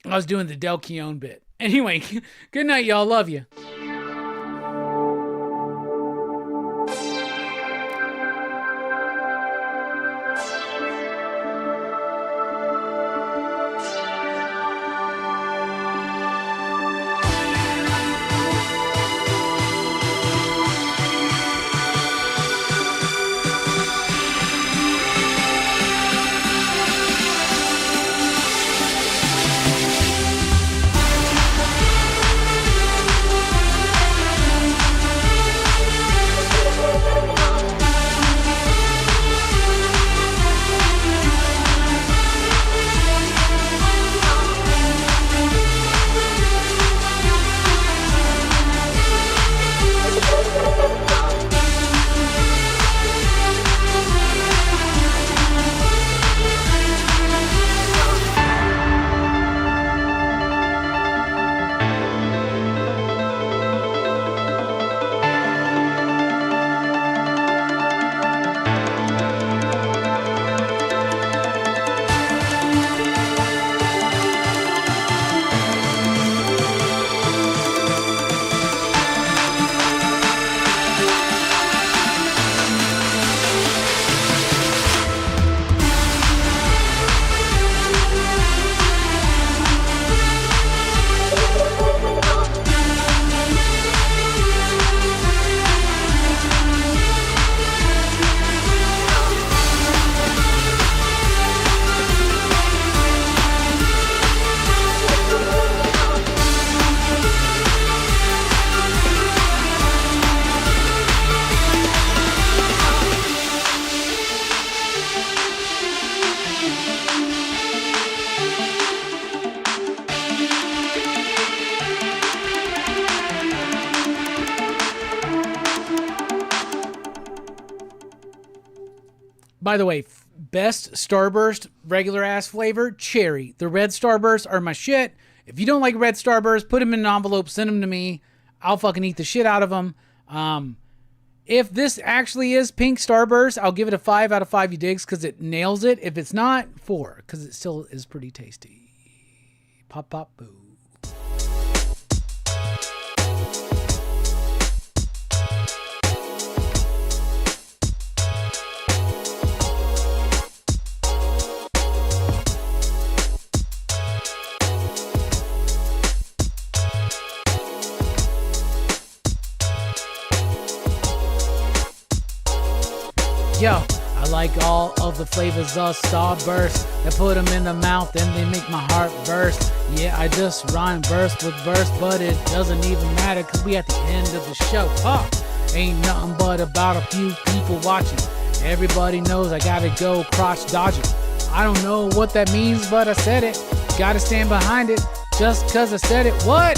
I was doing the Del Keown bit. Anyway, good night, y'all. Love you. By the way, best Starburst regular ass flavor, cherry. The red Starbursts are my shit. If you don't like red Starburst, put them in an envelope, send them to me. I'll fucking eat the shit out of them. If this actually is pink Starburst, I'll give it a 5 out of 5, you digs, because it nails it. If it's not, 4, because it still is pretty tasty. Pop, pop, boo. Yo, I like all of the flavors of Starburst. They put them in the mouth and they make my heart burst. Yeah, I just rhyme verse with verse, but it doesn't even matter cause we at the end of the show. Ain't nothing but about a few people watching. Everybody knows I gotta go crotch dodging. I don't know what that means, but I said it. Gotta stand behind it just cause I said it. What?